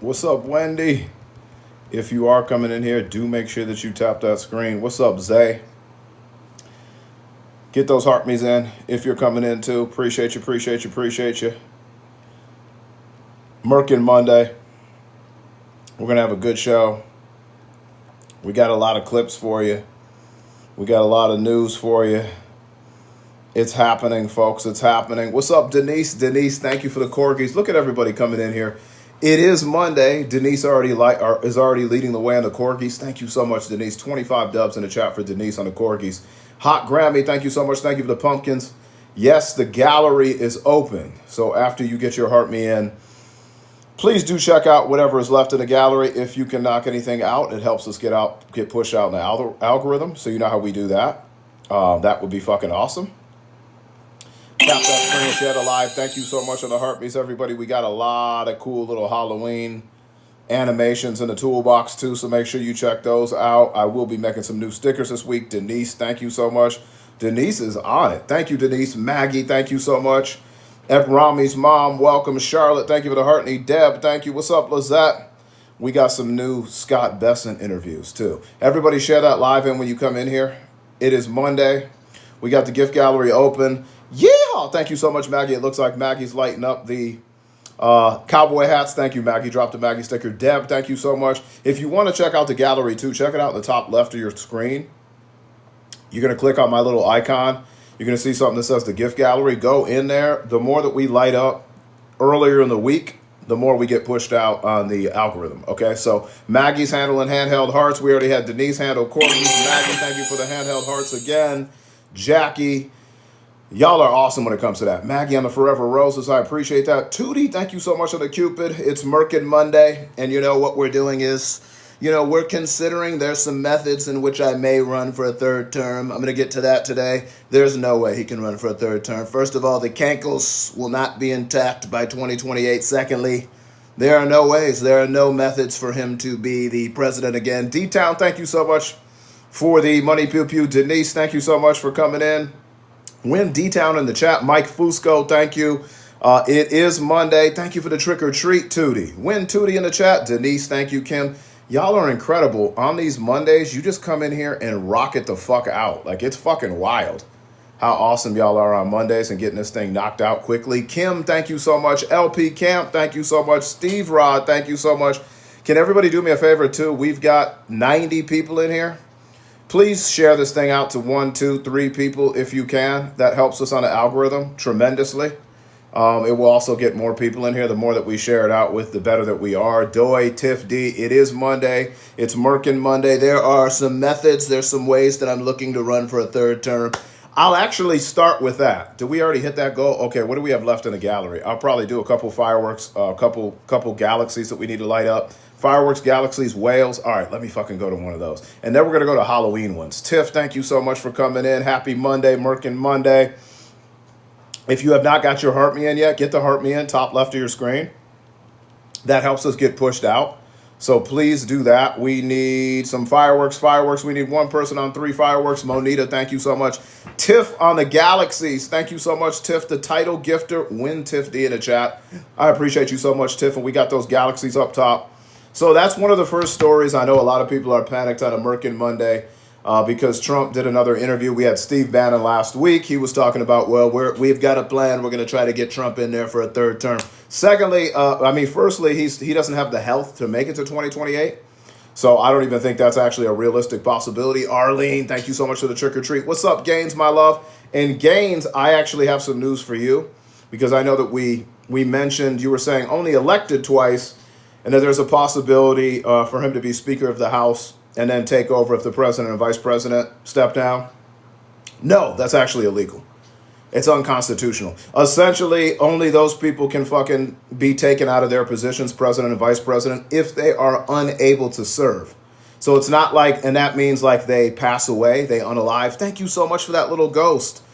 What's up, Wendy? If you are coming in here, do make sure that you tap that screen. What's up, Zay? Get those heart me's in if you're coming in too. Appreciate you, appreciate you, appreciate you. Merkin Monday. We're going to have a good show. We got a lot of clips for you. We got a lot of news for you. It's happening, folks. It's happening. What's up, Denise? Denise, thank you for the corgis. Look at everybody coming in here. It is Monday. Denise is already leading the way on the corgis. Thank you so much, Denise. 25 dubs in the chat for Denise on the corgis. Hot Grammy, thank you so much. Thank you for the pumpkins. Yes, the gallery is open. So after you get your heart me in, please do check out whatever is left in the gallery. If you can knock anything out, it helps us get pushed out in the algorithm. So you know how we do that. That would be fucking awesome. Tap that screen, share the live. Thank you so much on the heartbeats, everybody. We got a lot of cool little Halloween animations in the toolbox too, so make sure you check those out. I will be making some new stickers this week. Denise, thank you so much. Denise is on it. Thank you, Denise. Maggie, thank you so much. F. Rami's mom, welcome. Charlotte, thank you for the heart. And Deb, thank you. What's up, Lizette? We got some new Scott Besson interviews too. Everybody share that live in when you come in here. It is Monday. We got the gift gallery open. Yeah, thank you so much, Maggie. It looks like Maggie's lighting up the cowboy hats. Thank you, Maggie. Drop the Maggie sticker. Deb, thank you so much. If you want to check out the gallery too, check it out in the top left of your screen. You're going to click on my little icon. You're going to see something that says the gift gallery. Go in there. The more that we light up earlier in the week, the more we get pushed out on the algorithm. Okay, so Maggie's handling handheld hearts. We already had Denise handle corgis. Maggie, thank you for the handheld hearts again. Jackie. Y'all are awesome when it comes to that. Maggie on the Forever Roses, I appreciate that. Tootie, thank you so much on the Cupid. It's Merkin Monday, and you know what we're doing is, we're considering there's some methods in which I may run for a third term. I'm going to get to that today. There's no way he can run for a third term. First of all, the cankles will not be intact by 2028. Secondly, there are no ways, there are no methods for him to be the president again. D-Town, thank you so much for the money pew pew. Denise, thank you so much for coming in. Win D-Town in the chat. Mike Fusco, thank you. It is Monday. Thank you for the trick or treat, Tootie. Win Tootie in the chat. Denise, thank you, Kim. Y'all are incredible. On these Mondays, you just come in here and rock it the fuck out. Like, it's fucking wild how awesome y'all are on Mondays and getting this thing knocked out quickly. Kim, thank you so much. LP Camp, thank you so much. Steve Rod, thank you so much. Can everybody do me a favor, too? We've got 90 people in here. Please share this thing out to 1, 2, 3 people if you can. That helps us on the algorithm tremendously. It will also get more people in here. The more that we share it out with, the better that we are. Doi, Tiff D, it is Monday. It's Merkin Monday. There are some methods. There's some ways that I'm looking to run for a third term. I'll actually start with that. Did we already hit that goal? Okay, what do we have left in the gallery? I'll probably do a couple fireworks, a couple galaxies that we need to light up. Fireworks, galaxies, whales. All right, let me fucking go to one of those. And then we're going to go to Halloween ones. Tiff, thank you so much for coming in. Happy Monday, Merkin Monday. If you have not got your heart me in yet, get the heart me in, top left of your screen. That helps us get pushed out. So please do that. We need some fireworks. Fireworks. We need one person on 3 fireworks. Monita, thank you so much. Tiff on the galaxies. Thank you so much, Tiff. The title gifter. Win Tiff D in the chat. I appreciate you so much, Tiff. And we got those galaxies up top. So that's one of the first stories. I know a lot of people are panicked on a Merkin Monday because Trump did another interview. We had Steve Bannon last week. He was talking about, well, we've got a plan. We're going to try to get Trump in there for a third term. Secondly, firstly, he doesn't have the health to make it to 2028. So I don't even think that's actually a realistic possibility. Arlene, thank you so much for the trick or treat. What's up, Gaines, my love? And Gaines, I actually have some news for you because I know that we mentioned, you were saying only elected twice, and that there's a possibility for him to be Speaker of the House and then take over if the president and vice president step down. No, that's actually illegal. It's unconstitutional. Essentially, only those people can fucking be taken out of their positions, president and vice president, if they are unable to serve. So it's not like, and that means like they pass away, they unalive. Thank you so much for that little ghost.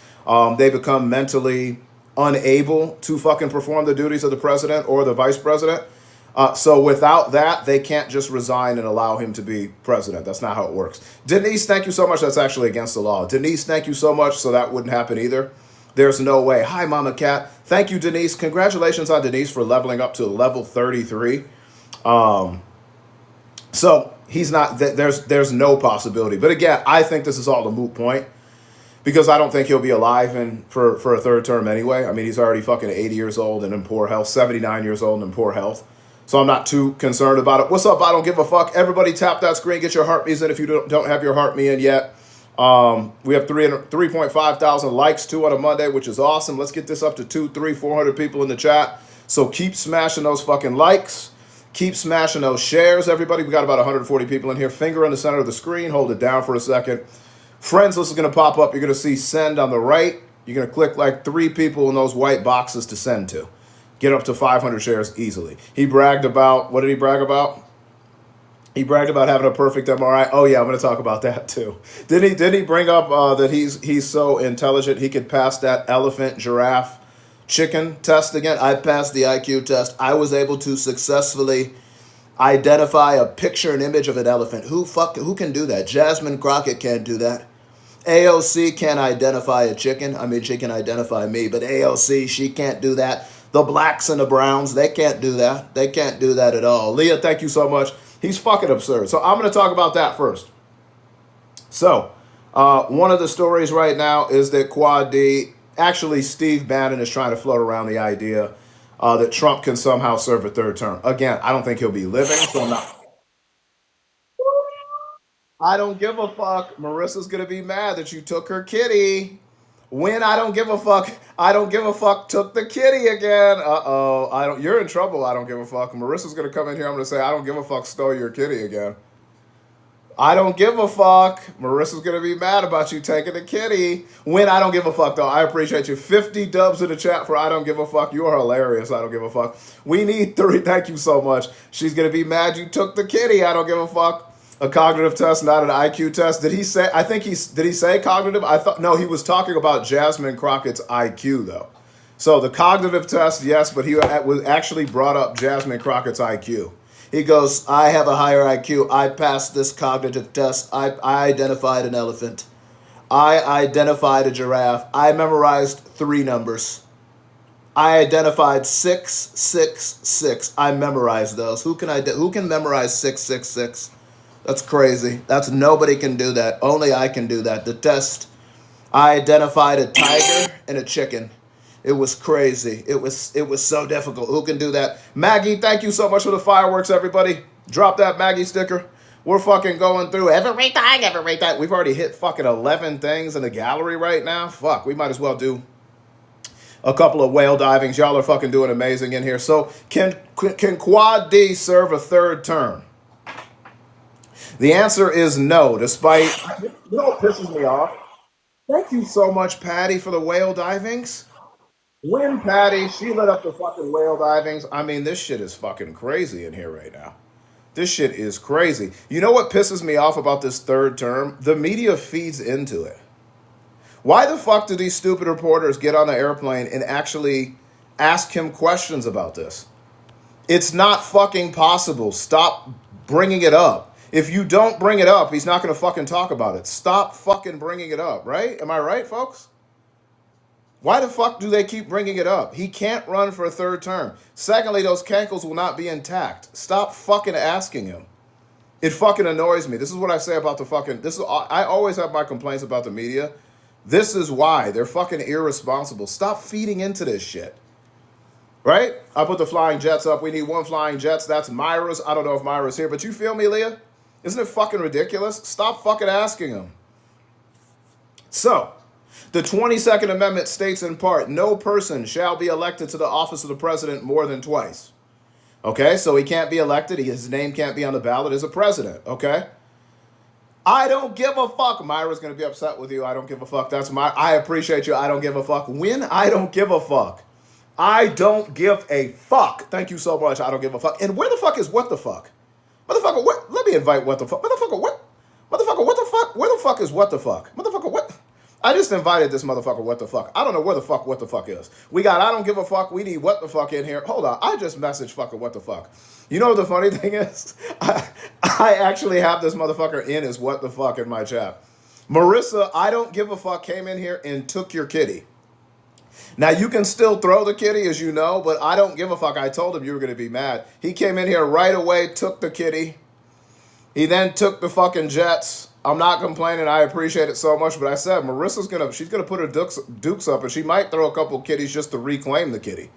They become mentally unable to fucking perform the duties of the president or the vice president. So without that, they can't just resign and allow him to be president. That's not how it works. Denise, thank you so much. That's actually against the law. Denise, thank you so much. So that wouldn't happen either. There's no way. Hi, Mama Cat. Thank you, Denise. Congratulations on Denise for leveling up to level 33. Um, so he's not. There's no possibility. But again, I think this is all a moot point because I don't think he'll be alive for a third term anyway. I mean, he's already fucking 80 years old and in poor health, 79 years old and in poor health. So I'm not too concerned about it. What's up? I don't give a fuck. Everybody tap that screen. Get your heart me's in if you don't have your heart me in yet. We have 3.5 thousand likes, 2 on a Monday, which is awesome. Let's get this up to 2, 3, 400 people in the chat. So keep smashing those fucking likes. Keep smashing those shares, everybody. We got about 140 people in here. Finger in the center of the screen. Hold it down for a second. Friends list is going to pop up. You're going to see send on the right. You're going to click like 3 people in those white boxes to send to. Get up to 500 shares easily. He bragged about, what did he brag about? He bragged about having a perfect MRI. Oh yeah, I'm going to talk about that too. Did he bring up that he's so intelligent he could pass that elephant, giraffe, chicken test again? I passed the IQ test. I was able to successfully identify a picture and image of an elephant. Who can do that? Jasmine Crockett can't do that. AOC can't identify a chicken. I mean, she can identify me, but AOC, she can't do that. The blacks and the browns, they can't do that. They can't do that at all. Leah, thank you so much. He's fucking absurd. So I'm going to talk about that first. So one of the stories right now is that Quad D, actually Steve Bannon is trying to float around the idea that Trump can somehow serve a third term. Again, I don't think he'll be living, so I'm not. I don't give a fuck. Marissa's going to be mad that you took her kitty. When I don't give a fuck, I don't give a fuck took the kitty again. Uh-oh. You're in trouble, I don't give a fuck. Marissa's gonna come in here, I'm gonna say, I don't give a fuck stole your kitty again. I don't give a fuck. Marissa's gonna be mad about you taking the kitty. When I don't give a fuck though. I appreciate you. 50 dubs in the chat for I don't give a fuck. You are hilarious. I don't give a fuck. We need 3. Thank you so much. She's gonna be mad you took the kitty. I don't give a fuck. A cognitive test, not an IQ test. Did he say? Did he say cognitive? I thought no. He was talking about Jasmine Crockett's IQ though. So the cognitive test, yes, but he was actually brought up Jasmine Crockett's IQ. He goes, I have a higher IQ. I passed this cognitive test. I identified an elephant. I identified a giraffe. I memorized 3 numbers. I identified 666. I memorized those. Who can memorize 666? That's crazy. Nobody can do that. Only I can do that. The test, I identified a tiger and a chicken. It was crazy. It was so difficult. Who can do that? Maggie, thank you so much for the fireworks, everybody. Drop that Maggie sticker. We're fucking going through everything. We've already hit fucking 11 things in the gallery right now. Fuck, we might as well do a couple of whale divings. Y'all are fucking doing amazing in here. So can Quad D serve a third term? The answer is no, despite... You know what pisses me off? Thank you so much, Patty, for the whale divings. When Patty, she lit up the fucking whale divings. I mean, this shit is fucking crazy in here right now. This shit is crazy. You know what pisses me off about this third term? The media feeds into it. Why the fuck do these stupid reporters get on the airplane and actually ask him questions about this? It's not fucking possible. Stop bringing it up. If you don't bring it up, he's not going to fucking talk about it. Stop fucking bringing it up, right? Am I right, folks? Why the fuck do they keep bringing it up? He can't run for a third term. Secondly, those cankles will not be intact. Stop fucking asking him. It fucking annoys me. This is what I say about the fucking... I always have my complaints about the media. This is why. They're fucking irresponsible. Stop feeding into this shit. Right? I put the flying jets up. We need 1 flying jets. That's Myra's. I don't know if Myra's here, but you feel me, Leah? Isn't it fucking ridiculous? Stop fucking asking him. So, the 22nd Amendment states in part, no person shall be elected to the office of the president more than twice. Okay, so he can't be elected. His name can't be on the ballot as a president. Okay? I don't give a fuck. Myra's going to be upset with you. I don't give a fuck. I appreciate you. I don't give a fuck. When I don't give a fuck. I don't give a fuck. Thank you so much. I don't give a fuck. And where the fuck is what the fuck? Motherfucker, what? Let me invite what the fuck. Motherfucker, what? Motherfucker, what the fuck? Where the fuck is what the fuck? Motherfucker, what? I just invited this motherfucker what the fuck. I don't know where the fuck what the fuck is. We got I don't give a fuck. We need what the fuck in here. Hold on. I just messaged fucking what the fuck. You know what the funny thing is? I actually have this motherfucker in as what the fuck in my chat. Marissa, I don't give a fuck, came in here and took your kitty. Now, you can still throw the kitty, as you know, but I don't give a fuck. I told him you were going to be mad. He came in here right away, took the kitty. He then took the fucking Jets. I'm not complaining. I appreciate it so much, but I said she's gonna put her dukes up, and she might throw a couple kitties just to reclaim the kitty.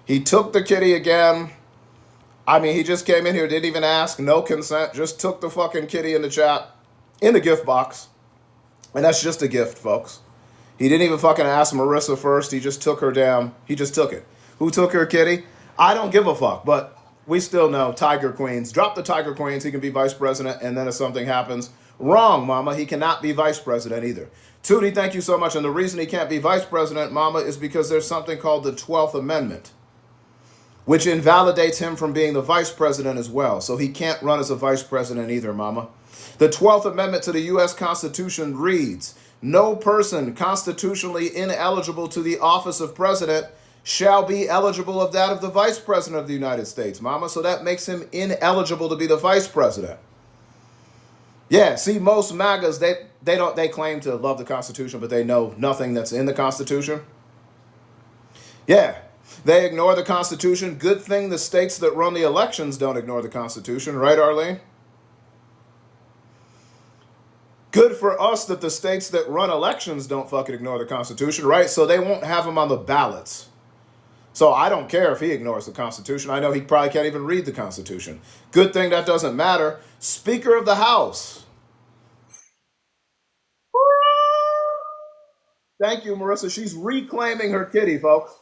He took the kitty again. I mean, he just came in here, didn't even ask, no consent, just took the fucking kitty in the chat, in the gift box. And that's just a gift, folks. He didn't even fucking ask Marissa first. He just took he just took it. Who took her kitty? I don't give a fuck, but we still know Tiger Queens. Drop the Tiger Queens. He can be vice president, and then if something happens, wrong, mama. He cannot be vice president either. Tootie, thank you so much. And the reason he can't be vice president, mama, is because there's something called the 12th Amendment, which invalidates him from being the vice president as well. So he can't run as a vice president either, mama. The 12th Amendment to the U.S. Constitution reads, no person constitutionally ineligible to the office of president shall be eligible of that of the vice president of the United States, mama. So that makes him ineligible to be the vice president. Yeah, see, most MAGAs, they claim to love the Constitution, but they know nothing that's in the Constitution. Yeah, they ignore the Constitution. Good thing the states that run the elections don't ignore the Constitution, right, Arlene? Good for us that the states that run elections don't fucking ignore the Constitution, right? So they won't have him on the ballots. So I don't care if he ignores the Constitution. I know he probably can't even read the Constitution. Good thing that doesn't matter. Speaker of the House. Thank you, Marissa. She's reclaiming her kitty, folks.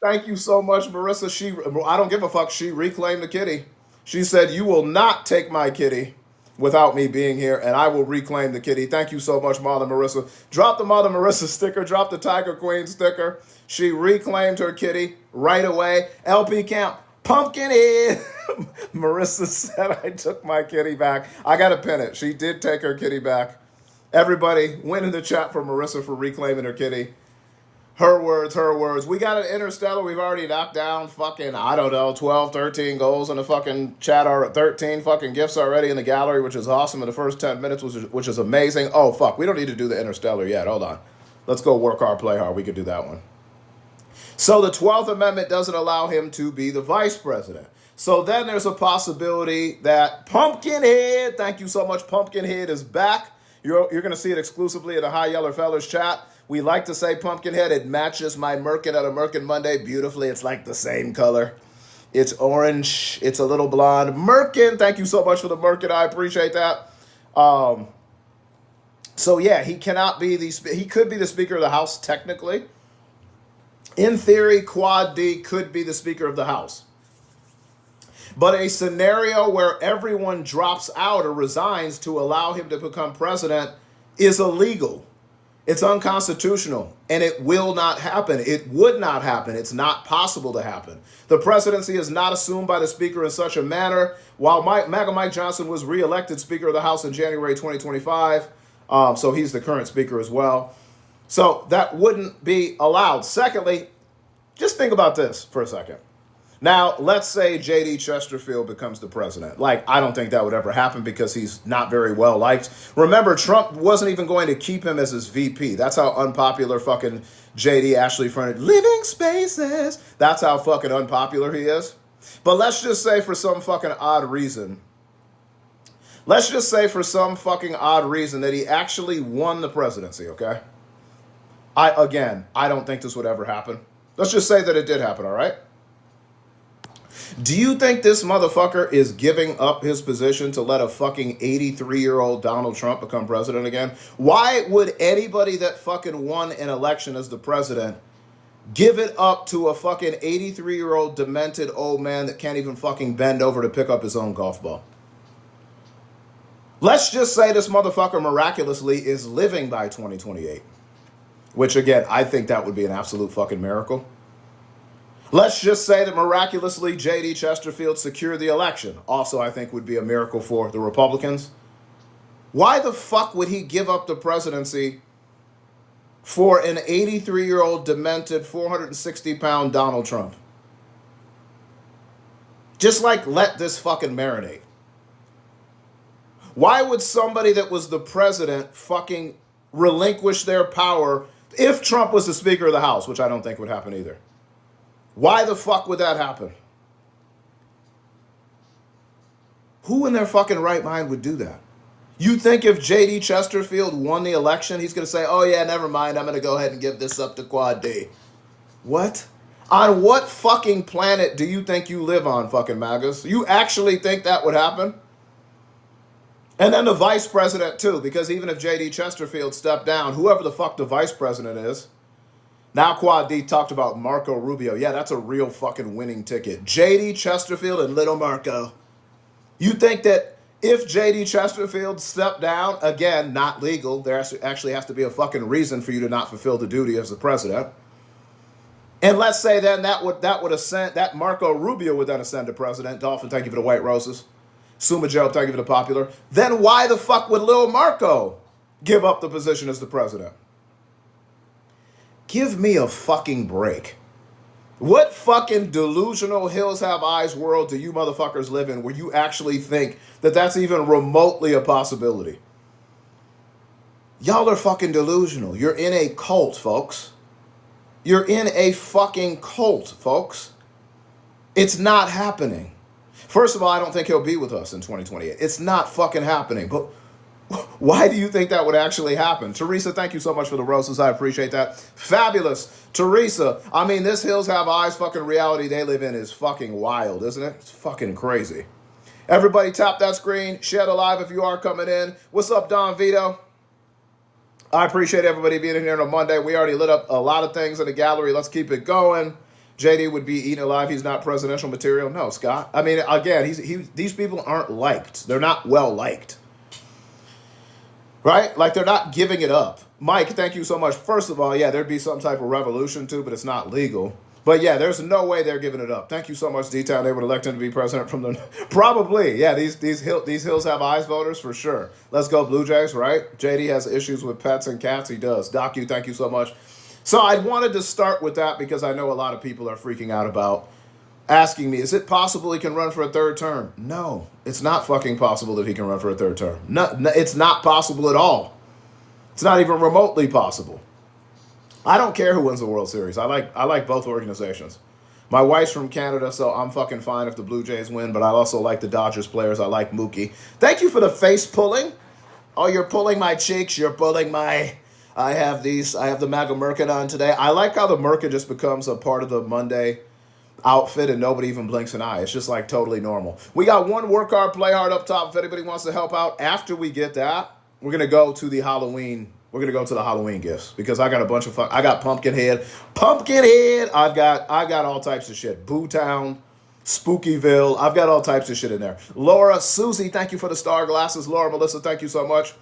Thank you so much, Marissa. I don't give a fuck. She reclaimed the kitty. She said, you will not take my kitty without me being here, and I will reclaim the kitty. Thank you so much, Mother Marissa. Drop the Mother Marissa sticker. Drop the Tiger Queen sticker. She reclaimed her kitty right away. LP Camp, Pumpkinhead. Marissa said, I took my kitty back. I got to pin it. She did take her kitty back. Everybody went in the chat for Marissa for reclaiming her kitty. Her words, her words. We got an Interstellar. We've already knocked down fucking, I don't know, 12, 13 goals in the fucking chat, or 13 fucking gifts already in the gallery, which is awesome in the first 10 minutes, which is amazing. Oh, fuck. We don't need to do the Interstellar yet. Hold on. Let's go work hard, play hard. We could do that one. So the 12th Amendment doesn't allow him to be the vice president. So then there's a possibility that Pumpkinhead, thank you so much, Pumpkinhead is back. You're going to see it exclusively in the High Yeller Fellers chat. We like to say Pumpkinhead. It matches my Merkin at a Merkin Monday beautifully. It's like the same color. It's orange. It's a little blonde. Merkin, thank you so much for the Merkin. I appreciate that. So yeah, he cannot be he could be the Speaker of the House technically. In theory, Quad D could be the Speaker of the House. But a scenario where everyone drops out or resigns to allow him to become president is illegal. It's unconstitutional, and it will not happen. It would not happen. It's not possible to happen. The presidency is not assumed by the Speaker in such a manner. While MAGA Mike Johnson was reelected Speaker of the House in January 2025, so he's the current Speaker as well. So that wouldn't be allowed. Secondly, just think about this for a second. Now, let's say J.D. Chesterfield becomes the president. Like, I don't think that would ever happen because he's not very well liked. Remember, Trump wasn't even going to keep him as his VP. That's how unpopular fucking J.D. Ashley fronted Living Spaces. That's how fucking unpopular he is. But let's just say for some fucking odd reason. Let's just say for some fucking odd reason that he actually won the presidency, okay? I don't think this would ever happen. Let's just say that it did happen, all right? Do you think this motherfucker is giving up his position to let a fucking 83-year-old Donald Trump become president again? Why would anybody that fucking won an election as the president give it up to a fucking 83-year-old demented old man that can't even fucking bend over to pick up his own golf ball? Let's just say this motherfucker miraculously is living by 2028. Which, again, I think that would be an absolute fucking miracle. Let's just say that miraculously J.D. Chesterfield secured the election. Also, I think would be a miracle for the Republicans. Why the fuck would he give up the presidency for an 83-year-old demented 460-pound Donald Trump? Just like, let this fucking marinate. Why would somebody that was the president fucking relinquish their power if Trump was the Speaker of the House, which I don't think would happen either. Why the fuck would that happen? Who in their fucking right mind would do that? You think if J.D. Chesterfield won the election, he's going to say, oh yeah, never mind, I'm going to go ahead and give this up to Quad D. What? On what fucking planet do you think you live on, fucking MAGAs? You actually think that would happen? And then the vice president too, because even if J.D. Chesterfield stepped down, whoever the fuck the vice president is, now Quad D talked about Marco Rubio. Yeah, that's a real fucking winning ticket. J.D. Chesterfield and little Marco. You think that if J.D. Chesterfield stepped down, again, not legal, there actually has to be a fucking reason for you to not fulfill the duty as the president. And let's say then that would ascend, that Marco Rubio would then ascend to president. Dolphin, thank you for the white roses. Suma Joe, thank you for the popular. Then why the fuck would Lil Marco give up the position as the president? Give me a fucking break. What fucking delusional Hills Have Eyes world do you motherfuckers live in where you actually think that that's even remotely a possibility? Y'all are fucking delusional. You're in a cult, folks. You're in a fucking cult, folks. It's not happening. First of all, I don't think he'll be with us in 2028. It's not fucking happening. But why do you think that would actually happen? Teresa, thank you so much for the roses. I appreciate that. Fabulous. Teresa, I mean, this Hills Have Eyes fucking reality they live in is fucking wild, isn't it? It's fucking crazy. Everybody tap that screen. Share the live if you are coming in. What's up, Don Vito? I appreciate everybody being in here on a Monday. We already lit up a lot of things in the gallery. Let's keep it going. JD would be eaten alive. He's not presidential material. No, Scott. I mean, again, these people aren't liked. They're not well liked. Right? Like, they're not giving it up. Mike, thank you so much. First of all, yeah, there'd be some type of revolution too, but it's not legal. But yeah, there's no way they're giving it up. Thank you so much, D-Town. They would elect him to be president from the... Probably. Yeah, these Hills Have Eyes voters, for sure. Let's go Blue Jays, right? JD has issues with pets and cats. He does. Docu, thank you so much. So I wanted to start with that because I know a lot of people are freaking out about asking me, is it possible he can run for a third term? No, it's not fucking possible that he can run for a third term. No, it's not possible at all. It's not even remotely possible. I don't care who wins the World Series. I like both organizations. My wife's from Canada, so I'm fucking fine if the Blue Jays win, but I also like the Dodgers players. I like Mookie. Thank you for the face pulling. Oh, you're pulling my cheeks. You're pulling my... I have the MAGA Merkin on today. I like how the Merkin just becomes a part of the Monday outfit and nobody even blinks an eye. It's just like totally normal. We got one work hard, play hard up top if anybody wants to help out. After we get that, we're going to go to the Halloween. We're going to go to the Halloween gifts because I got a bunch of I got Pumpkinhead. I've got all types of shit. Bootown, Spookyville. I've got all types of shit in there. Laura, Susie, thank you for the star glasses. Laura, Melissa, thank you so much.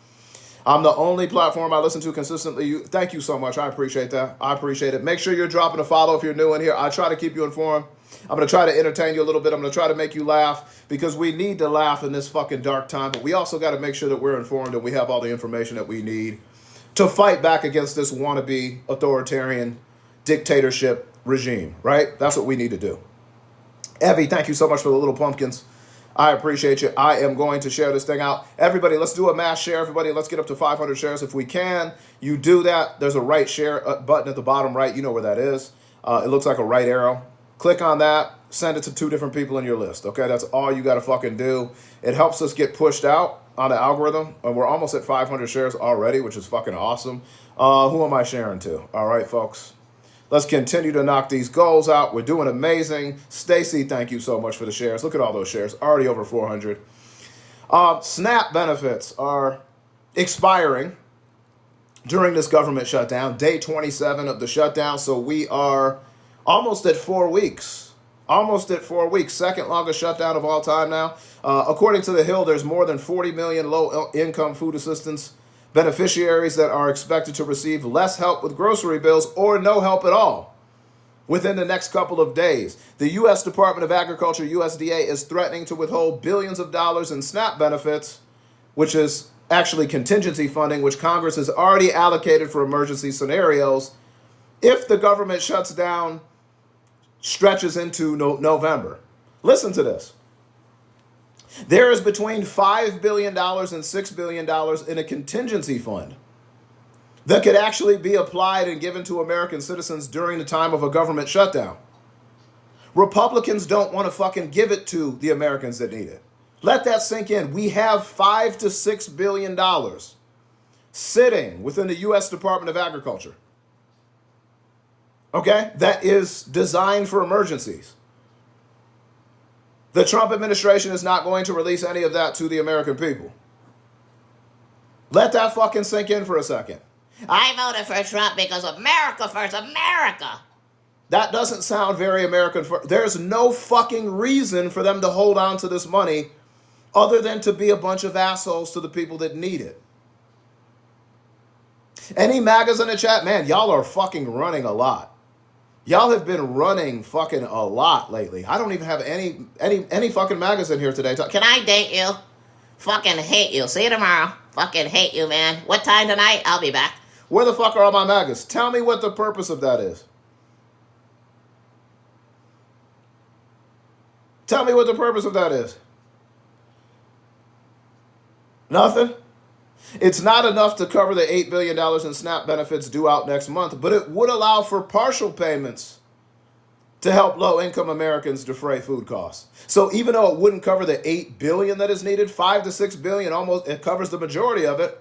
I'm the only platform I listen to consistently. Thank you so much. I appreciate that. I appreciate it. Make sure you're dropping a follow if you're new in here. I try to keep you informed. I'm going to try to entertain you a little bit. I'm going to try to make you laugh because we need to laugh in this fucking dark time. But we also got to make sure that we're informed and we have all the information that we need to fight back against this wannabe authoritarian dictatorship regime, right? That's what we need to do. Evie, thank you so much for the little pumpkins. I appreciate you. I am going to share this thing out. Everybody, let's do a mass share. Everybody, let's get up to 500 shares if we can. You do that. There's a right share button at the bottom right. You know where that is. It looks like a right arrow. Click on that. Send it to 2 different people in your list. Okay, that's all you got to fucking do. It helps us get pushed out on the algorithm. And we're almost at 500 shares already, which is fucking awesome. Who am I sharing to? All right, folks. Let's continue to knock these goals out. We're doing amazing. Stacy, thank you so much for the shares. Look at all those shares. Already over 400. SNAP benefits are expiring during this government shutdown. Day 27 of the shutdown. So we are almost at 4 weeks. Almost at 4 weeks. Second longest shutdown of all time now. According to The Hill, there's more than 40 million low-income food assistance beneficiaries that are expected to receive less help with grocery bills or no help at all within the next couple of days. The U.S. Department of Agriculture, USDA, is threatening to withhold billions of dollars in SNAP benefits, which is actually contingency funding, which Congress has already allocated for emergency scenarios, if the government shuts down, stretches into November. Listen to this. There is between $5 billion and $6 billion in a contingency fund that could actually be applied and given to American citizens during the time of a government shutdown. Republicans don't want to fucking give it to the Americans that need it. Let that sink in. We have $5 to $6 billion sitting within the U.S. Department of Agriculture. Okay? That is designed for emergencies. The Trump administration is not going to release any of that to the American people. Let that fucking sink in for a second. I voted for Trump because America first, America. That doesn't sound very American. There's no fucking reason for them to hold on to this money other than to be a bunch of assholes to the people that need it. Any MAGAs in the chat? Man, y'all are fucking running a lot. Y'all have been running fucking a lot lately. I don't even have any fucking MAGAs in here today. Can I date you? Fucking hate you. See you tomorrow. Fucking hate you, man. What time tonight? I'll be back. Where the fuck are all my MAGAs? Tell me what the purpose of that is. Tell me what the purpose of that is. Nothing? It's not enough to cover the $8 billion in SNAP benefits due out next month, but it would allow for partial payments to help low-income Americans defray food costs. So even though it wouldn't cover the $8 billion that is needed, $5 to $6 billion almost, it covers the majority of it,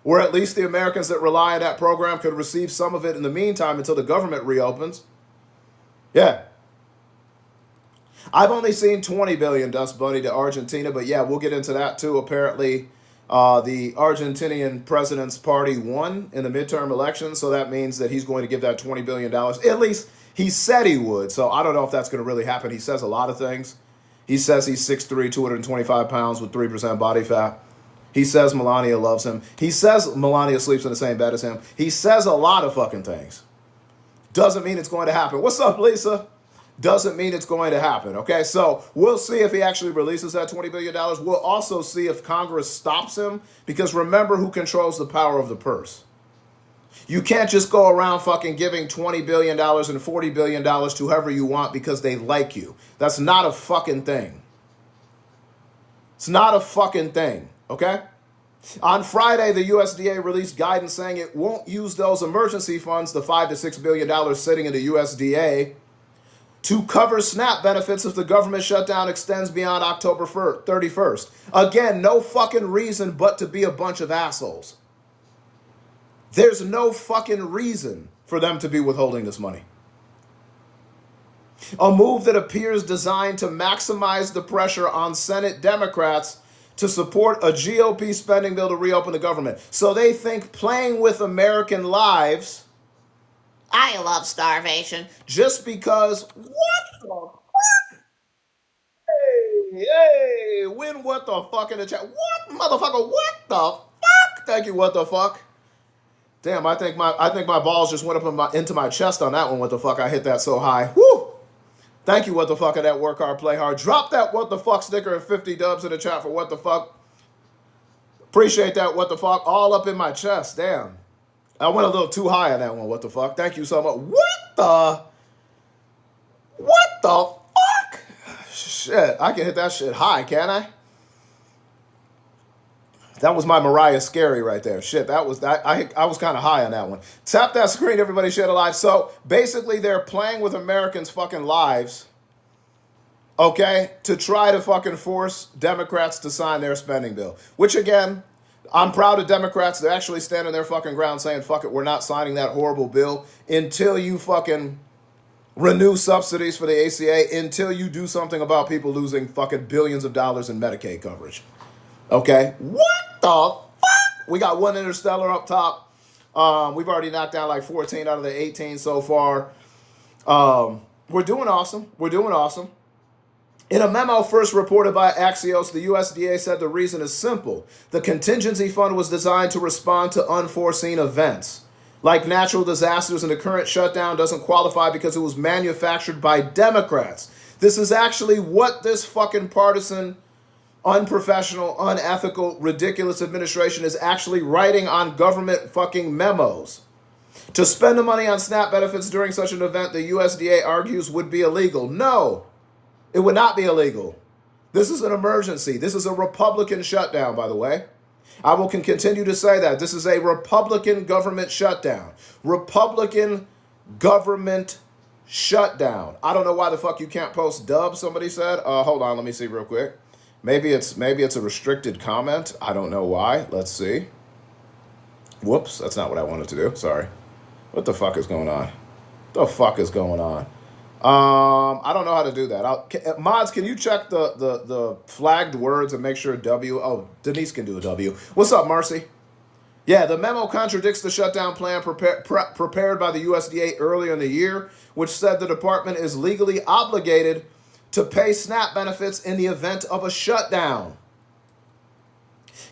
or at least the Americans that rely on that program could receive some of it in the meantime until the government reopens. Yeah. I've only seen $20 billion, Dust Bunny, to Argentina, but yeah, we'll get into that too. Apparently, the Argentinian president's party won in the midterm elections, so that means that he's going to give that $20 billion. At least he said he would, so I don't know if that's going to really happen. He says a lot of things. He says he's 6'3", 225 pounds with 3% body fat. He says Melania loves him. He says Melania sleeps in the same bed as him. He says a lot of fucking things. Doesn't mean it's going to happen. What's up, Lisa? Doesn't mean it's going to happen, okay? So we'll see if he actually releases that $20 billion. We'll also see if Congress stops him, because remember who controls the power of the purse. You can't just go around fucking giving $20 billion and $40 billion to whoever you want because they like you. That's not a fucking thing. It's not a fucking thing, okay? On Friday, the USDA released guidance saying it won't use those emergency funds, the $5 to $6 billion sitting in the USDA, to cover SNAP benefits if the government shutdown extends beyond October 31st. Again, no fucking reason but to be a bunch of assholes. There's no fucking reason for them to be withholding this money. A move that appears designed to maximize the pressure on Senate Democrats to support a GOP spending bill to reopen the government. So they think playing with American lives... I love starvation. Just because... What the fuck? Hey, win what the fuck in the chat? What, motherfucker? What the fuck? Thank you, what the fuck? Damn, I think my balls just went up into my chest on that one. What the fuck? I hit that so high. Woo! Thank you, what the fuck, of that work hard, play hard. Drop that what the fuck sticker and 50 dubs in the chat for what the fuck. Appreciate that, what the fuck. All up in my chest. Damn. I went a little too high on that one. What the fuck? Thank you so much. What the fuck? Shit, I can hit that shit high, can't I? That was my Mariah Scary right there. Shit, that was that. I was kind of high on that one. Tap that screen, everybody. Share the live. So basically, they're playing with Americans' fucking lives, okay, to try to fucking force Democrats to sign their spending bill. Which again, I'm proud of Democrats. They're actually standing their fucking ground saying, fuck it, we're not signing that horrible bill until you fucking renew subsidies for the ACA, until you do something about people losing fucking billions of dollars in Medicaid coverage. Okay? What the fuck? We got one interstellar up top. We've already knocked down like 14 out of the 18 so far. We're doing awesome. We're doing awesome. In a memo first reported by Axios, the USDA said the reason is simple. The contingency fund was designed to respond to unforeseen events, like natural disasters, and the current shutdown doesn't qualify because it was manufactured by Democrats. This is actually what this fucking partisan, unprofessional, unethical, ridiculous administration is actually writing on government fucking memos. To spend the money on SNAP benefits during such an event, the USDA argues would be illegal. No. It would not be illegal. This is an emergency. This is a Republican shutdown, by the way. I will continue to say that. This is a Republican government shutdown. Republican government shutdown. I don't know why the fuck you can't post dub, somebody said. Hold on, let me see real quick. Maybe it's a restricted comment. I don't know why. Let's see. Whoops, that's not what I wanted to do. Sorry. What the fuck is going on? The fuck is going on? I don't know how to do that. Mods, can you check the flagged words and make sure W? Oh, Denise can do a W. What's up, Marcy? Yeah, the memo contradicts the shutdown plan prepared by the USDA earlier in the year, which said the department is legally obligated to pay SNAP benefits in the event of a shutdown.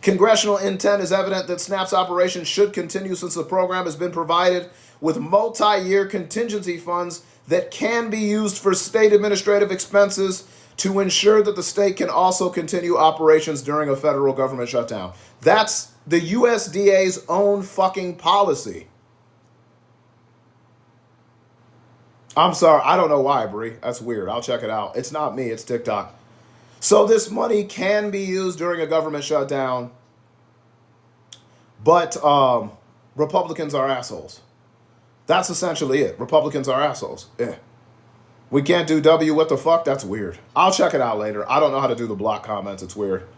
Congressional intent is evident that SNAP's operation should continue since the program has been provided with multi-year contingency funds that can be used for state administrative expenses to ensure that the state can also continue operations during a federal government shutdown. That's the USDA's own fucking policy. I'm sorry, I don't know why, Bree. That's weird. I'll check it out. It's not me, it's TikTok. So this money can be used during a government shutdown, but Republicans are assholes. That's essentially it. Republicans are assholes. Yeah. We can't do W, what the fuck? That's weird. I'll check it out later. I don't know how to do the block comments. It's weird.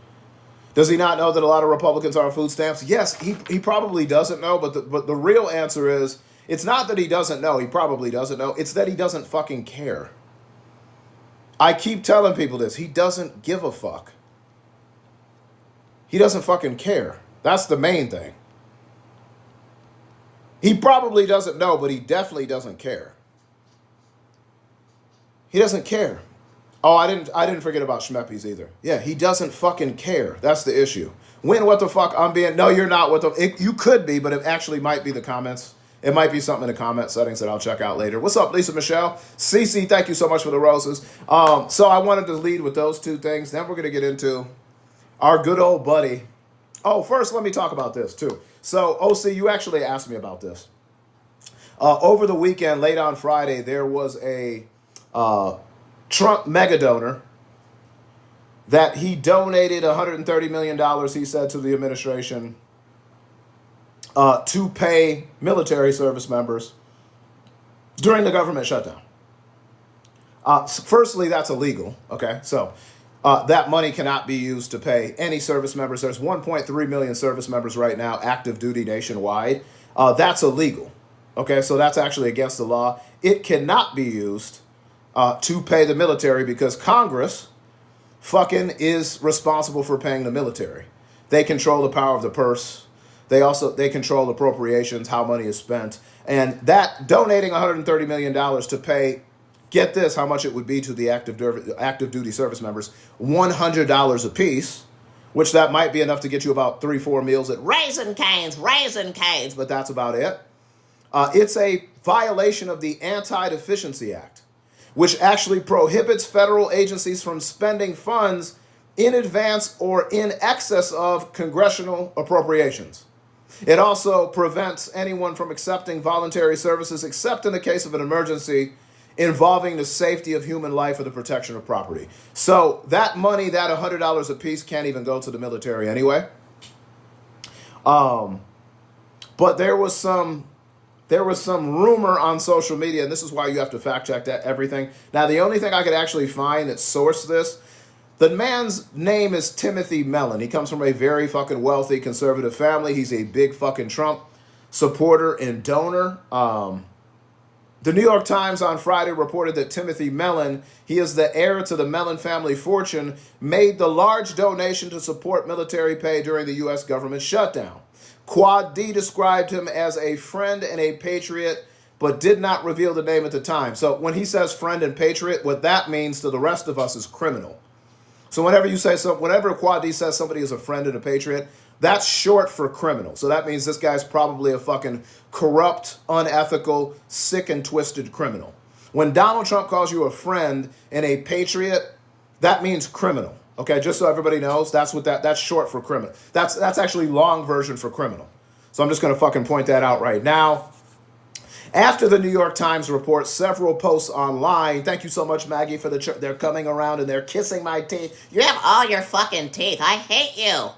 Does he not know that a lot of Republicans are on food stamps? Yes, he probably doesn't know, but the real answer is, it's not that he doesn't know. He probably doesn't know. It's that he doesn't fucking care. I keep telling people this. He doesn't give a fuck. He doesn't fucking care. That's the main thing. He probably doesn't know, but he definitely doesn't care. He doesn't care. Oh, I didn't forget about Schmeppy's either. Yeah, he doesn't fucking care. That's the issue. When what the fuck I'm being... No, you're not. You could be, but it actually might be the comments. It might be something in the comment settings that I'll check out later. What's up, Lisa Michelle? Cece, thank you so much for the roses. So I wanted to lead with those two things. Then we're going to get into our good old buddy. Oh, first, let me talk about this, too. So, OC, you actually asked me about this. Over the weekend, late on Friday, there was a Trump mega donor that he donated $130 million, he said, to the administration to pay military service members during the government shutdown. Firstly, that's illegal. Okay, so that money cannot be used to pay any service members. There's 1.3 million service members right now, active duty nationwide. That's illegal. Okay, so that's actually against the law. It cannot be used to pay the military because Congress fucking is responsible for paying the military. They control the power of the purse. They control appropriations, how money is spent. And that donating $130 million to pay, get this, how much it would be to the active duty service members, $100 a piece, which that might be enough to get you about 3-4 meals at Raisin Canes, but that's about it. It's a violation of the Anti-Deficiency Act, which actually prohibits federal agencies from spending funds in advance or in excess of congressional appropriations. It also prevents anyone from accepting voluntary services except in the case of an emergency involving the safety of human life or the protection of property. So that money, that $100 a piece, can't even go to the military anyway. But there was some rumor on social media, and this is why you have to fact check that everything. Now, the only thing I could actually find that sourced this, the man's name is Timothy Mellon. He comes from a very fucking wealthy conservative family. He's a big fucking Trump supporter and donor. The New York Times on Friday reported that Timothy Mellon, he is the heir to the Mellon family fortune, made the large donation to support military pay during the U.S. government shutdown. Quad D described him as a friend and a patriot, but did not reveal the name at the time. So when he says friend and patriot, what that means to the rest of us is criminal. So whenever Quad D says somebody is a friend and a patriot, that's short for criminal. So that means this guy's probably a fucking corrupt, unethical, sick and twisted criminal. When Donald Trump calls you a friend and a patriot, that means criminal. Okay, just so everybody knows, that's short for criminal. That's actually long version for criminal. So I'm just going to fucking point that out right now. After the New York Times report, several posts online. Thank you so much, Maggie, for they're coming around and they're kissing my teeth. You have all your fucking teeth. I hate you.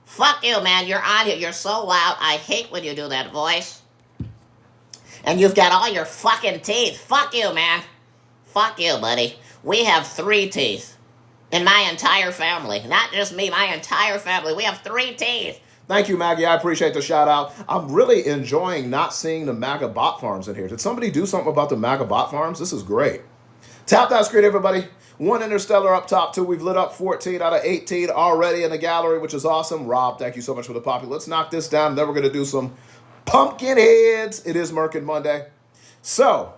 Fuck you, man. You're on here. You're so loud. I hate when you do that voice. And you've got all your fucking teeth. Fuck you, man. Fuck you, buddy. We have 3 teeth. In my entire family. Not just me, my entire family. We have 3 teeth. Thank you, Maggie. I appreciate the shout out. I'm really enjoying not seeing the MAGA bot farms in here. Did somebody do something about the MAGA bot farms? This is great. Tap that screen, everybody. 1 interstellar up top, 2. We've lit up 14 out of 18 already in the gallery, which is awesome. Rob, thank you so much for the poppy. Let's knock this down. Then we're going to do some pumpkin heads. It is Merkin Monday. So,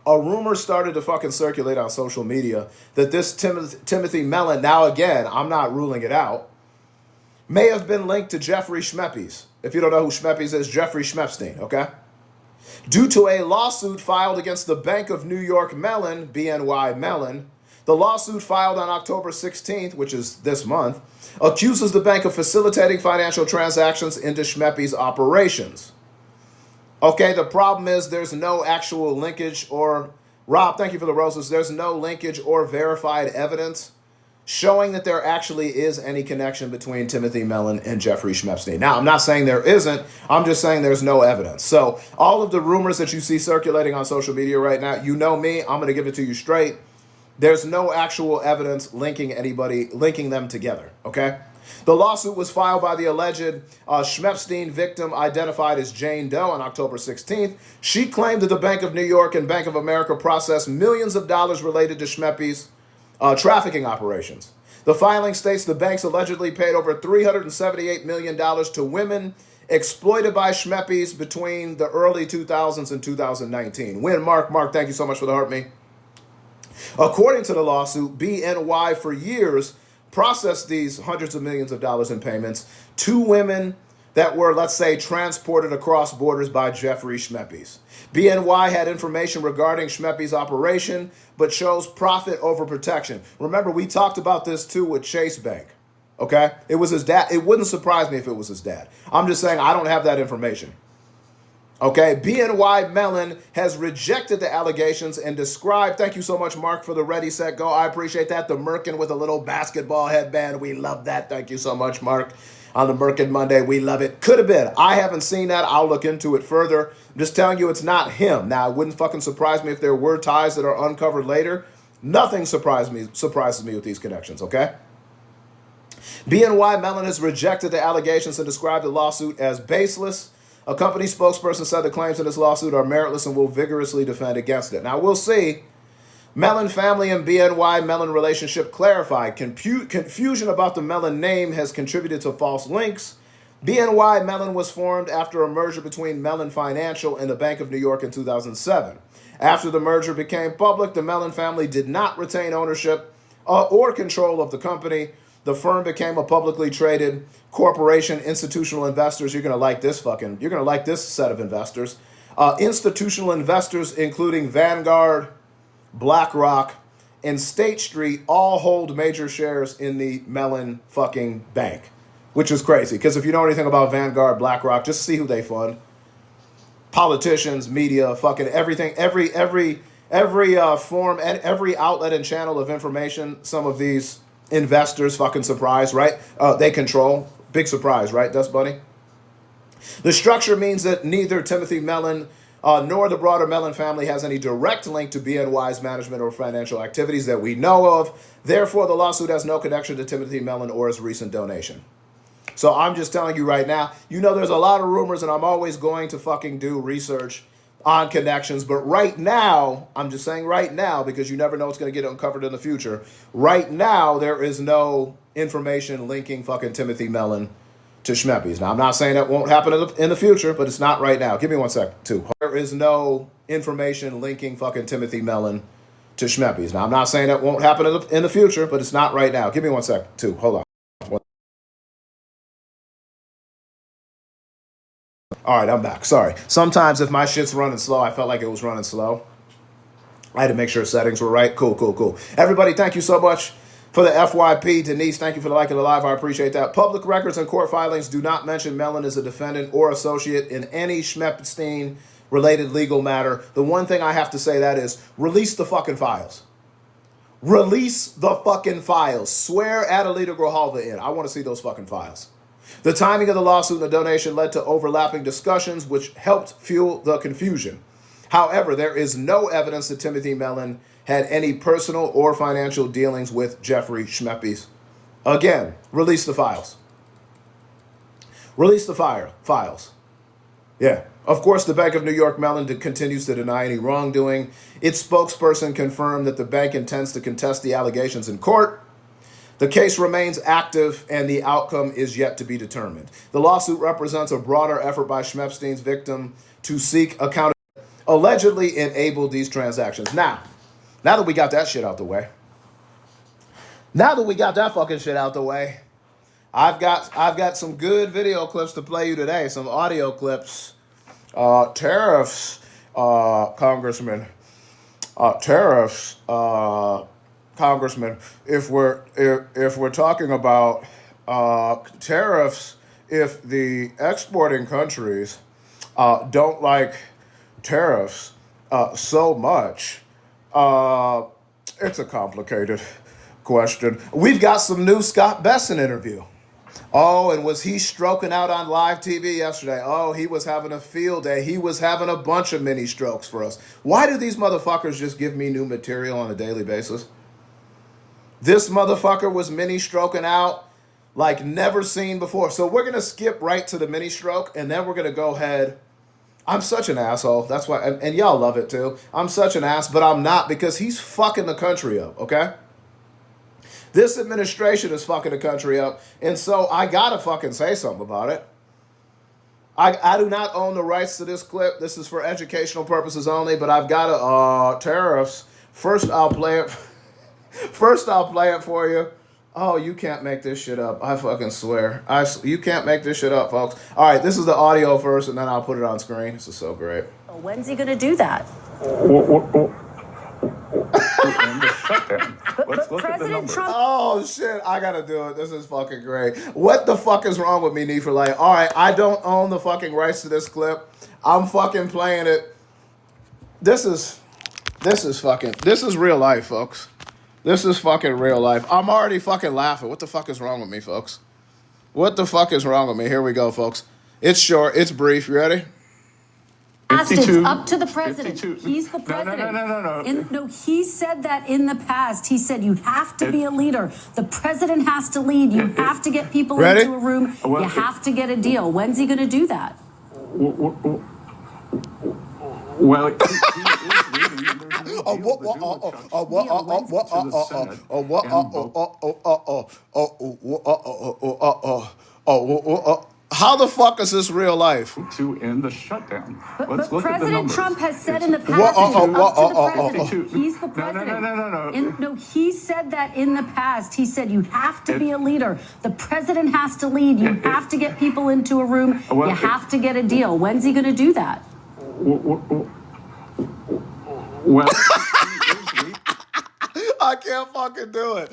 a rumor started to fucking circulate on social media that this Timothy Mellon, now again, I'm not ruling it out, may have been linked to Jeffrey Schmeppes. If you don't know who Schmeppes is, Jeffrey Schmepstein, okay? Due to a lawsuit filed against the Bank of New York Mellon, BNY Mellon, the lawsuit filed on October 16th, which is this month, accuses the bank of facilitating financial transactions into Schmeppes' operations. Okay, the problem is there's no actual linkage or, Rob, thank you for the roses, there's no linkage or verified evidence showing that there actually is any connection between Timothy Mellon and Jeffrey Schmepstein. Now, I'm not saying there isn't, I'm just saying there's no evidence. So all of the rumors that you see circulating on social media right now, you know me, I'm going to give it to you straight. There's no actual evidence linking them together, okay? The lawsuit was filed by the alleged Schmepstein victim identified as Jane Doe on October 16th. She claimed that the Bank of New York and Bank of America processed millions of dollars related to Schmeppe's trafficking operations. The filing states the banks allegedly paid over $378 million to women exploited by Schmeppe's between the early 2000s and 2019. Mark, thank you so much for the heart me. According to the lawsuit, BNY for years processed these hundreds of millions of dollars in payments to women that were, let's say, transported across borders by Jeffrey Schmeppe's. BNY had information regarding Schmeppe's operation, but chose profit over protection. Remember, we talked about this too with Chase Bank, okay? It was his dad. It wouldn't surprise me if it was his dad. I'm just saying I don't have that information. Okay, BNY Mellon has rejected the allegations and described, thank you so much, Mark, for the ready, set, go. I appreciate that. The Merkin with a little basketball headband. We love that. Thank you so much, Mark. On the Merkin Monday, we love it. Could have been. I haven't seen that. I'll look into it further. I'm just telling you it's not him. Now, it wouldn't fucking surprise me if there were ties that are uncovered later. Nothing surprises me with these connections, okay? BNY Mellon has rejected the allegations and described the lawsuit as baseless. A company spokesperson said the claims in this lawsuit are meritless and will vigorously defend against it. Now, we'll see. Mellon family and BNY Mellon relationship clarified. Confusion about the Mellon name has contributed to false links. BNY Mellon was formed after a merger between Mellon Financial and the Bank of New York in 2007. After the merger became public, the Mellon family did not retain ownership or control of the company. The firm became a publicly traded corporation. Institutional investors, you're going to like this set of investors. Institutional investors, including Vanguard, BlackRock, and State Street, all hold major shares in the Mellon fucking bank, which is crazy. Because if you know anything about Vanguard, BlackRock, just see who they fund. Politicians, media, fucking everything, every form and every outlet and channel of information, some of these investors fucking surprise, right? They control. Big surprise, right, Dust Buddy? The structure means that neither Timothy Mellon nor the broader Mellon family has any direct link to BNY's management or financial activities that we know of. Therefore, the lawsuit has no connection to Timothy Mellon or his recent donation. So I'm just telling you right now, you know there's a lot of rumors, and I'm always going to fucking do research on connections. But right now, I'm just saying right now, because you never know what's going to get uncovered in the future. Right now, there is no information linking fucking Timothy Mellon to Schmeppe's. Now, I'm not saying that won't happen in the future, but it's not right now. Give me 1 sec, too. There is no information linking fucking Timothy Mellon to Schmeppe's. Now, I'm not saying that won't happen in the future, but it's not right now. Give me 1 sec, too. Hold on. All right, I'm back. Sorry. Sometimes if my shit's running slow, I felt like it was running slow. I had to make sure settings were right. Cool. Everybody, thank you so much for the FYP. Denise, thank you for the like of the live. I appreciate that. Public records and court filings do not mention Mellon as a defendant or associate in any Schmepstein-related legal matter. The one thing I have to say that is release the fucking files. Release the fucking files. Swear Adelita Grijalva in. I want to see those fucking files. The timing of the lawsuit and the donation led to overlapping discussions, which helped fuel the confusion. However, there is no evidence that Timothy Mellon had any personal or financial dealings with Jeffrey Schmeppes. Again, release the files. Release the files. Yeah. Of course, the Bank of New York Mellon continues to deny any wrongdoing. Its spokesperson confirmed that the bank intends to contest the allegations in court. The case remains active and the outcome is yet to be determined. The lawsuit represents a broader effort by Schmepstein's victim to seek accountability, allegedly enabled these transactions. Now that we got that shit out the way, now that we got that fucking shit out the way, I've got some good video clips to play you today, some audio clips. Tariffs, Congressman. Tariffs, Congressman. If we're talking about tariffs, if the exporting countries don't like tariffs so much, it's a complicated question. We've got some new Scott Besson interview. Oh, and was he stroking out on live TV yesterday? Oh, he was having a field day. He was having a bunch of mini strokes for us. Why do these motherfuckers just give me new material on a daily basis? This motherfucker was mini stroking out like never seen before. So we're going to skip right to the mini stroke, and then we're going to go ahead. I'm such an asshole. That's why, and y'all love it too. I'm such an ass, but I'm not, because he's fucking the country up, okay? This administration is fucking the country up, and so I gotta fucking say something about it. I do not own the rights to this clip. This is for educational purposes only, but I've got tariffs. First, I'll play it. First, I'll play it for you. Oh, you can't make this shit up. I fucking swear. You can't make this shit up, folks. All right, this is the audio first, and then I'll put it on screen. This is so great. When's he gonna do that? Let's look at the numbers. Trump. Oh shit, I gotta do it. This is fucking great. What the fuck is wrong with me, Nefer? Like, all right, I don't own the fucking rights to this clip. I'm fucking playing it. This is real life, folks. This is fucking real life. I'm already fucking laughing. What the fuck is wrong with me, folks? What the fuck is wrong with me? Here we go, folks. It's short. It's brief. You ready? It's up to the president. 52. He's the president. No. No, he said that in the past. He said you have to be a leader. The president has to lead. You have to get people Ready? into a room. You have to get a deal. When's he going to do that? Well, he is leading. How the fuck is this real life? To end the shutdown. But Let's look at the President numbers. Trump has said in the past, it's up to the president. He's the president. No. No, he said that in the past. He said you have to be a leader. The president has to lead. You have to get people into a room. You have to get a deal. When's he going to do that? Well, I can't fucking do it.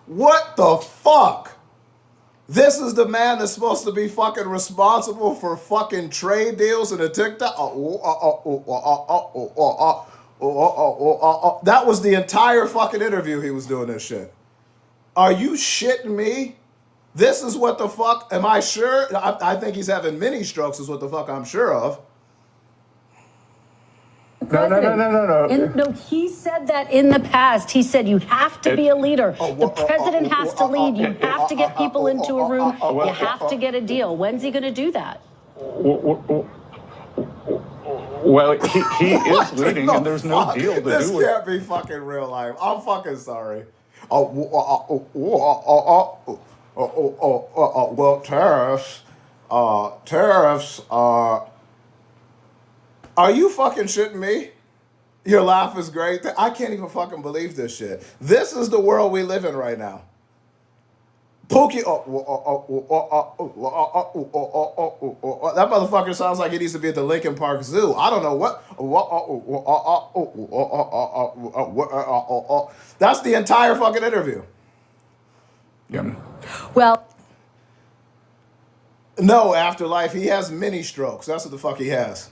What the fuck? This is the man that's supposed to be fucking responsible for fucking trade deals in the TikTok. That was the entire fucking interview he was doing this shit. Are you shitting me? This is what the fuck, am I sure? I think he's having mini strokes is what the fuck I'm sure of. No. No, he said that in the past. He said you have to be a leader. The president has to lead. You have to get people into a room. You have to get a deal. When's he going to do that? Well, he is leading, and there's no deal to do with it. This can't be fucking real life. I'm fucking sorry. Well, tariffs are you fucking shitting me? Your laugh is great. I can't even fucking believe this shit. This is the world we live in right now. Pookie, that motherfucker sounds like he needs to be at the Lincoln Park Zoo. I don't know what. That's the entire fucking interview. Yeah. Well, no, Afterlife, he has mini strokes. That's what the fuck he has.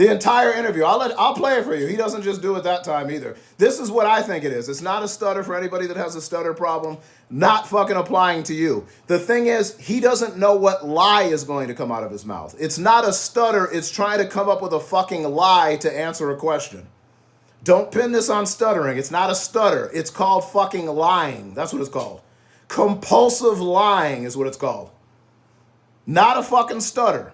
The entire interview. I'll play it for you. He doesn't just do it that time either. This is what I think it is. It's not a stutter for anybody that has a stutter problem. Not fucking applying to you. The thing is, he doesn't know what lie is going to come out of his mouth. It's not a stutter. It's trying to come up with a fucking lie to answer a question. Don't pin this on stuttering. It's not a stutter. It's called fucking lying. That's what it's called. Compulsive lying is what it's called. Not a fucking stutter.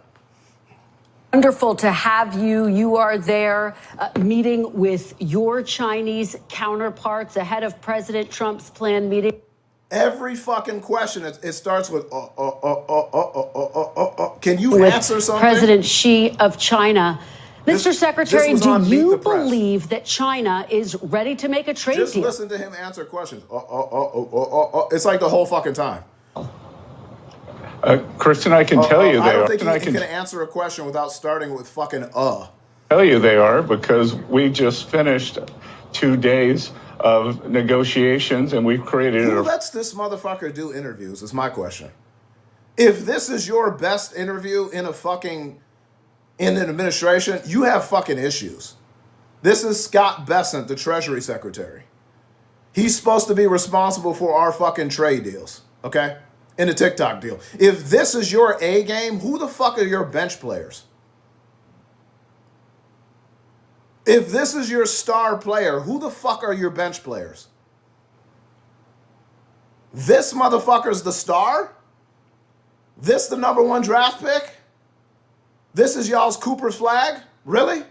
Wonderful to have you. You are there meeting with your Chinese counterparts ahead of President Trump's planned meeting. Every fucking question, it starts with, Can you answer something? President Xi of China. Mr. Secretary, do you believe that China is ready to make a trade deal? Just listen to him answer questions. It's like the whole fucking time. Kristen, I can tell you they are. I don't think he can answer a question without starting with fucking Tell you they are, because we just finished 2 days of negotiations and we've created Who lets this motherfucker do interviews is my question. If this is your best interview in an administration, you have fucking issues. This is Scott Bessent, the Treasury Secretary. He's supposed to be responsible for our fucking trade deals, okay? In the TikTok deal. If this is your A game, who the fuck are your bench players? If this is your star player, who the fuck are your bench players? This motherfucker's the star? This the #1 draft pick? This is y'all's Cooper's flag? Really?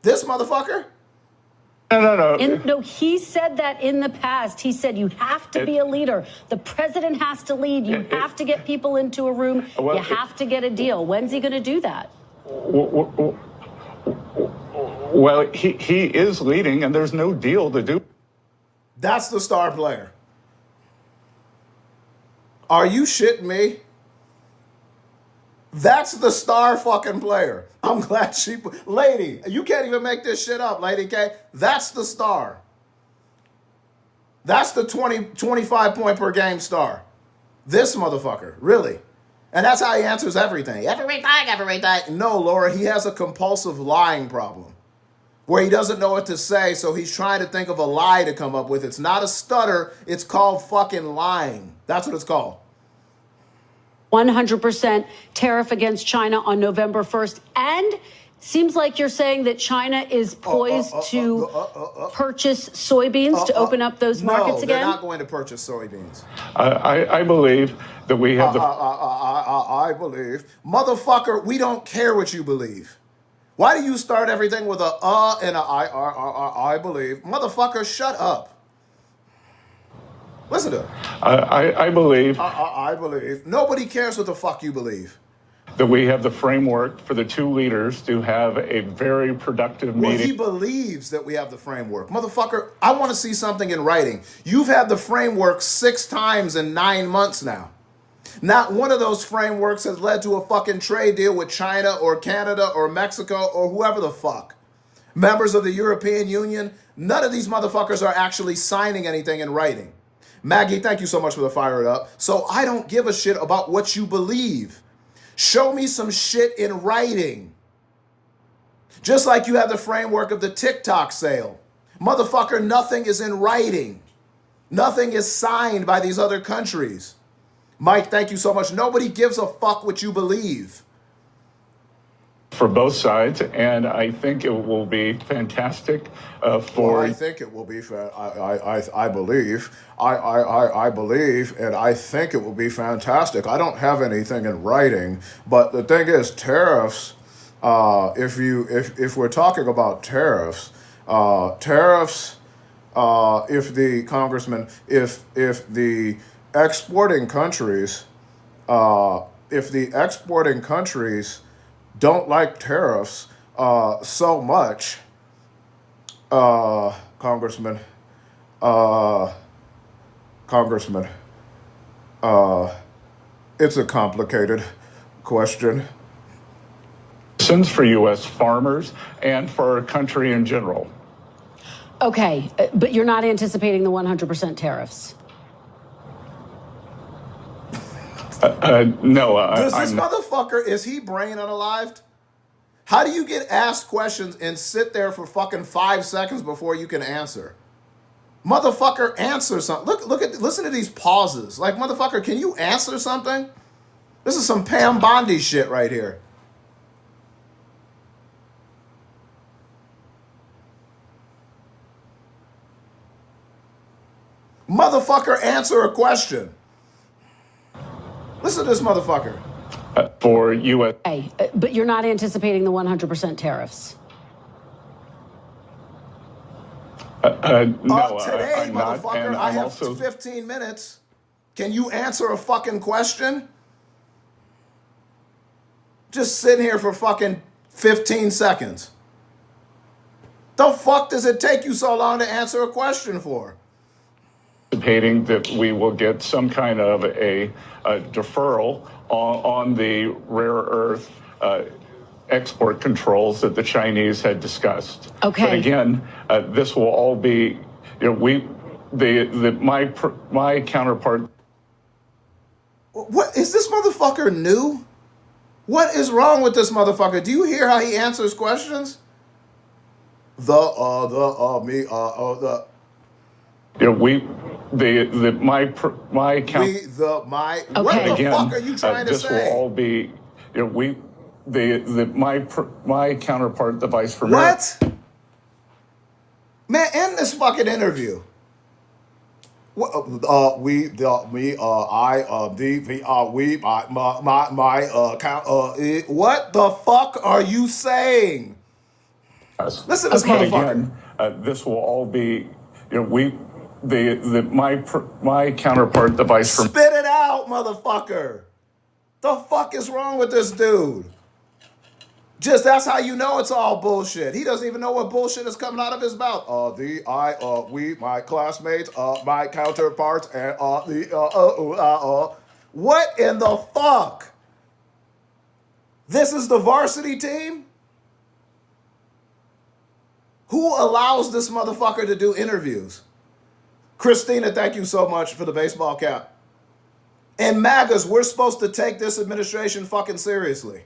This motherfucker? No. No, he said that in the past. He said you have to be a leader. The president has to lead. You have to get people into a room. You have to get a deal. When's he going to do that? Well, he is leading, and there's no deal to do. That's the star player. Are you shitting me? That's the star fucking player. I'm glad lady, you can't even make this shit up, Lady K. That's the star. That's the 25 point per game star. This motherfucker, really. And that's how he answers everything. Everything. No, Laura, he has a compulsive lying problem where he doesn't know what to say, so he's trying to think of a lie to come up with. It's not a stutter. It's called fucking lying. That's what it's called. 100% tariff against China on November 1st. And seems like you're saying that China is poised to purchase soybeans to open up those markets again? No, they're not going to purchase soybeans. I believe that we have I believe. Motherfucker, we don't care what you believe. Why do you start everything with a and a I believe? Motherfucker, shut up. Listen to it. I believe. I believe. Nobody cares what the fuck you believe. That we have the framework for the two leaders to have a very productive meeting. Well, he believes that we have the framework. Motherfucker, I want to see something in writing. You've had the framework 6 times in 9 months now. Not one of those frameworks has led to a fucking trade deal with China or Canada or Mexico or whoever the fuck. Members of the European Union, none of these motherfuckers are actually signing anything in writing. Maggie, thank you so much for the fire it up. So I don't give a shit about what you believe. Show me some shit in writing. Just like you have the framework of the TikTok sale. Motherfucker, nothing is in writing. Nothing is signed by these other countries. Mike, thank you so much. Nobody gives a fuck what you believe. For both sides, and I think it will be fantastic for. Well, I think it will be. I believe. I believe, and I think it will be fantastic. I don't have anything in writing, but the thing is, tariffs. If we're talking about tariffs, if the congressman, if the exporting countries, don't like tariffs so much, Congressman, it's a complicated question. For U.S. farmers and for our country in general. Okay, but you're not anticipating the 100% tariffs? No. Does this motherfucker, is he brain unalived? How do you get asked questions and sit there for fucking 5 seconds before you can answer? Motherfucker, answer something. Listen to these pauses. Like, motherfucker, can you answer something? This is some Pam Bondi shit right here. Motherfucker, answer a question. Listen to this motherfucker. For U.S. Hey, but you're not anticipating the 100% tariffs. No, Today, I'm not. motherfucker, And I I'm have also 15 minutes. Can you answer a fucking question? Just sitting here for fucking 15 seconds. The fuck does it take you so long to answer a question for? anticipating that we will get some kind of a deferral on the rare earth export controls that the Chinese had discussed. Okay. But again, this will all be, my counterpart. What is this motherfucker new? What is wrong with this motherfucker? Do you hear how he answers questions? My count. What Okay. the Again, fuck are you trying to this say? will all be, my counterpart, the vice premier. What? Man, end this fucking interview. What? What the fuck are you saying? Listen to this Okay. motherfucker. Again, this will all be, my counterpart, the vice premier. Spit it out, motherfucker. The fuck is wrong with this dude? Just that's how you know it's all bullshit. He doesn't even know what bullshit is coming out of his mouth. My classmates, my counterparts, and what in the fuck? This is the varsity team? Who allows this motherfucker to do interviews? Christina, thank you so much for the baseball cap. And MAGAs, we're supposed to take this administration fucking seriously.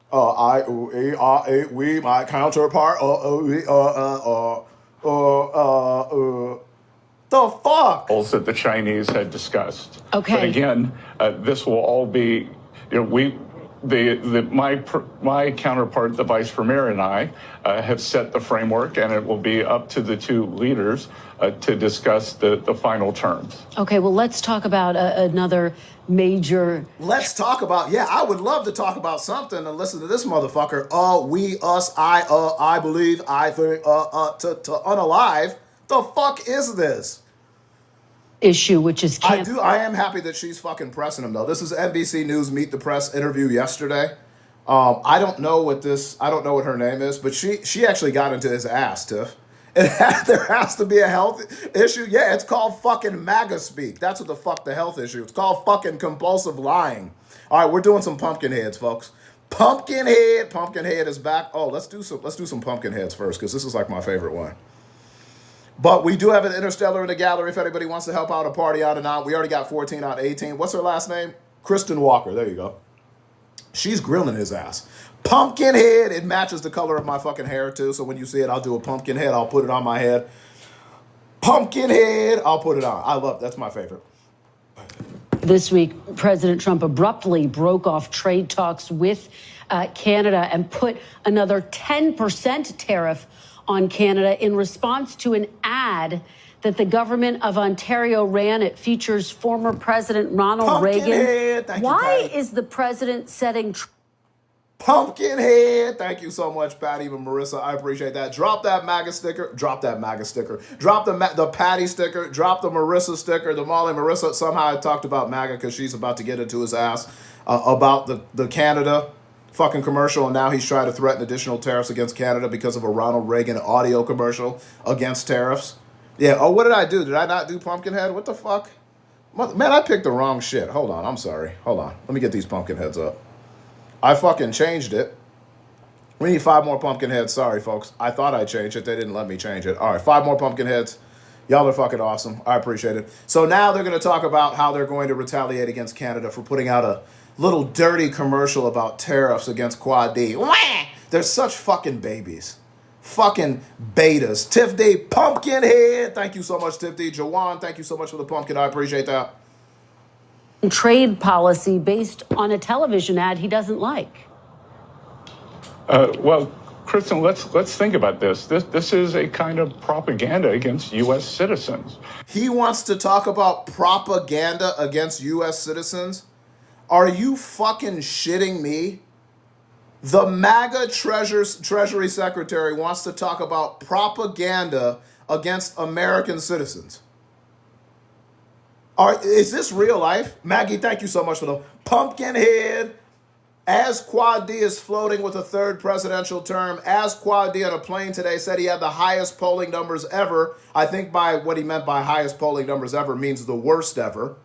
My counterpart, the fuck? That the Chinese had discussed. Okay. But again, this will all be, my counterpart, the vice premier, and I have set the framework, and it will be up to the two leaders to discuss the final terms. Okay, well, let's talk about another major. Let's talk about, I would love to talk about something and listen to this motherfucker. We, us, I believe, I think, to unalive. The fuck is this? Issue, which is I am happy that she's fucking pressing him though. This is NBC News Meet the Press interview yesterday. I don't know what her name is, but she actually got into his ass, Tiff. There has to be a health issue. Yeah, it's called fucking MAGA speak. That's what the fuck the health issue. It's called fucking compulsive lying. All right, we're doing some pumpkin heads, folks. Pumpkin head is back. Oh, let's do some pumpkin heads first, because this is like my favorite one. But we do have an interstellar in the gallery if anybody wants to help out a party out and out. We already got 14 out of 18. What's her last name? Kristen Walker. There you go. She's grilling his ass. Pumpkin head. It matches the color of my fucking hair too. So when you see it, I'll do a pumpkin head. I'll put it on my head. Pumpkin head. I'll put it on. That's my favorite. This week, President Trump abruptly broke off trade talks with Canada and put another 10% tariff on Canada in response to an ad that the government of Ontario ran. It features former President Ronald Reagan. Why is the president setting... Pumpkinhead. Thank you so much, Patty and Marissa. I appreciate that. Drop that MAGA sticker. Drop that MAGA sticker. Drop the Patty sticker. Drop the Marissa sticker. The Molly Marissa. Somehow I talked about MAGA because she's about to get into his ass about the Canada fucking commercial, and now he's trying to threaten additional tariffs against Canada because of a Ronald Reagan audio commercial against tariffs. Yeah. Oh, what did I do? Did I not do Pumpkinhead? What the fuck? Man, I picked the wrong shit. Hold on. I'm sorry. Hold on. Let me get these Pumpkinheads up. I fucking changed it. We need 5 more Pumpkinheads. Sorry, folks. I thought I changed it. They didn't let me change it. All right, 5 more Pumpkinheads. Y'all are fucking awesome. I appreciate it. So now they're going to talk about how they're going to retaliate against Canada for putting out a little dirty commercial about tariffs against Quad D. Wah! They're such fucking babies. Fucking betas. Tiff D, Pumpkinhead. Thank you so much, Tiff D. Jawan, thank you so much for the pumpkin. I appreciate that. Trade policy based on a television ad he doesn't like. Well, Kristen, let's think about this. This is a kind of propaganda against U.S. citizens. He wants to talk about propaganda against U.S. citizens? Are you fucking shitting me? The MAGA Treasury Secretary wants to talk about propaganda against American citizens. Is this real life? Maggie, thank you so much for the pumpkin head. As Quad D is floating with a third presidential term, as Quad D on a plane today said he had the highest polling numbers ever. I think by what he meant by highest polling numbers ever means the worst ever.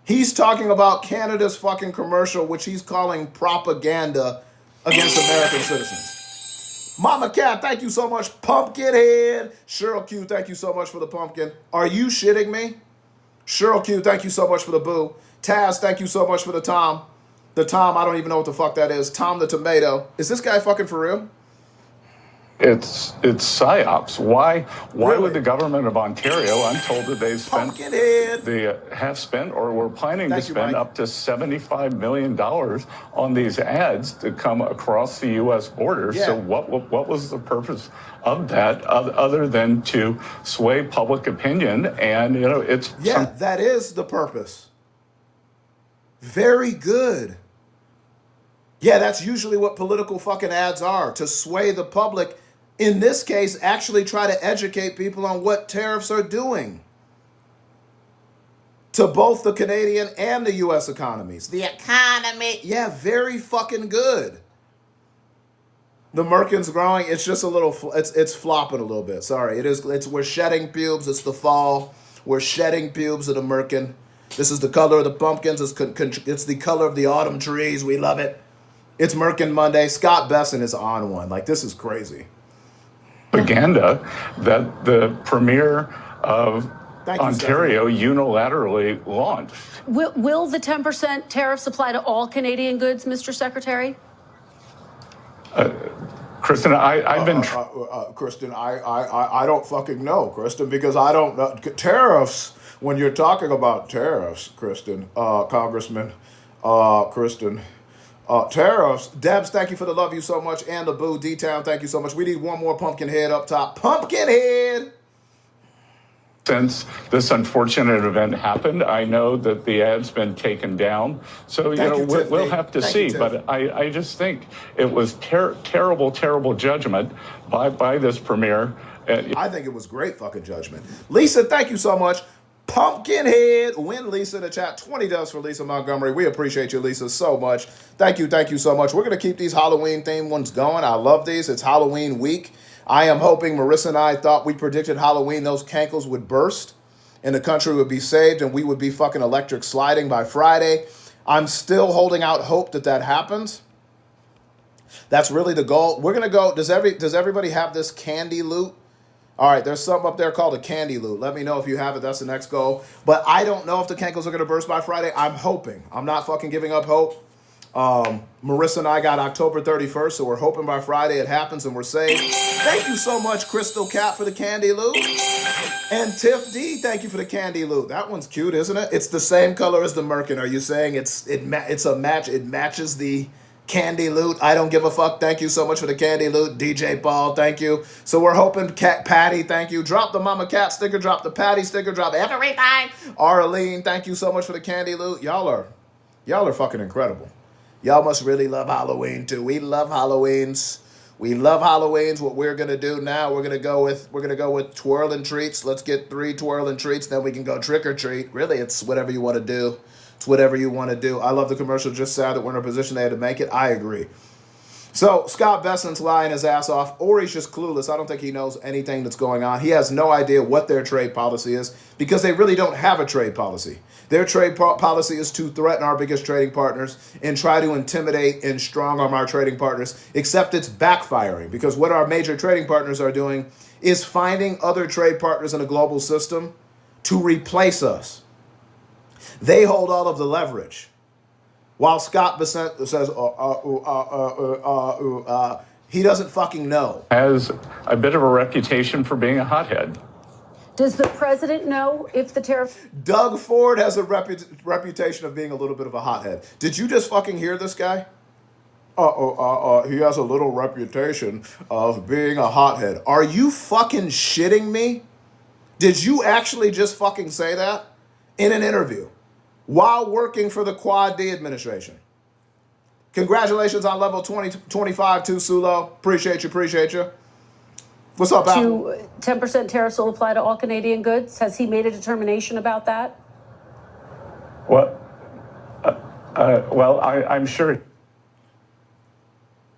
He's talking about Canada's fucking commercial, which he's calling propaganda against American citizens. Mama Cat, thank you so much. Pumpkinhead. Cheryl Q, thank you so much for the pumpkin. Are you shitting me? Cheryl Q, thank you so much for the boo. Taz, thank you so much for the Tom. The Tom, I don't even know what the fuck that is. Tom the Tomato. Is this guy fucking for real? It's psyops. Why Really? would the government of Ontario? I'm told that they've spent Pumpkinhead. they have spent or were planning Thank to you, spend Mike. up to $75 million on these ads to come across the U.S. border. Yeah. So what was the purpose of that other than to sway public opinion? And it's Yeah, that is the purpose. Very good. Yeah, that's usually what political fucking ads are, to sway the public. In this case, actually try to educate people on what tariffs are doing to both the Canadian and the U.S. economies. The economy. Yeah, very fucking good. The Merkin's growing. It's just a little. It's flopping a little bit. Sorry, it is. We're shedding pubes. It's the fall. We're shedding pubes of the Merkin. This is the color of the pumpkins. It's the color of the autumn trees. We love it. It's Merkin Monday. Scott Besson is on one. Like, this is crazy. propaganda that the Premier of Thank you, Ontario unilaterally launched. Will the 10% tariffs apply to all Canadian goods, Mr. Secretary? Kristen, I've been... Kristen, I don't fucking know, Kristen, because I don't know. Tariffs, when you're talking about tariffs, Kristen, Congressman, Kristen, tariffs. Debs, thank you for the love you so much. And the boo, D-Town, thank you so much. We need one more pumpkin head up top. Pumpkin head! Since this unfortunate event happened, I know that the ad's been taken down. So, we'll have to see. But I just think it was terrible judgment by this premier. I think it was great fucking judgment. Lisa, thank you so much. Pumpkinhead, win Lisa in the chat. 20 does for Lisa Montgomery. We appreciate you, Lisa, so much. Thank you so much. We're going to keep these Halloween themed ones going. I love these. It's Halloween week. I am hoping Marissa and I thought we predicted Halloween, those cankles would burst and the country would be saved and we would be fucking electric sliding by Friday. I'm still holding out hope that happens. That's really the goal. We're going to go. Does everybody have this candy loot? All right, there's something up there called a candy loot. Let me know if you have it. That's the next goal. But I don't know if the cankles are going to burst by Friday. I'm hoping. I'm not fucking giving up hope. Marissa and I got October 31st, so we're hoping by Friday it happens and we're safe. Thank you so much, Crystal Cat, for the candy loot. And Tiff D, thank you for the candy loot. That one's cute, isn't it? It's the same color as the Merkin. Are you saying it's a match? It matches the candy loot. I don't give a fuck. Thank you so much for the candy loot. DJ Paul, thank you. So we're hoping Patty, thank you. Drop the Mama Cat sticker, drop the Patty sticker, drop everything. Arlene, thank you so much for the candy loot. Y'all are fucking incredible. Y'all must really love Halloween too. We love Halloweens. We love Halloweens. What we're gonna do now, we're gonna go with twirling treats. Let's get 3 twirling treats, then we can go trick or treat. Really, it's whatever you want to do. It's whatever you want to do. I love the commercial. Just sad that we're in a position they had to make it. I agree. So Scott Besson's lying his ass off, or he's just clueless. I don't think he knows anything that's going on. He has no idea what their trade policy is because they really don't have a trade policy. Their trade policy is to threaten our biggest trading partners and try to intimidate and strong-arm our trading partners, except it's backfiring because what our major trading partners are doing is finding other trade partners in a global system to replace us. They hold all of the leverage. While Scott Bessent says he doesn't fucking know. Has a bit of a reputation for being a hothead. Does the president know if the tariff? Doug Ford has a reputation of being a little bit of a hothead. Did you just fucking hear this guy? He has a little reputation of being a hothead. Are you fucking shitting me? Did you actually just fucking say that in an interview while working for the Quad D administration? Congratulations on level 2025 too, Sulo. Appreciate you. What's up, Al? 10% tariffs will apply to all Canadian goods. Has he made a determination about that? What? Well, I'm sure.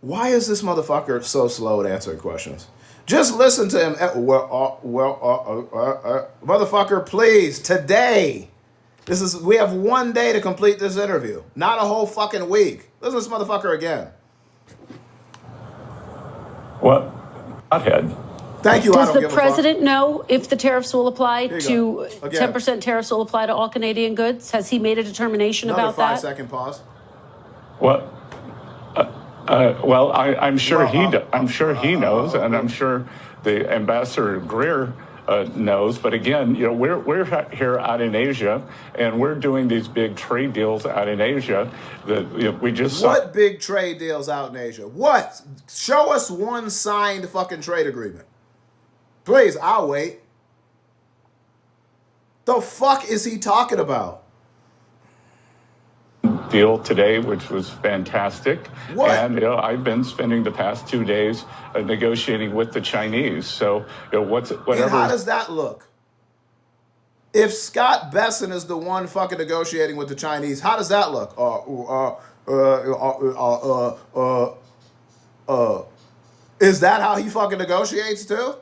Why is this motherfucker so slow at answering questions? Just listen to him. Motherfucker, please, today. We have 1 day to complete this interview, not a whole fucking week. Listen to this motherfucker again. What? Hothead. Thank you. Does the president know if the tariffs will apply to 10% tariffs will apply to all Canadian goods? Has he made a determination about that? Another 5-second pause. What? Well, I'm sure I'm sure he knows, and I'm sure the Ambassador Greer knows. But again, we're here out in Asia, and we're doing these big trade deals out in Asia that we just saw. What big trade deals out in Asia? What? Show us one signed fucking trade agreement. Please, I'll wait. The fuck is he talking about? Deal today, which was fantastic. What? And I've been spending the past 2 days negotiating with the Chinese. So whatever. And how does that look? If Scott Besson is the one fucking negotiating with the Chinese, how does that look? Is that how he fucking negotiates too?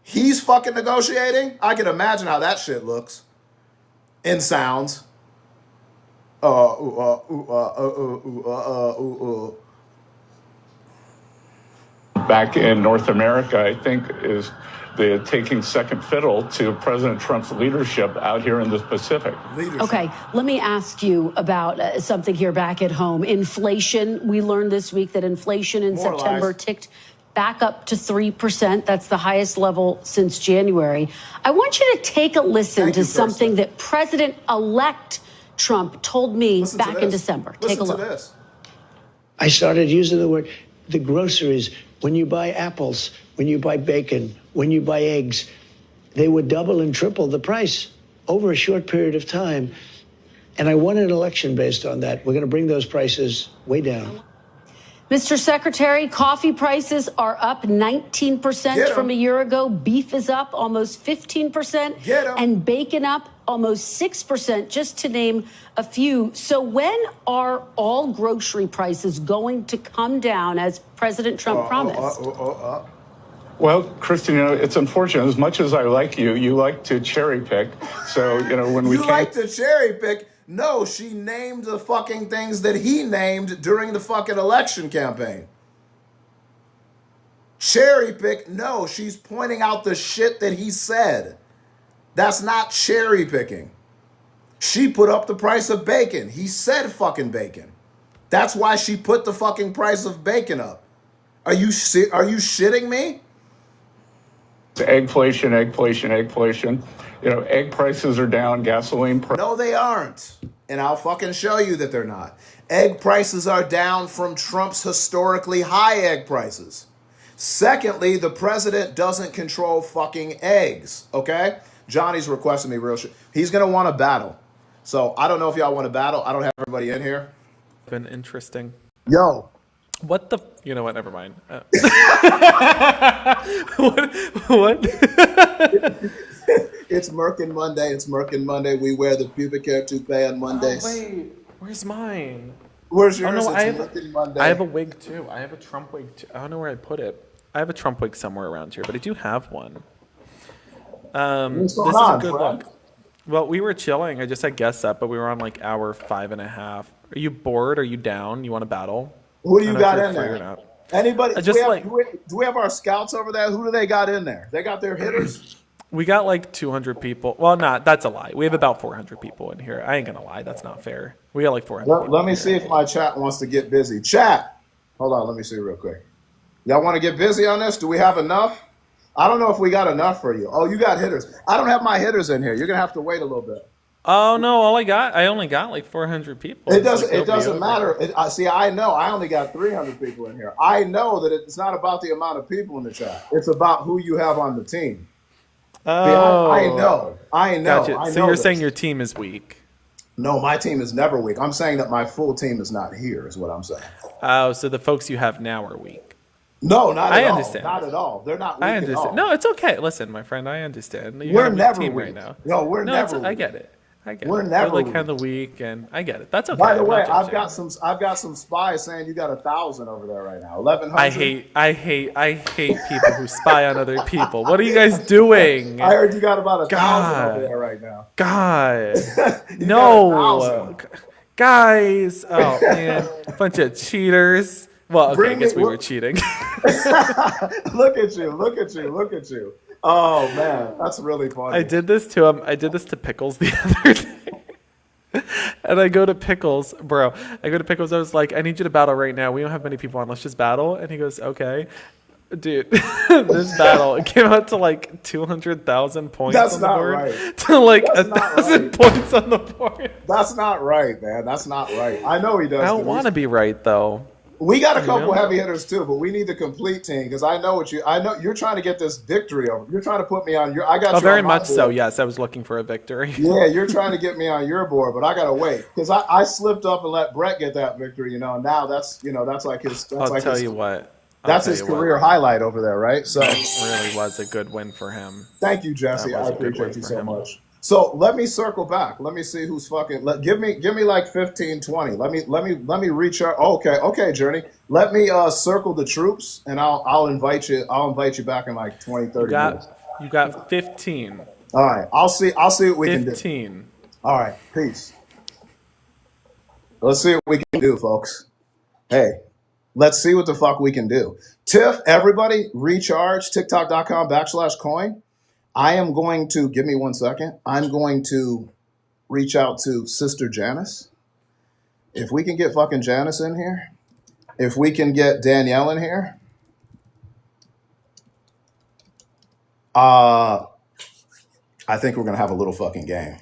He's fucking negotiating? I can imagine how that shit looks and sounds. Back in North America, I think, is the taking second fiddle to President Trump's leadership out here in the Pacific. Okay, let me ask you about something here back at home. Inflation. We learned this week that inflation in September ticked back up to 3%. That's the highest level since January. I want you to take a listen to something that President-elect Trump told me back in December. Take a look. I started using the groceries. When you buy apples, when you buy bacon, when you buy eggs, they would double and triple the price over a short period of time. And I won an election based on that. We're going to bring those prices way down. Mr. Secretary, coffee prices are up 19% from a year ago. Beef is up almost 15%. And bacon up almost 6%, just to name a few. So when are all grocery prices going to come down, as President Trump promised? Well, Kristen, it's unfortunate. As much as I like you, you like to cherry pick. So, when we like to cherry pick. No, she named the fucking things that he named during the fucking election campaign. Cherry pick? No, she's pointing out the shit that he said. That's not cherry picking. She put up the price of bacon. He said fucking bacon. That's why she put the fucking price of bacon up. Are you shitting me? Eggflation. Egg prices are down, gasoline prices. No, they aren't. And I'll fucking show you that they're not. Egg prices are down from Trump's historically high egg prices. Secondly, the president doesn't control fucking eggs, okay? Johnny's requesting me real shit. He's going to want to battle. So I don't know if y'all want to battle. I don't have everybody in here. Been interesting. Yo. What the? You know what? Never mind. What? It's Merkin Monday. We wear the pubic hair toupee on Mondays. Oh, wait. Where's mine? Where's yours? Oh, no, Merkin Monday. I have a wig too. I have a Trump wig too. I don't know where I put it. I have a Trump wig somewhere around here, but I do have one. This is a good look. Well, we were chilling. I just had guests up, but we were on like hour 5.5. Are you bored? Are you down? You want to battle? Who do you got in there? Anybody? Do we have our scouts over there? Who do they got in there? They got their hitters? We got like 200 people. Well, that's a lie. We have about 400 people in here. I ain't going to lie. That's not fair. We got like 400 people. Let me see if my chat wants to get busy. Chat, hold on. Let me see real quick. Y'all want to get busy on this? Do we have enough? I don't know if we got enough for you. Oh, you got hitters. I don't have my hitters in here. You're gonna have to wait a little bit. Oh no! I only got like 400 people. It doesn't matter. See, I know. I only got 300 people in here. I know that it's not about the amount of people in the chat. It's about who you have on the team. Oh, I know. Gotcha. So you're saying your team is weak? No, my team is never weak. I'm saying that my full team is not here, is what I'm saying. Oh, so the folks you have now are weak. No, not at all. I understand. Not at all. They're not weak I understand. at all. No, it's okay. Listen, my friend, I understand. We're never team weak. right now. No, we're never weak. I get it. We're never like weak. kind of weak, and I get it. That's okay. By the way, I've got some spies saying you got 1,000 over there right now. 1,100. I hate people who spy on other people. What are you guys doing? I heard you got about 1,000 over there right now. God, no, guys. Oh man, bunch of cheaters. Well, okay, I guess we were cheating. Look at you. Oh man, that's really funny. I did this to him. I did this to Pickles the other day. And I go to Pickles, bro. I was like, I need you to battle right now. We don't have many people on. Let's just battle. And he goes, okay. Dude, this battle, it came out to like 200,000 points on the board. Right. To like 1,000 points on the board. That's not right, man. That's not right. I know he does. I don't want to be right, though. We got a couple heavy hitters too, but we need the complete team because I know you're trying to get this victory over. You're trying to put me on your. I got you. Very much so. Yes, I was looking for a victory. Yeah, you're trying to get me on your board, but I gotta wait because I slipped up and let Brett get that victory. And now that's like his. I'll tell you what. That's his career highlight over there, right? So it really was a good win for him. Thank you, Jesse. I appreciate you so much. So let me circle back. Let me see who's fucking. Give me like 15, 20. Let me reach out. Okay, Journey. Let me circle the troops, and I'll invite you. I'll invite you back in like 20, 30 minutes. You got 15. All right. I'll see what we can do. 15. All right. Peace. Let's see what we can do, folks. Hey, let's see what the fuck we can do. Tiff, everybody, recharge. TikTok.com/coin. I am going to, give me 1 second. I'm going to reach out to Sister Janice. If we can get fucking Janice in here, if we can get Danielle in here, I think we're going to have a little fucking game.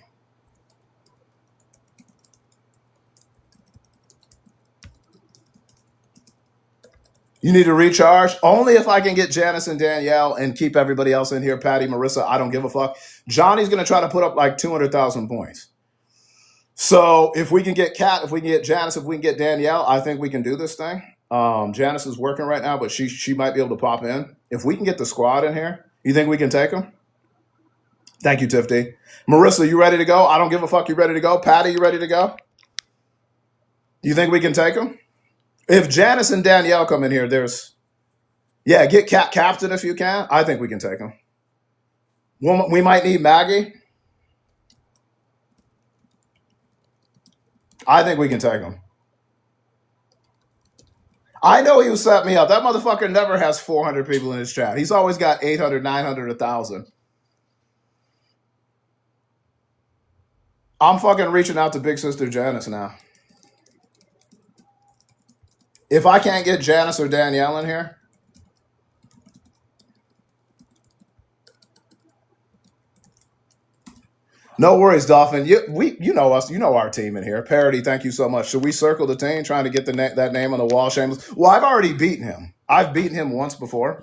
You need to recharge? Only if I can get Janice and Danielle and keep everybody else in here. Patty, Marissa, I don't give a fuck. Johnny's going to try to put up like 200,000 points. So if we can get Kat, if we can get Janice, if we can get Danielle, I think we can do this thing. Janice is working right now, but she might be able to pop in. If we can get the squad in here, you think we can take them? Thank you, Tiff D. Marissa, you ready to go? I don't give a fuck. You ready to go? Patty, you ready to go? You think we can take them? If Janice and Danielle come in here, get Captain if you can. I think we can take them. We might need Maggie. I think we can take him. I know he was setting me up. That motherfucker never has 400 people in his chat. He's always got 800, 900, 1,000. I'm fucking reaching out to Big Sister Janice now. If I can't get Janice or Danielle in here, no worries, Dolphin. You know us. You know our team in here. Parody, thank you so much. Should we circle the team trying to get that name on the wall, Shameless? Well, I've already beaten him. I've beaten him once before.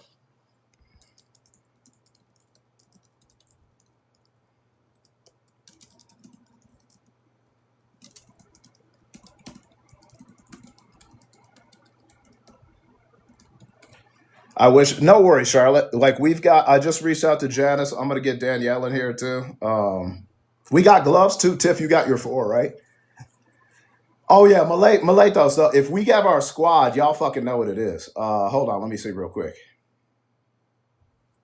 I wish. No worries, Charlotte. Like I just reached out to Janice. I'm gonna get Danielle in here too. We got gloves too. Tiff, you got your 4, right? Oh yeah, Malay though. So if we have our squad, y'all fucking know what it is. Hold on, let me see real quick.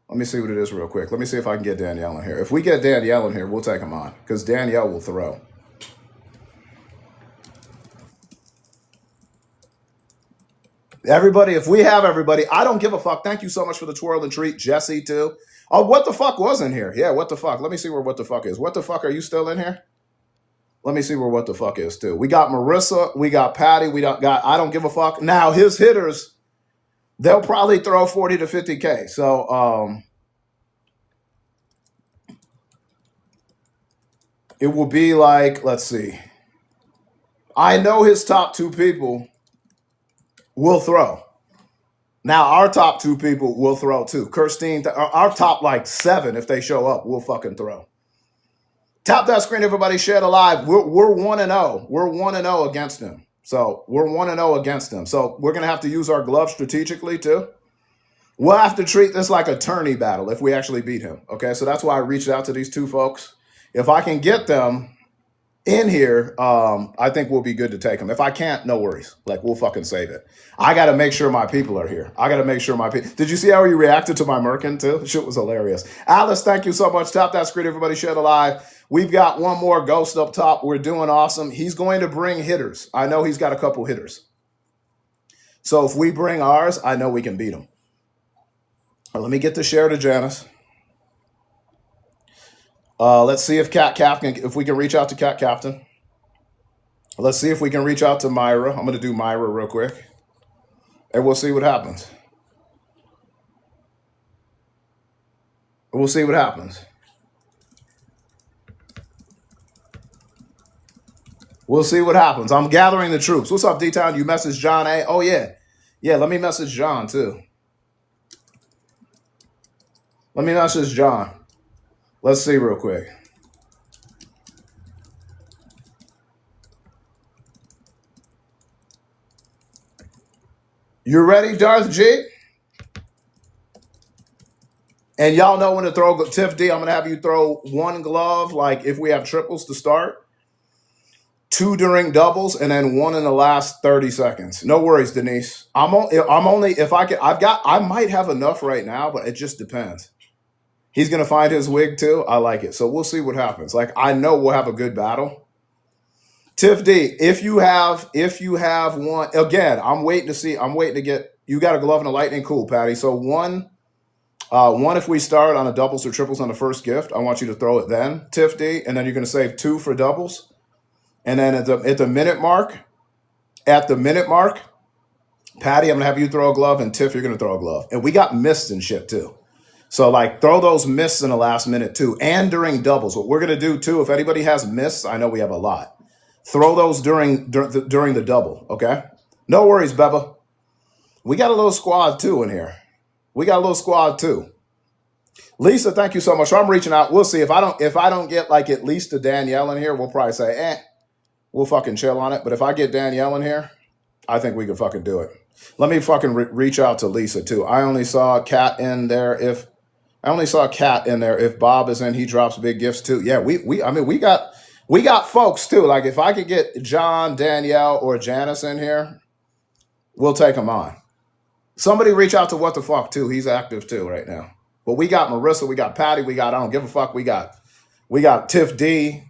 Let me see what it is real quick. Let me see if I can get Danielle in here. If we get Danielle in here, we'll take him on because Danielle will throw. Everybody, if we have everybody, I don't give a fuck. Thank you so much for the twirl and treat. Jesse, too. Oh, what the fuck was in here? Yeah, what the fuck? Let me see where what the fuck is. What the fuck? Are you still in here? Let me see where what the fuck is too. We got Marissa, we got Patty, we got I don't give a fuck. Now his hitters, they'll probably throw 40 to 50K. So it will be like, let's see. I know his top 2 people will throw. Now our top 2 people will throw too. Kirstine, our top like 7, if they show up, will fucking throw. Tap that screen, everybody. Share the live. We're 1-0. We're 1-0 against him. So we're 1-0 against him. So we're gonna have to use our gloves strategically too. We'll have to treat this like a tourney battle if we actually beat him. Okay, so that's why I reached out to these 2 folks. If I can get them in here, I think we'll be good to take them. If I can't, no worries. Like, we'll fucking save it. I got to make sure my people are here. I got to make sure my people. Did you see how he reacted to my Merkin too? Shit was hilarious. Alice, thank you so much. Tap that screen, everybody. Share the live. We've got one more ghost up top. We're doing awesome. He's going to bring hitters. I know he's got a couple hitters. So if we bring ours, I know we can beat him. Let me get the share to Janice. Let's see if Cat Captain, if we can reach out to Cat Captain. Let's see if we can reach out to Myra. I'm going to do Myra real quick. And we'll see what happens. We'll see what happens. We'll see what happens. I'm gathering the troops. What's up, D-Town? You message John A? Oh, yeah. Yeah, let me message John, too. Let me message John. Let's see real quick. You ready, Darth G? And y'all know when to throw. Tiff D, I'm going to have you throw 1 glove, like if we have triples to start, 2 during doubles, and then 1 in the last 30 seconds. No worries, Denise. I'm only, if I can, I might have enough right now, but it just depends. He's going to find his wig too. I like it. So we'll see what happens. Like, I know we'll have a good battle. Tiff D, if you have one, again, I'm waiting to get, you got a glove and a lightning. Cool, Patty. So one if we start on a doubles or triples on the first gift, I want you to throw it then, Tiff D, and then you're going to save 2 for doubles. And then at the minute mark, Patty, I'm going to have you throw a glove, and Tiff, you're going to throw a glove. And we got mists and shit too. So, like, throw those mists in the last minute, too, and during doubles. What we're going to do, too, if anybody has mists, I know we have a lot. Throw those during the double, okay? No worries, Beba. We got a little squad, too, in here. Lisa, thank you so much. So I'm reaching out. We'll see. If I don't get, like, at least a Danielle in here, we'll probably say, we'll fucking chill on it. But if I get Danielle in here, I think we can fucking do it. Let me fucking reach out to Lisa, too. I only saw Cat in there if Bob is in, he drops big gifts too. Yeah, we got folks too. Like, if I could get John, Danielle, or Janice in here, we'll take them on. Somebody reach out to What the Fuck too. He's active too right now. But we got Marissa, we got Patty, we got I don't give a fuck. We got Tiff D.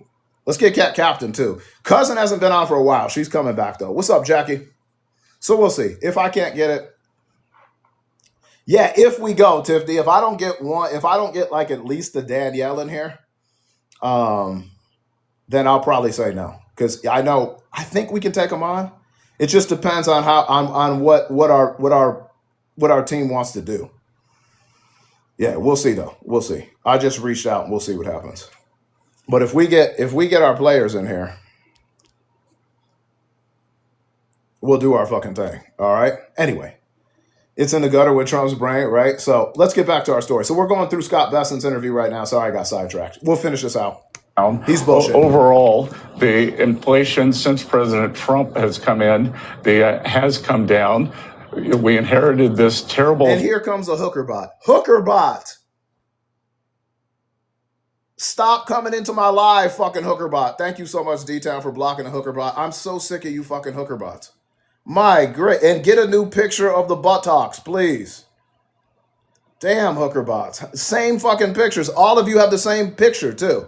Let's get Cat Captain too. Cousin hasn't been on for a while. She's coming back though. What's up, Jackie? So we'll see. If I can't get it. Yeah, if we go, Tiff D, if I don't get like at least a Danielle in here, then I'll probably say no. Because I think we can take them on. It just depends on what our team wants to do. Yeah, we'll see though. We'll see. I just reached out and we'll see what happens. But if we get our players in here, we'll do our fucking thing. All right. Anyway. It's in the gutter with Trump's brain, right? So let's get back to our story. So we're going through Scott Bessen's interview right now. Sorry, I got sidetracked. We'll finish this out. He's bullshit. Overall, the inflation since President Trump has come in, has come down. We inherited this terrible. And here comes a hooker bot. Hooker bot. Stop coming into my live, fucking hooker bot. Thank you so much, D-Town, for blocking the hooker bot. I'm so sick of you fucking hooker bots. My great. And get a new picture of the buttocks, please. Damn, hooker bots. Same fucking pictures. All of you have the same picture, too.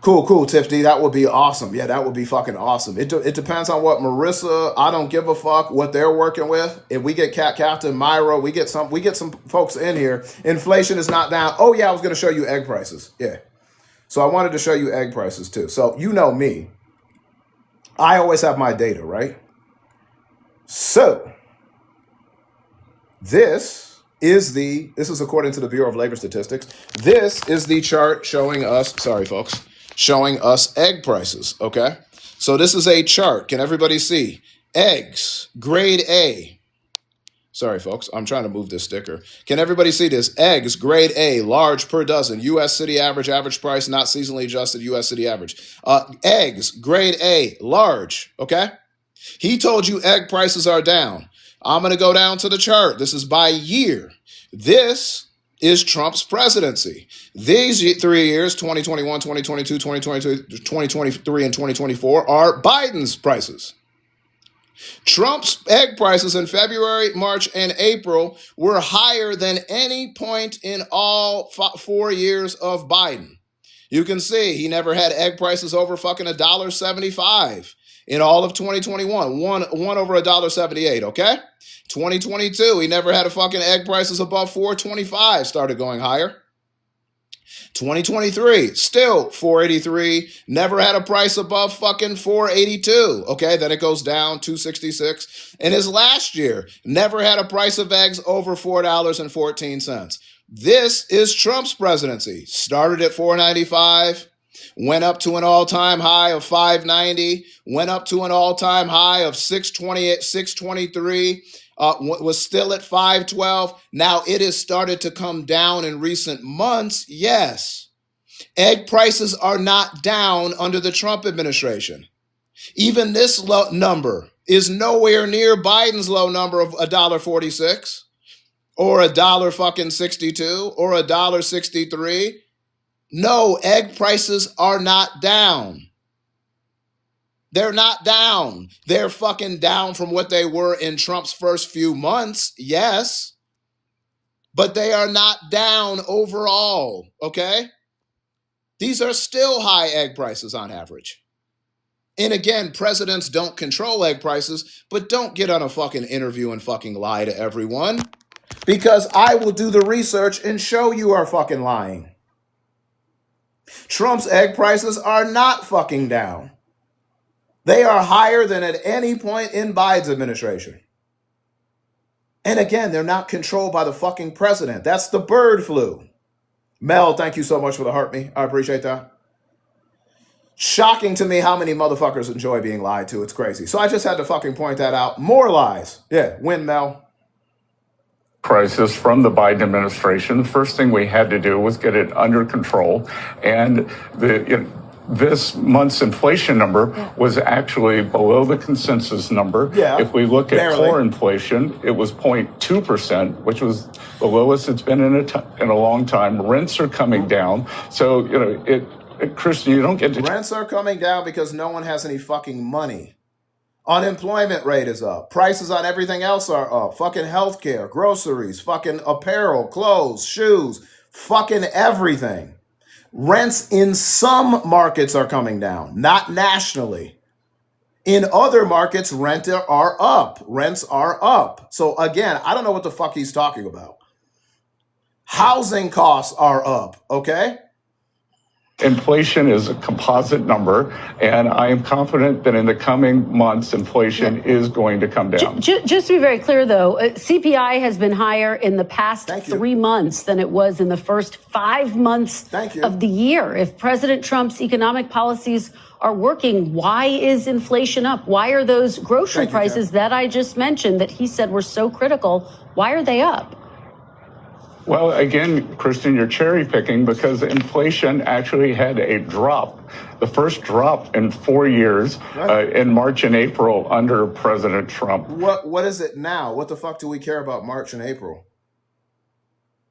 Cool, Tiff D. That would be awesome. Yeah, that would be fucking awesome. It depends on what Marissa, I don't give a fuck, what they're working with. If we get Cat Captain, Myra, we get some folks in here. Inflation is not down. Oh, yeah, I was going to show you egg prices. Yeah. So I wanted to show you egg prices too. So you know me. I always have my data, right? So this is according to the Bureau of Labor Statistics. This is the chart showing us, showing us egg prices, okay? So this is a chart. Can everybody see? Eggs, grade A. Sorry, folks, I'm trying to move this sticker. Can everybody see this? Eggs, grade A, large per dozen. U.S. city average price, not seasonally adjusted, U.S. city average. Eggs, grade A, large, okay? He told you egg prices are down. I'm going to go down to the chart. This is by year. This is Trump's presidency. These 3 years, 2021, 2022, 2022, 2023, and 2024, are Biden's prices. Trump's egg prices in February, March, and April were higher than any point in all 4 years of Biden. You can see he never had egg prices over fucking $1.75 in all of 2021. One over $1.78, okay? 2022, he never had a fucking egg prices above $4.25, started going higher. 2023, still $4.83, never had a price above fucking $4.82. Okay, then it goes down $2.66. And his last year, never had a price of eggs over $4.14. This is Trump's presidency. Started at $4.95, went up to an all-time high of $5.90, went up to an all-time high of $6.28, $6.23. Was still at $5.12. Now it has started to come down in recent months. Yes. Egg prices are not down under the Trump administration. Even this low number is nowhere near Biden's low number of $1.46 or $1.62 or $1.63. No, egg prices are not down. They're not down. They're fucking down from what they were in Trump's first few months, yes. But they are not down overall, okay? These are still high egg prices on average. And again, presidents don't control egg prices, but don't get on a fucking interview and fucking lie to everyone. Because I will do the research and show you are fucking lying. Trump's egg prices are not fucking down. They are higher than at any point in Biden's administration. And again, they're not controlled by the fucking president. That's the bird flu. Mel, thank you so much for the heart me. I appreciate that. Shocking to me how many motherfuckers enjoy being lied to. It's crazy. So I just had to fucking point that out. More lies. Yeah, win, Mel. Crisis from the Biden administration. The first thing we had to do was get it under control. And this month's inflation number was actually below the consensus number. Yeah, if we look at barely. core inflation, it was 0.2%, which was the lowest it's been in a long time. Rents are coming down. So, Christian, you don't get to... Rents are coming down because no one has any fucking money. Unemployment rate is up. Prices on everything else are up. Fucking healthcare, groceries, fucking apparel, clothes, shoes, fucking everything. Rents in some markets are coming down, not nationally. In other markets, rents are up. Rents are up. So again, I don't know what the fuck he's talking about. Housing costs are up, okay? Inflation is a composite number, and I am confident that in the coming months, inflation is going to come down. Just to be very clear, though, CPI has been higher in the past 3 months than it was in the first 5 months of the year. If President Trump's economic policies are working, why is inflation up? Why are those grocery prices that I just mentioned that he said were so critical, why are they up? Well, again, Kristen, you're cherry picking because inflation actually had a drop, the first drop in 4 years in March and April under President Trump. What is it now? What the fuck do we care about March and April?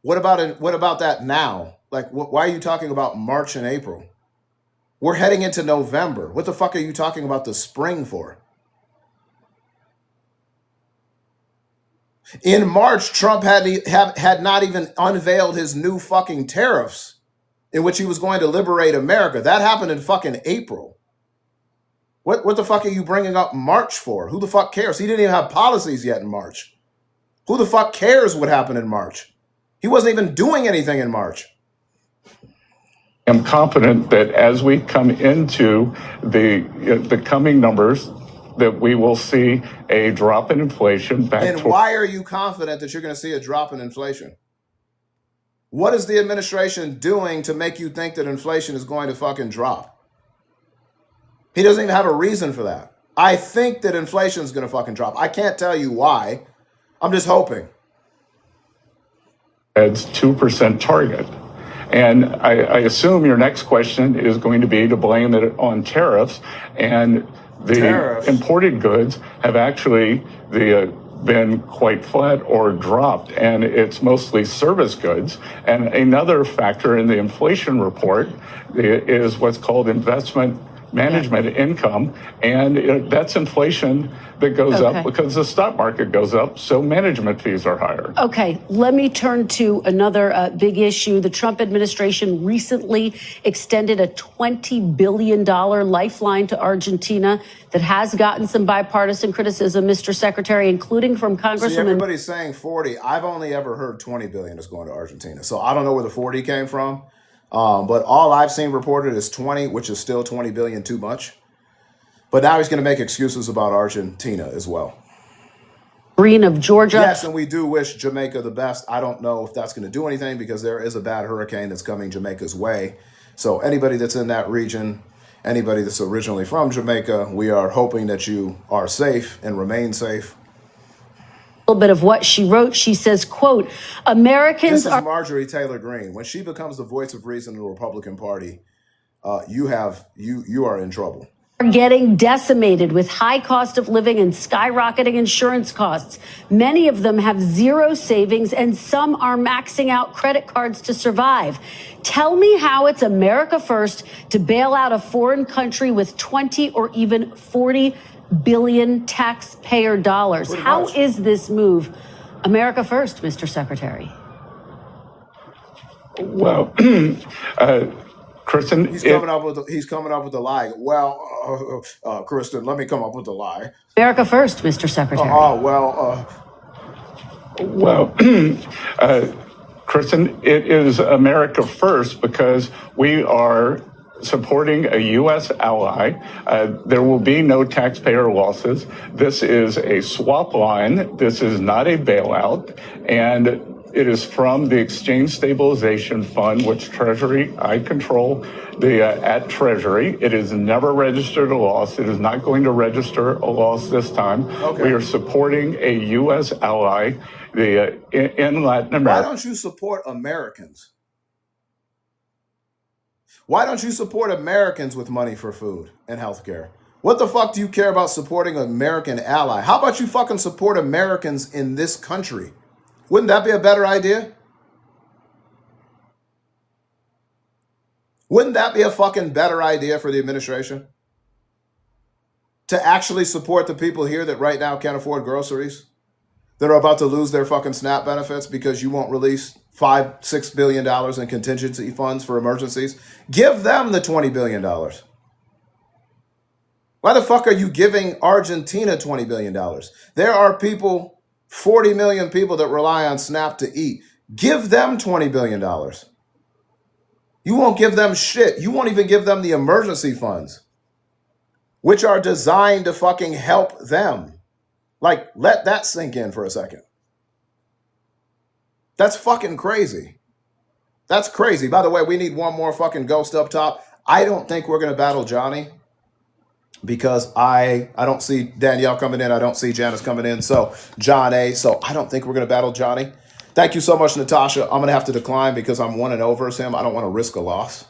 What about that now? Like, why are you talking about March and April? We're heading into November. What the fuck are you talking about the spring for? In March, Trump had not even unveiled his new fucking tariffs in which he was going to liberate America. That happened in fucking April. What the fuck are you bringing up March for? Who the fuck cares? He didn't even have policies yet in March. Who the fuck cares what happened in March? He wasn't even doing anything in March. I'm confident that as we come into the coming numbers, that we will see a drop in inflation back. And why are you confident that you're going to see a drop in inflation? What is the administration doing to make you think that inflation is going to fucking drop? He doesn't even have a reason for that. I think that inflation is going to fucking drop. I can't tell you why. I'm just hoping. Fed's 2% target. And I assume your next question is going to be to blame it on tariffs. And the imported goods have actually been quite flat or dropped, and it's mostly service goods. And another factor in the inflation report is what's called investment management income, and that's inflation that goes up because the stock market goes up, so management fees are higher. Okay, let me turn to another big issue. The Trump administration recently extended a $20 billion lifeline to Argentina that has gotten some bipartisan criticism, Mr. Secretary, including from Congresswoman. See, everybody's saying 40. I've only ever heard 20 billion is going to Argentina, so I don't know where the 40 came from. But all I've seen reported is 20, which is still 20 billion too much. But now he's going to make excuses about Argentina as well. Green of Georgia. Yes, and we do wish Jamaica the best. I don't know if that's going to do anything because there is a bad hurricane that's coming Jamaica's way. So anybody that's in that region, anybody that's originally from Jamaica, we are hoping that you are safe and remain safe. A little bit of what she wrote. She says, quote, Americans This is Marjorie Taylor Greene. When she becomes the voice of reason in the Republican Party, you are in trouble. Are getting decimated with high cost of living and skyrocketing insurance costs. Many of them have zero savings and some are maxing out credit cards to survive. Tell me how it's America first to bail out a foreign country with 20 or even 40 billion taxpayer dollars. How is this move America first, Mr. Secretary? Well, Kristen, he's coming up with a lie. Well, Kristen, let me come up with a lie. America first, Mr. Secretary. Kristen, it is America first because we are supporting a U.S. ally. There will be no taxpayer losses. This is a swap line. This is not a bailout. And it is from the Exchange Stabilization Fund, which Treasury, I control at Treasury. It has never registered a loss. It is not going to register a loss this time. We are supporting a U.S. ally in Latin America. Why don't you support Americans? Why don't you support Americans with money for food and healthcare? What the fuck do you care about supporting an American ally? How about you fucking support Americans in this country? Wouldn't that be a better idea? Wouldn't that be a fucking better idea for the administration? To actually support the people here that right now can't afford groceries? That are about to lose their fucking SNAP benefits because you won't release $5-6 billion in contingency funds for emergencies? Give them the $20 billion. Why the fuck are you giving Argentina $20 billion? There are people, 40 million people that rely on SNAP to eat. Give them $20 billion. You won't give them shit. You won't even give them the emergency funds, which are designed to fucking help them. Like, let that sink in for a second. That's fucking crazy. That's crazy. By the way, we need one more fucking ghost up top. I don't think we're going to battle Johnny because I don't see Danielle coming in. I don't see Janice coming in. So John A. So I don't think we're going to battle Johnny. Thank you so much, Natasha. I'm going to have to decline because I'm 1-0 versus him. I don't want to risk a loss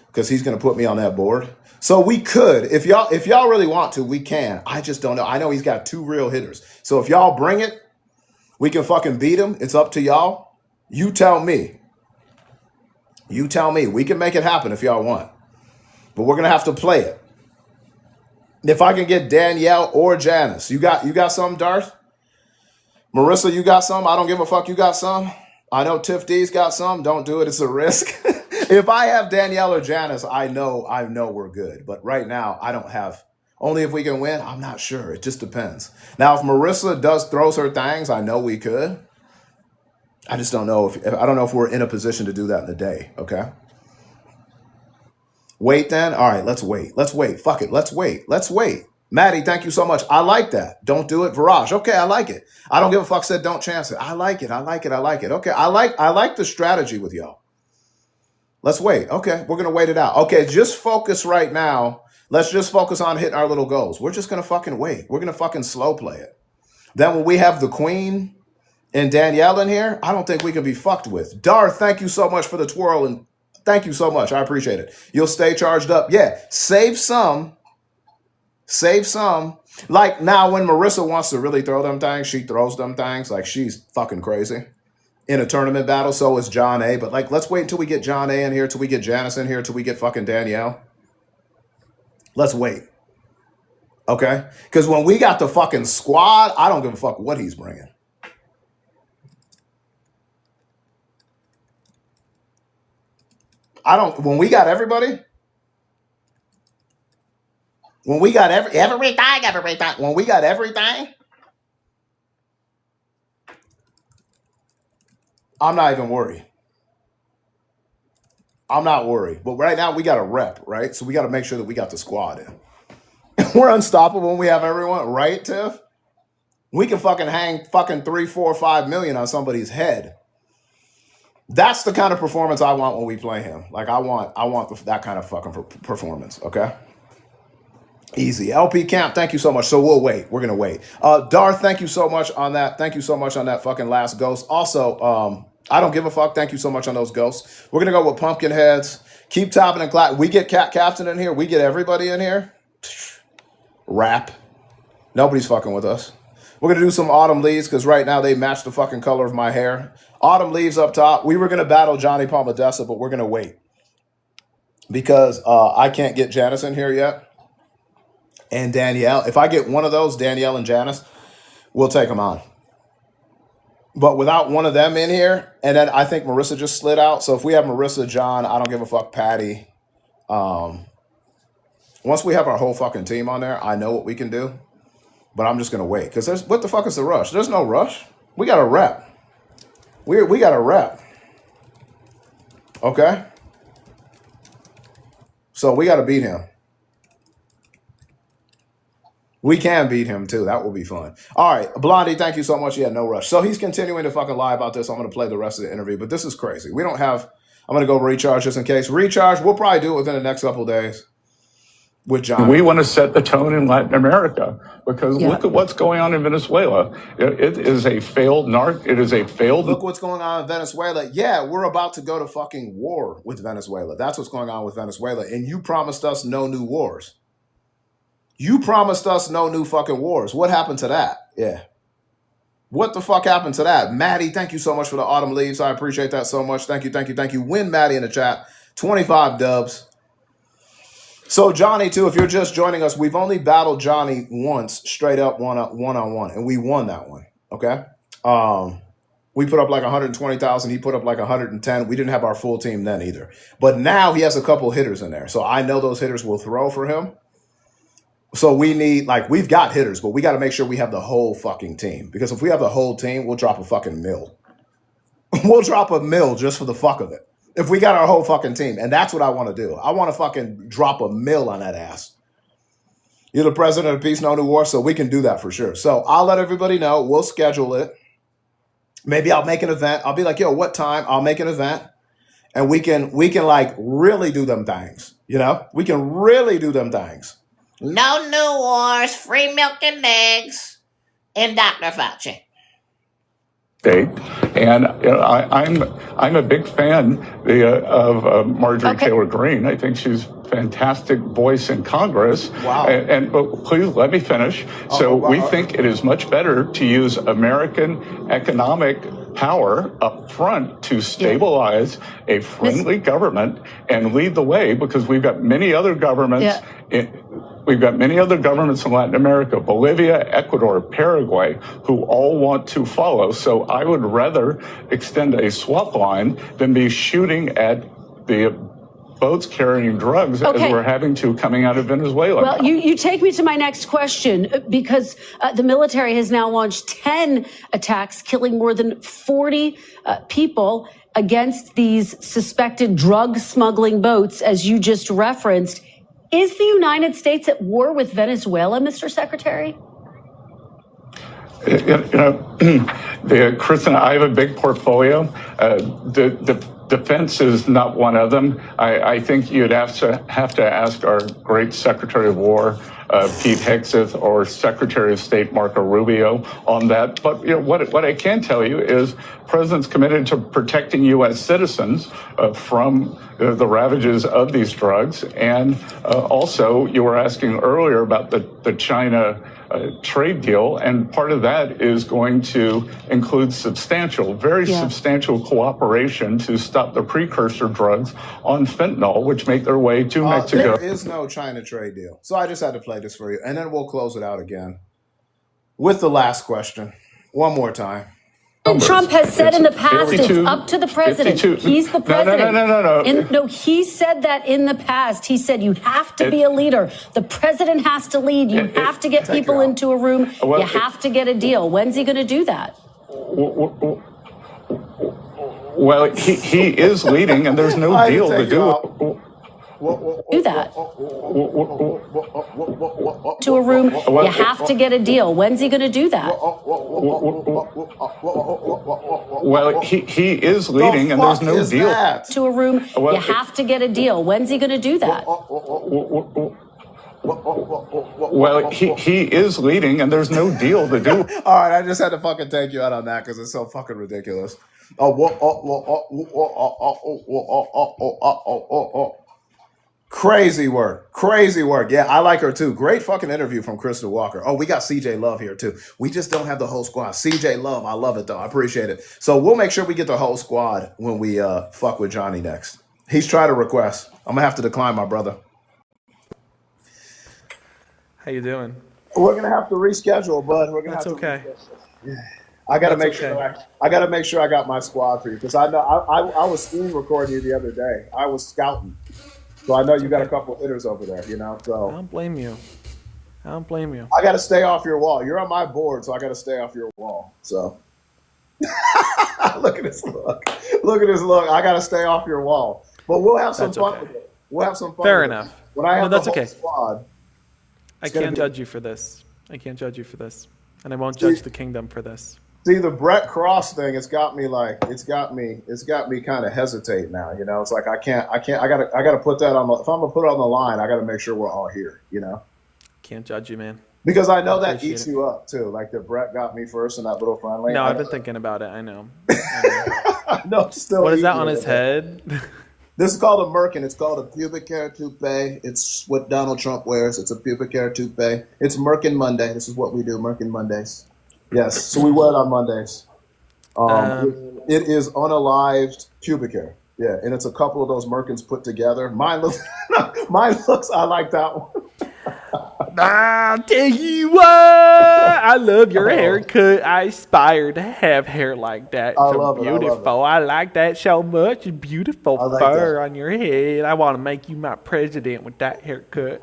because he's going to put me on that board. So we could, if y'all really want to, we can. I just don't know. I know he's got 2 real hitters. So if y'all bring it, we can fucking beat him. It's up to y'all. You tell me. You tell me. We can make it happen if y'all want. But we're going to have to play it. If I can get Danielle or Janice. You got some, Darth? Marissa, you got some? I don't give a fuck. You got some? I know Tiff D's got some. Don't do it. It's a risk. If I have Danielle or Janice, I know we're good. But right now, I don't have. Only if we can win, I'm not sure. It just depends. Now, if Marissa throws her things, I know we could. I just don't know if we're in a position to do that in the day. Okay. Wait then? All right, let's wait. Let's wait. Fuck it. Let's wait. Let's wait. Maddie, thank you so much. I like that. Don't do it. Viraj. Okay, I like it. I don't give a fuck said don't chance it. I like it. I like it. I like it. Okay, I like the strategy with y'all. Let's wait. Okay, we're gonna wait it out. Okay, just focus right now. Let's just focus on hitting our little goals. We're just gonna fucking wait. We're gonna fucking slow play it. Then when we have the queen and Danielle in here, I don't think we can be fucked with. Darth, thank you so much for the twirl and thank you so much. I appreciate it. You'll stay charged up. Yeah, save some. Save some. Like now when Marissa wants to really throw them things, she throws them things. Like she's fucking crazy in a tournament battle. So is John A. But like, let's wait until we get John A in here, till we get Janice in here, till we get fucking Danielle. Let's wait. Okay? Because when we got the fucking squad, I don't give a fuck what he's bringing. When we got everybody, when we got everything, when we got everything, I'm not even worried. I'm not worried. But right now we got a rep, right? So we got to make sure that we got the squad in. We're unstoppable when we have everyone, right, Tiff? We can fucking hang fucking 3, 4, 5 million on somebody's head. That's the kind of performance I want when we play him. Like I want that kind of fucking performance. Okay. Easy. LP Camp, thank you so much. So we'll wait. We're gonna wait. Darth, thank you so much on that. Thank you so much on that fucking last ghost. Also, I don't give a fuck. Thank you so much on those ghosts. We're gonna go with pumpkin heads. Keep topping and clap. We get Captain in here. We get everybody in here. Rap. Nobody's fucking with us. We're going to do some autumn leaves because right now they match the fucking color of my hair. Autumn leaves up top. We were going to battle Johnny Palmadessa, but we're going to wait because I can't get Janice in here yet. And Danielle. If I get one of those, Danielle and Janice, we'll take them on. But without one of them in here, and then I think Marissa just slid out. So if we have Marissa, John, I don't give a fuck, Patty. Once we have our whole fucking team on there, I know what we can do. But I'm just going to wait. Because what the fuck is the rush? There's no rush. We got a rep. We got a rep. Okay? So we got to beat him. We can beat him too. That will be fun. All right. Blondie, thank you so much. Yeah, no rush. So he's continuing to fucking lie about this. I'm going to play the rest of the interview. But this is crazy. We don't have... I'm going to go recharge just in case. Recharge, we'll probably do it within the next couple of days. With John. We want to set the tone in Latin America because look at what's going on in Venezuela. It is a failed Look what's going on in Venezuela. Yeah, we're about to go to fucking war with Venezuela. That's what's going on with Venezuela. And you promised us no new wars. You promised us no new fucking wars. What happened to that? Yeah. What the fuck happened to that? Maddie, thank you so much for the autumn leaves. I appreciate that so much. Thank you. Win Maddie in the chat. 25 dubs. So Johnny, too, if you're just joining us, we've only battled Johnny once, straight up one-on-one, and we won that one, okay? We put up like 120,000. He put up like 110. We didn't have our full team then either. But now he has a couple hitters in there. So I know those hitters will throw for him. So we need, like, we've got hitters, but we got to make sure we have the whole fucking team. Because if we have the whole team, we'll drop a fucking mill. We'll drop a mill just for the fuck of it. If we got our whole fucking team. And that's what I want to do. I want to fucking drop a mill on that ass. You're the president of peace, no new war, so we can do that for sure. So I'll let everybody know. We'll schedule it. Maybe I'll make an event. I'll be like, yo, what time? I'll make an event. And we can like really do them things. You know? We can really do them things. No new wars, free milk and eggs, and Dr. Fauci. State, and I'm a big fan of Marjorie Taylor Greene. I think she's a fantastic voice in Congress. Wow. But please let me finish. We think it is much better to use American economic power up front to stabilize a friendly government and lead the way, because we've got many other governments. We've got many other governments in Latin America, Bolivia, Ecuador, Paraguay, who all want to follow. So I would rather extend a swap line than be shooting at the boats carrying drugs as we're having to coming out of Venezuela. Well, you take me to my next question, because the military has now launched 10 attacks, killing more than 40 people. against these suspected drug smuggling boats, as you just referenced. Is the United States at war with Venezuela, Mr. Secretary? Chris and I have a big portfolio. The defense is not one of them. I think you'd have to ask our great Secretary of War, Pete Hegseth, or Secretary of State Marco Rubio on that. But what I can tell you is President's committed to protecting U.S. citizens from the ravages of these drugs. And also, you were asking earlier about the China trade deal, and part of that is going to include very substantial cooperation to stop the precursor drugs on fentanyl, which make their way to Mexico. There is no China trade deal. So I just had to play this for you, and then we'll close it out again with the last question. One more time. Trump has said in the past it's up to the president. 52. He's the president. No. No, he said that in the past. He said you have to be a leader. The president has to lead. You have to get people into a room. You have to get a deal. When's he going to do that? Well, he is leading, and there's no deal to do. Do that. To a room. You have to get a deal. When's he going to do that? Well, he is leading, and there's no deal. To a room. You have to get a deal. When's he going to do that? Well, he is leading, and there's no deal to do. All right, I just had to fucking take you out on that because it's so fucking ridiculous. Crazy work. Yeah, I like her too. Great fucking interview from Crystal Walker. Oh, we got CJ Love here too. We just don't have the whole squad. CJ Love, I love it though. I appreciate it. So we'll make sure we get the whole squad when we fuck with Johnny next. He's trying to request. I'm gonna have to decline, my brother. How you doing? We're gonna have to reschedule, bud. We're gonna That's have to okay. Yeah. I gotta That's make sure. I gotta make sure I got my squad for you because I know I was screen recording you the other day. I was scouting, so I know you got a couple hitters over there. So I don't blame you. I gotta stay off your wall. You're on my board, so I gotta stay off your wall. So look at this look. Look at this look. I gotta stay off your wall, but we'll have some fun with it. We'll have some fun. Fair with it. enough. When I have that's the whole okay. squad, I can't judge you for this. And I won't judge the kingdom for this. See, the Brett Cross thing, it's got me kind of hesitate now. It's like I gotta put that on. If I'm gonna put it on the line, I gotta make sure we're all here. Can't judge you, man. Because I know that eats you up too. Like the Brett got me first in that little friendly. No, I've been thinking about it. I know. No, still. What is that on his head? This is called a Merkin. It's called a pubic hair toupee. It's what Donald Trump wears. It's a pubic hair toupee. It's Merkin Monday. This is what we do, Merkin Mondays. Yes, so we wear it on Mondays. It is unalived pubic hair. Yeah, and it's a couple of those Merkins put together. Mine looks. I like that one. I'll tell you what. I love your haircut. I aspire to have hair like that. I So love it, I love beautiful. I like that so much. Beautiful I like fur that. on your head. I want to make you my president with that haircut.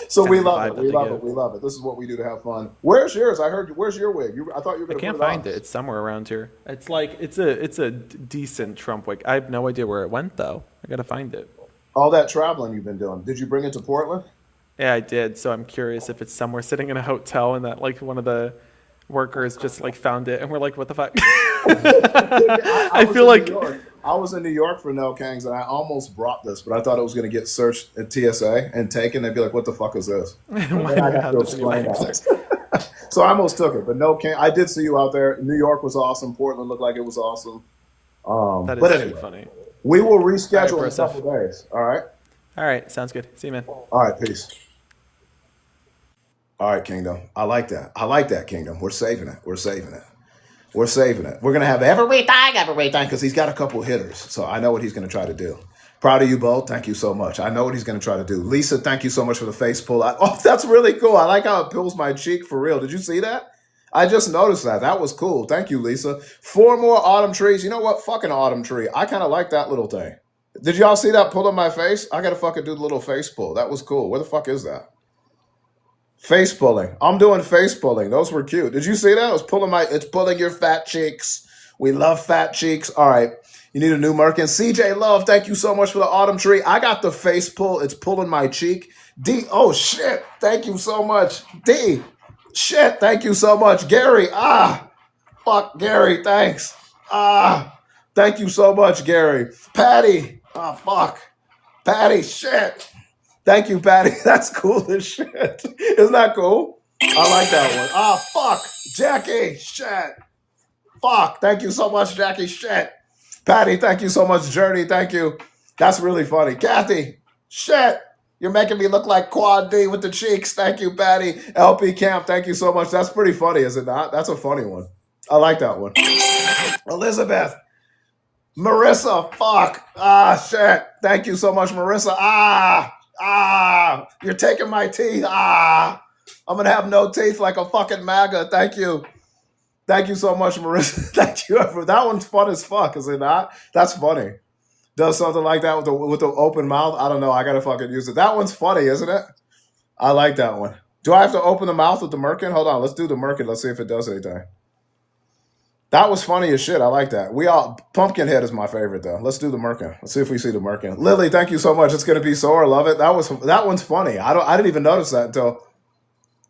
So we Kinda love vibe it. that We they love get. it. We love it. This is what we do to have fun. Where's yours? Where's your wig? I thought you were I going to can't put it on. find it. It's somewhere around here. It's like it's a decent Trump wig. I have no idea where it went though. I gotta find it. All that traveling you've been doing. Did you bring it to Portland? Yeah, I did. So I'm curious if it's somewhere sitting in a hotel and that like one of the workers just like found it and we're like, what the fuck? I feel like I was in New York for No Kangs and I almost brought this, but I thought it was going to get searched at TSA and taken. They'd be like, "What the fuck is this?" why And do I you have have to this in your explain bag? that. So I almost took it, but No Kang. I did see you out there. New York was awesome. Portland looked like it was awesome. That is But too anyway, funny. we will reschedule in a Broseph. couple days. All right. All right, sounds good. See you, man. All right. Peace. All right, Kingdom. I like that, Kingdom. We're saving it. We're going to have everything because he's got a couple hitters. So I know what he's going to try to do. Proud of you both. Thank you so much. I know what he's going to try to do. Lisa, thank you so much for the face pull. Oh, that's really cool. I like how it pulls my cheek for real. Did you see that? I just noticed that. That was cool. Thank you, Lisa. 4 more autumn trees. You know what? Fucking autumn tree. I kind of like that little thing. Did y'all see that pull on my face? I got to fucking do the little face pull. That was cool. Where the fuck is that? Face pulling. I'm doing face pulling. Those were cute. Did you see that? It's pulling your fat cheeks. We love fat cheeks. All right. You need a new Merkin. CJ Love, thank you so much for the autumn tree. I got the face pull. It's pulling my cheek. D, oh shit. Thank you so much. D, shit. Thank you so much. Gary, fuck Gary. Thanks. Thank you so much, Gary. Patty, fuck. Patty, shit. Thank you, Patty. That's cool as shit. Isn't that cool? I like that one. Fuck. Jackie, shit. Fuck. Thank you so much, Jackie, shit. Patty, thank you so much. Journey, thank you. That's really funny. Kathy, shit. You're making me look like Quad D with the cheeks. Thank you, Patty. LP Camp, thank you so much. That's pretty funny, is it not? That's a funny one. I like that one. Elizabeth. Marissa, fuck. Shit. Thank you so much, Marissa. You're taking my teeth. I'm going to have no teeth like a fucking MAGA. Thank you. Thank you so much, Marissa. Thank you. That one's fun as fuck, is it not? That's funny. Does something like that with the open mouth. I don't know. I got to fucking use it. That one's funny, isn't it? I like that one. Do I have to open the mouth with the Merkin? Hold on. Let's do the Merkin. Let's see if it does anything. That was funny as shit. I like that. Pumpkinhead is my favorite though. Let's do the Merkin. Let's see if we see the Merkin. Lily, thank you so much. It's gonna be sore. Love it. That one's funny. I didn't even notice that until.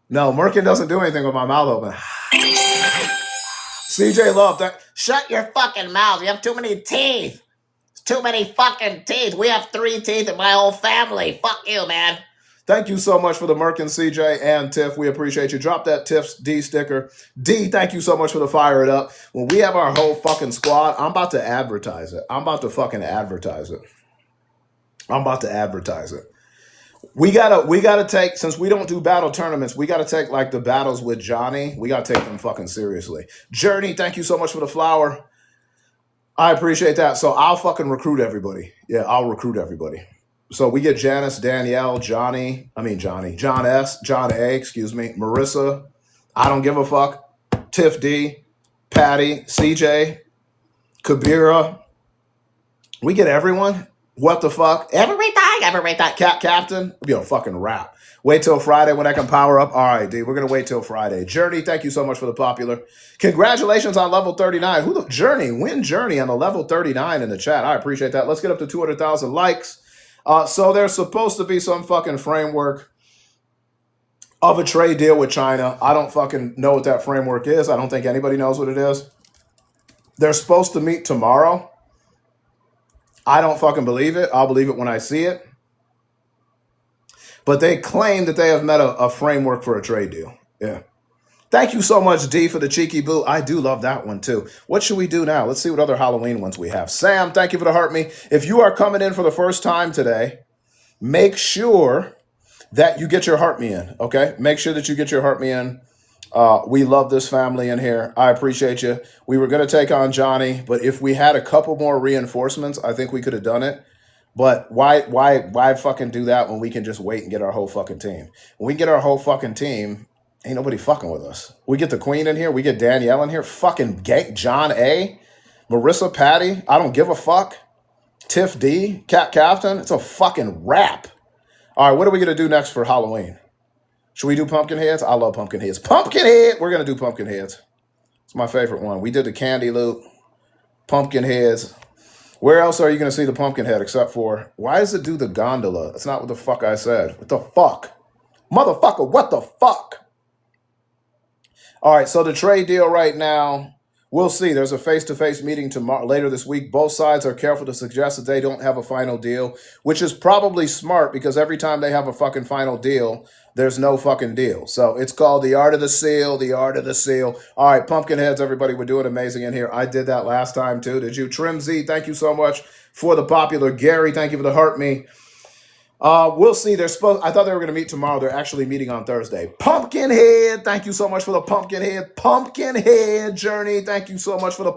No, Merkin doesn't do anything with my mouth open. CJ Love, Shut your fucking mouth. You have too many teeth. Too many fucking teeth. We have 3 teeth in my whole family. Fuck you, man. Thank you so much for the Merkin, CJ and Tiff. We appreciate you. Drop that Tiff's D sticker. D, thank you so much for the fire it up. When we have our whole fucking squad, I'm about to advertise it. I'm about to fucking advertise it. I'm about to advertise it. We gotta take, since we don't do battle tournaments, we gotta take like the battles with Johnny. We gotta take them fucking seriously. Journey, thank you so much for the flower. I appreciate that. So I'll fucking recruit everybody. Yeah, I'll recruit everybody. So we get Janice, Danielle, John S, John A, excuse me, Marissa, I don't give a fuck, Tiff D, Patty, CJ, Kabira. We get everyone. What the fuck? Everything. Captain. It'll be a fucking rap. Wait till Friday when I can power up. All right, D, we're going to wait till Friday. Journey, thank you so much for the popular. Congratulations on level 39. Who the Journey? Win Journey on the level 39 in the chat. I appreciate that. Let's get up to 200,000 likes. So there's supposed to be some fucking framework of a trade deal with China. I don't fucking know what that framework is. I don't think anybody knows what it is. They're supposed to meet tomorrow. I don't fucking believe it. I'll believe it when I see it. But they claim that they have met a framework for a trade deal. Yeah. Thank you so much, D, for the cheeky boo. I do love that one, too. What should we do now? Let's see what other Halloween ones we have. Sam, thank you for the heart me. If you are coming in for the first time today, make sure that you get your heart me in, okay? Make sure that you get your heart me in. We love this family in here. I appreciate you. We were going to take on Johnny, but if we had a couple more reinforcements, I think we could have done it. But why fucking do that when we can just wait and get our whole fucking team? When we get our whole fucking team, ain't nobody fucking with us. We get the Queen in here. We get Danielle in here. Fucking John A. Marissa, Patty. I don't give a fuck. Tiff D. Captain. It's a fucking wrap. All right, what are we going to do next for Halloween? Should we do pumpkin heads? I love pumpkin heads. Pumpkin head. We're going to do pumpkin heads. It's my favorite one. We did the candy loot. Pumpkin heads. Where else are you going to see the pumpkin head except for, why does it do the gondola? That's not what the fuck I said. What the fuck? Motherfucker, what the fuck? All right, so the trade deal right now, we'll see. There's a face-to-face meeting tomorrow, later this week. Both sides are careful to suggest that they don't have a final deal, which is probably smart because every time they have a fucking final deal, there's no fucking deal. So it's called the art of the seal, the art of the seal. All right, pumpkin heads, everybody. We're doing amazing in here. I did that last time, too. Did you? Trim Z, thank you so much for the popular. Gary, thank you for the heart me. We'll see. I thought they were going to meet tomorrow. They're actually meeting on Thursday. Pumpkinhead, thank you so much for the Pumpkinhead. Pumpkinhead Journey, thank you so much for the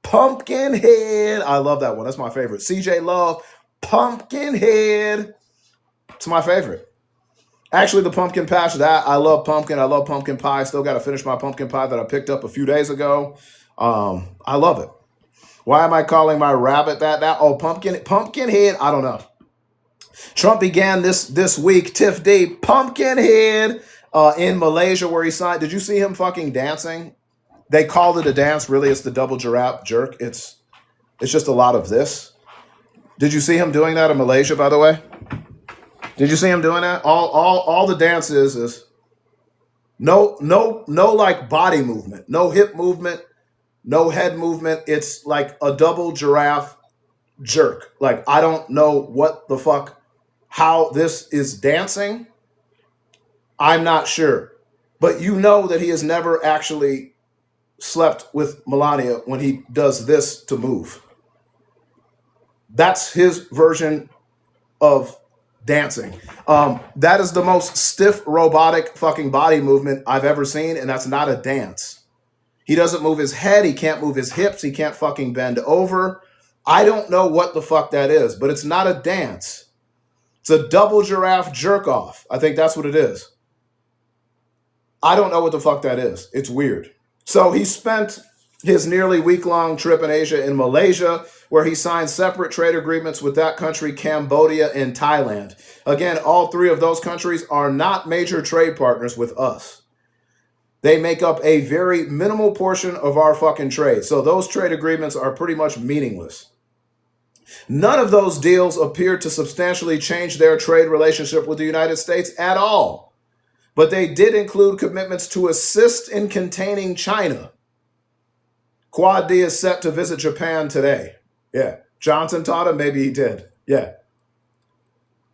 Pumpkinhead. I love that one. That's my favorite. CJ Love, Pumpkinhead. It's my favorite. Actually, the pumpkin patch, I love pumpkin. I love pumpkin pie. Still got to finish my pumpkin pie that I picked up a few days ago. I love it. Why am I calling my rabbit that? Oh, Pumpkinhead. I don't know. Trump began this week. Tiff D, Pumpkinhead in Malaysia where he signed. Did you see him fucking dancing? They called it a dance. Really, it's the double giraffe jerk. It's It's just a lot of this. Did you see him doing that in Malaysia, by the way? Did you see him doing that? All the dance is no like body movement, no hip movement, no head movement. It's like a double giraffe jerk. Like, I don't know what the fuck, how this is dancing. I'm not sure. But you know that he has never actually slept with Melania when he does this to move. That's his version of dancing. That is the most stiff, robotic fucking body movement I've ever seen, and that's not a dance. He doesn't move his head. He can't move his hips. He can't fucking bend over. I don't know what the fuck that is, but it's not a dance. It's a double giraffe jerk off. I think that's what it is. I don't know what the fuck that is. It's weird. So he spent his nearly week-long trip in Asia in Malaysia, where he signed separate trade agreements with that country, Cambodia, and Thailand. Again, all three of those countries are not major trade partners with us. They make up a very minimal portion of our fucking trade. So those trade agreements are pretty much meaningless. None of those deals appear to substantially change their trade relationship with the United States at all. But they did include commitments to assist in containing China. Quad D is set to visit Japan today. Yeah. Johnson taught him? Maybe he did. Yeah.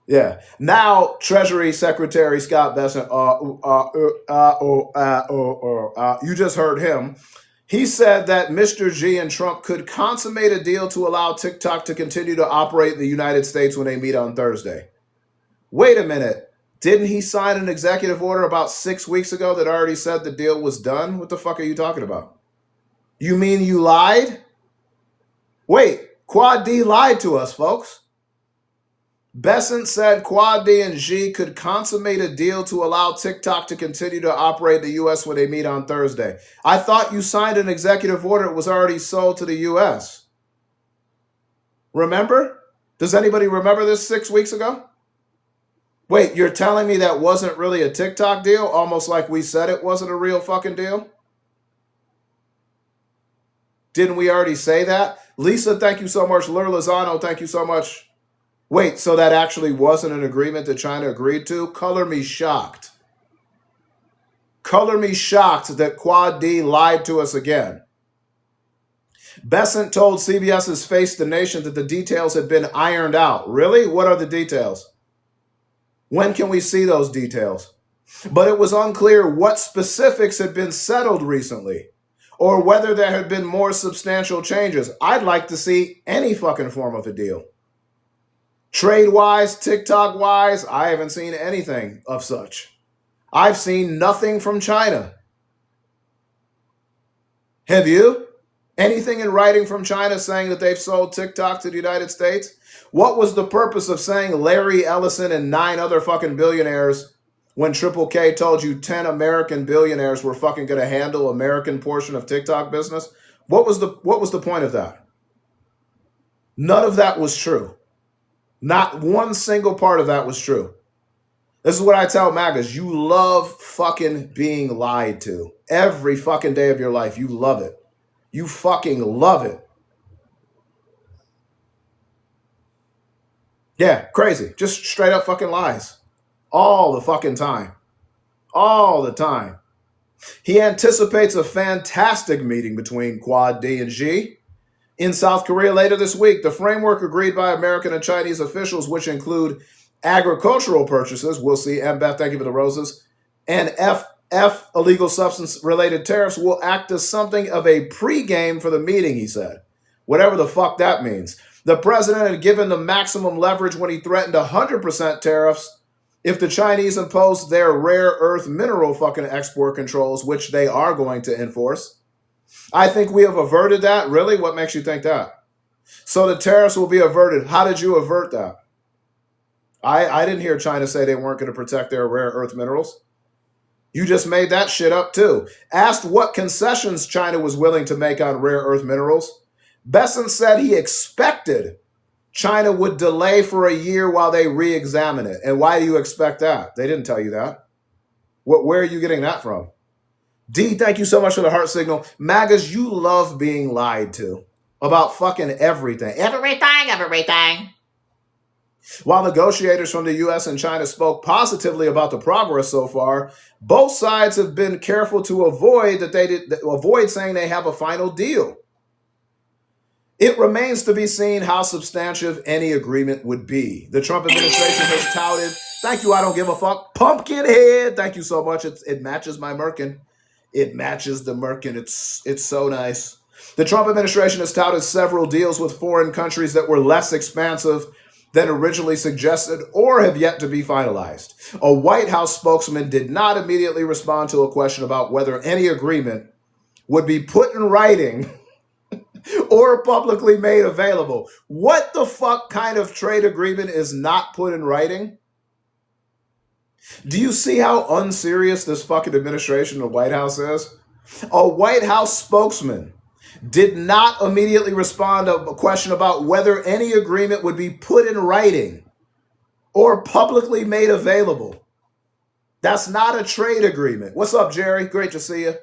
Yeah. Now, Treasury Secretary Scott Bessent, you just heard him. He said that Mr. Xi and Trump could consummate a deal to allow TikTok to continue to operate in the United States when they meet on Thursday. Wait a minute. Didn't he sign an executive order about 6 weeks ago that already said the deal was done? What the fuck are you talking about? You mean you lied? Wait, Quad D lied to us, folks. Bessent said Quad D and Xi could consummate a deal to allow TikTok to continue to operate in the U.S. when they meet on Thursday. I thought you signed an executive order. It was already sold to the U.S. Remember? Does anybody remember this 6 weeks ago? Wait, you're telling me that wasn't really a TikTok deal? Almost like we said it wasn't a real fucking deal? Didn't we already say that? Lisa, thank you so much. Lur Lozano, thank you so much. Wait, so that actually wasn't an agreement that China agreed to? Color me shocked. Color me shocked that Quad D lied to us again. Bessent told CBS's Face the Nation that the details had been ironed out. Really? What are the details? When can we see those details? But it was unclear what specifics had been settled recently, or whether there had been more substantial changes. I'd like to see any fucking form of a deal. Trade-wise, TikTok-wise, I haven't seen anything of such. I've seen nothing from China. Have you? Anything in writing from China saying that they've sold TikTok to the United States? What was the purpose of saying Larry Ellison and 9 other fucking billionaires when Triple K told you 10 American billionaires were fucking going to handle American portion of TikTok business? What was the point of that? None of that was true. Not one single part of that was true. This is what I tell MAGAs. You love fucking being lied to. Every fucking day of your life. You love it. You fucking love it. Yeah, crazy. Just straight up fucking lies. All the fucking time. All the time. He anticipates a fantastic meeting between Quad D and Xi in South Korea later this week. The framework agreed by American and Chinese officials, which include agricultural purchases, we'll see, and Beth, thank you for the roses, and illegal substance-related tariffs will act as something of a pregame for the meeting, he said. Whatever the fuck that means. The president had given the maximum leverage when he threatened 100% tariffs if the Chinese imposed their rare earth mineral fucking export controls, which they are going to enforce. I think we have averted that. Really? What makes you think that? So the tariffs will be averted. How did you avert that? I didn't hear China say they weren't going to protect their rare earth minerals. You just made that shit up too. Asked what concessions China was willing to make on rare earth minerals, Bessent said he expected China would delay for a year while they re-examine it. And why do you expect that? They didn't tell you that. Where are you getting that from? D, thank you so much for the heart signal. MAGAs, you love being lied to. about fucking everything. Everything. While negotiators from the US and China spoke positively about the progress so far, both sides have been careful to avoid saying they have a final deal. It remains to be seen how substantive any agreement would be. The Trump administration has touted, thank you, I don't give a fuck, Pumpkinhead. Thank you so much. It matches my Merkin. It matches the Merkin. It's so nice. The Trump administration has touted several deals with foreign countries that were less expansive than originally suggested or have yet to be finalized. A White House spokesman did not immediately respond to a question about whether any agreement would be put in writing or publicly made available. What the fuck kind of trade agreement is not put in writing? Do you see how unserious this fucking administration, the White House is? A White House spokesman did not immediately respond to a question about whether any agreement would be put in writing or publicly made available. That's not a trade agreement. What's up, Jerry? Great to see you.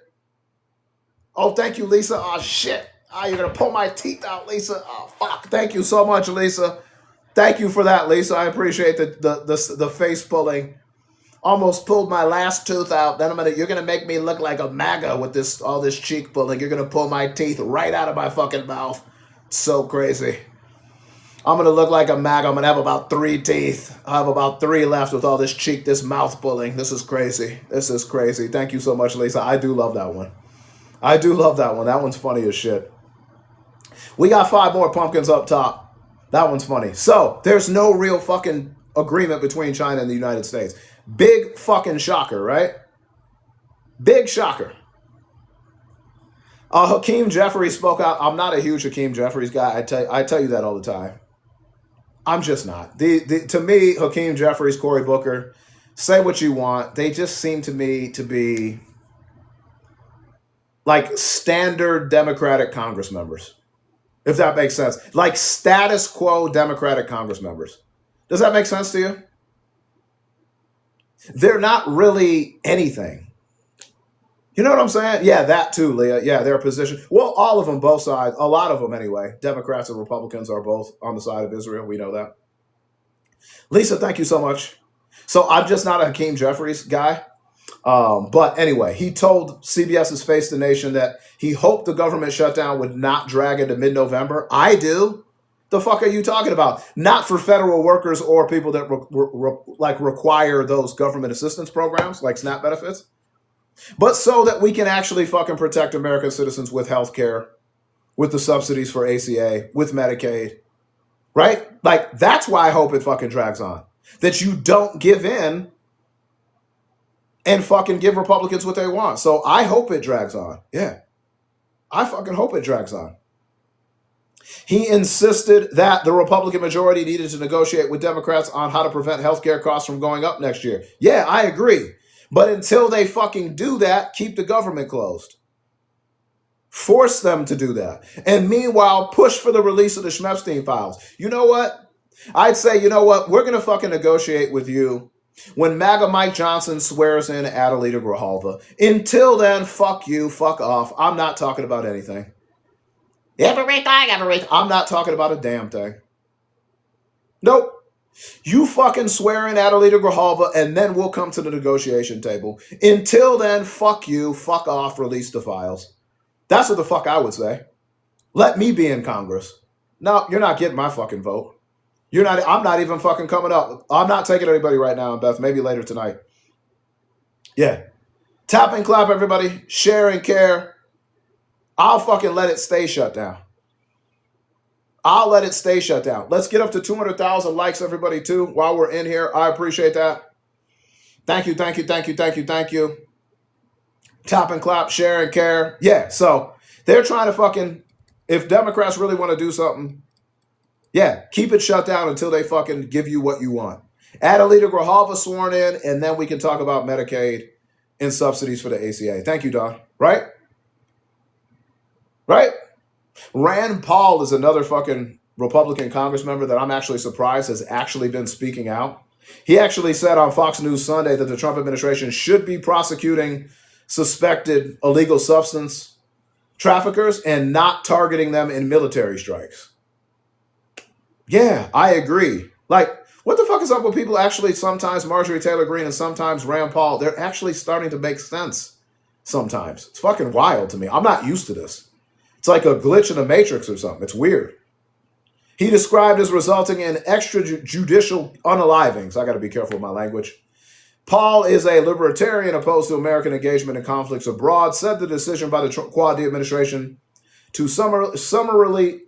Oh, thank you, Lisa. Oh, shit. Oh, you're going to pull my teeth out, Lisa. Oh, fuck. Thank you so much, Lisa. Thank you for that, Lisa. I appreciate the face pulling. Almost pulled my last tooth out. Then you're gonna make me look like a MAGA with all this cheek pulling. You're gonna pull my teeth right out of my fucking mouth. It's so crazy. I'm gonna look like a MAGA. I'm gonna have about 3 teeth. I have about 3 left with all this this mouth pulling. This is crazy. This is crazy. Thank you so much, Lisa. I do love that one. I do love that one. That one's funny as shit. We got 5 more pumpkins up top. That one's funny. So there's no real fucking agreement between China and the United States. Big fucking shocker, right? Big shocker. Hakeem Jeffries spoke out. I'm not a huge Hakeem Jeffries guy. I tell you that all the time. I'm just not. To me, Hakeem Jeffries, Cory Booker, say what you want. They just seem to me to be like standard Democratic Congress members, if that makes sense. Like status quo Democratic Congress members. Does that make sense to you? They're not really anything. You know what I'm saying? Yeah, that too, Leah. Yeah, their position. Well, all of them, both sides. A lot of them anyway. Democrats and Republicans are both on the side of Israel. We know that. Lisa, thank you so much. So I'm just not a Hakeem Jeffries guy. But anyway, he told CBS's Face the Nation that he hoped the government shutdown would not drag into mid-November. I do. The fuck are you talking about? Not for federal workers or people that require those government assistance programs like SNAP benefits, but so that we can actually fucking protect American citizens with health care, with the subsidies for ACA, with Medicaid, right? Like, that's why I hope it fucking drags on. That you don't give in and fucking give Republicans what they want. So I hope it drags on. Yeah. I fucking hope it drags on. He insisted that the Republican majority needed to negotiate with Democrats on how to prevent healthcare costs from going up next year. Yeah, I agree. But until they fucking do that, keep the government closed. Force them to do that. And meanwhile, push for the release of the Schmepstein files. You know what? I'd say, you know what? We're going to fucking negotiate with you when MAGA Mike Johnson swears in Adelita Grijalva. Until then, fuck you, fuck off. I'm not talking about anything. Everything. I'm not talking about a damn thing. Nope. You fucking swear in Adelita Grijalva, and then we'll come to the negotiation table. Until then, fuck you, fuck off, release the files. That's what the fuck I would say. Let me be in Congress. No, you're not getting my fucking vote. I'm not even fucking coming up. I'm not taking anybody right now, Beth. Maybe later tonight. Yeah. Tap and clap, everybody. Share and care. I'll fucking let it stay shut down. I'll let it stay shut down. Let's get up to 200,000 likes, everybody, too, while we're in here. I appreciate that. Thank you. Tap and clap, share and care. Yeah, so they're trying to fucking, if Democrats really want to do something, yeah, keep it shut down until they fucking give you what you want. Adelita Grijalva sworn in, and then we can talk about Medicaid and subsidies for the ACA. Thank you, Don. Right? Rand Paul is another fucking Republican Congress member that I'm actually surprised has actually been speaking out. He actually said on Fox News Sunday that the Trump administration should be prosecuting suspected illegal substance traffickers and not targeting them in military strikes. Yeah, I agree. Like, what the fuck is up with people actually sometimes Marjorie Taylor Greene and sometimes Rand Paul? They're actually starting to make sense sometimes. It's fucking wild to me. I'm not used to this. It's like a glitch in the matrix or something. It's weird. He described as resulting in extrajudicial unalivings. I got to be careful with my language. Paul is a libertarian opposed to American engagement in conflicts abroad, said the decision by the Quad administration to summarily,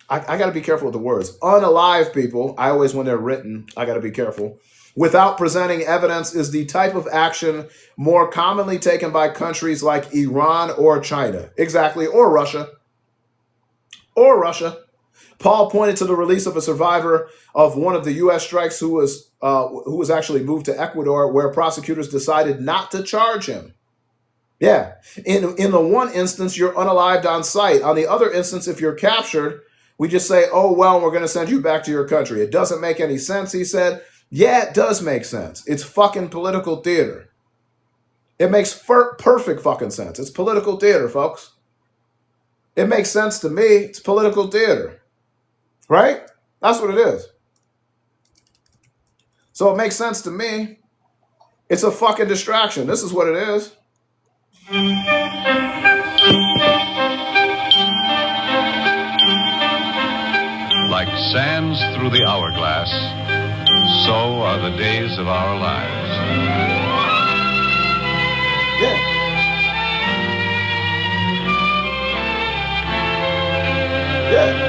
I got to be careful with the words, unalive people. I always, when they're written, I got to be careful. Without presenting evidence is the type of action more commonly taken by countries like Iran or China. Exactly. Or Russia. Paul pointed to the release of a survivor of one of the U.S. strikes who was actually moved to Ecuador, where prosecutors decided not to charge him. Yeah. In the one instance, you're unalived on sight. On the other instance, if you're captured, we just say, oh, well, we're going to send you back to your country. It doesn't make any sense, he said. Yeah, it does make sense. It's fucking political theater. It makes perfect fucking sense. It's political theater, folks. It makes sense to me. It's political theater. Right? That's what it is. So it makes sense to me. It's a fucking distraction. This is what it is. Like sands through the hourglass, so are the days of our lives. Yeah.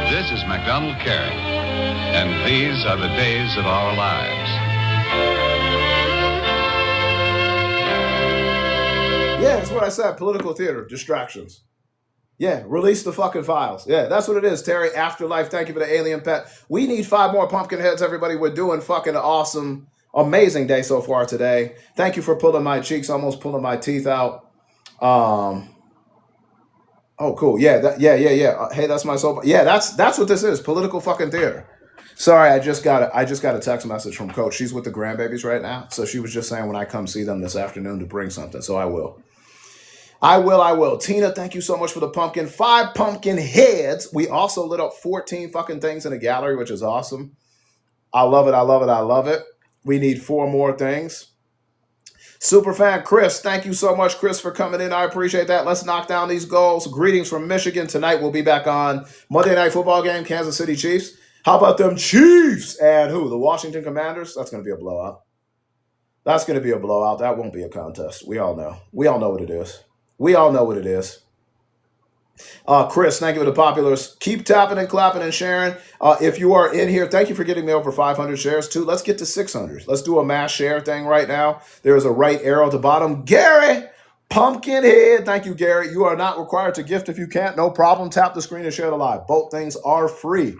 This is MacDonald Carey, and these are the days of our lives. Yeah, that's what I said. Political theater, distractions. Yeah, release the fucking files. Yeah, that's what it is, Terry. Afterlife, thank you for the alien pet. We need 5 more pumpkin heads, everybody. We're doing fucking awesome, amazing day so far today. Thank you for pulling my cheeks, almost pulling my teeth out. Oh, cool. Yeah, yeah. Hey, that's my soul. Yeah, that's what this is. Political fucking theater. Sorry, I just got a text message from Coach. She's with the grandbabies right now, so she was just saying when I come see them this afternoon to bring something. So I will. Tina, thank you so much for the pumpkin. 5 pumpkin heads. We also lit up 14 fucking things in the gallery, which is awesome. I love it. We need 4 more things. Superfan Chris, thank you so much, Chris, for coming in. I appreciate that. Let's knock down these goals. Greetings from Michigan. Tonight we'll be back on Monday Night Football game, Kansas City Chiefs. How about them Chiefs? And who? The Washington Commanders? That's going to be a blowout. That won't be a contest. We all know what it is. Chris, thank you for the populars. Keep tapping and clapping and sharing. If you are in here, thank you for getting me over 500 shares too. Let's get to 600. Let's do a mass share thing right now. There is a right arrow at the bottom. Gary, Pumpkinhead. Thank you, Gary. You are not required to gift if you can't. No problem. Tap the screen and share the live. Both things are free.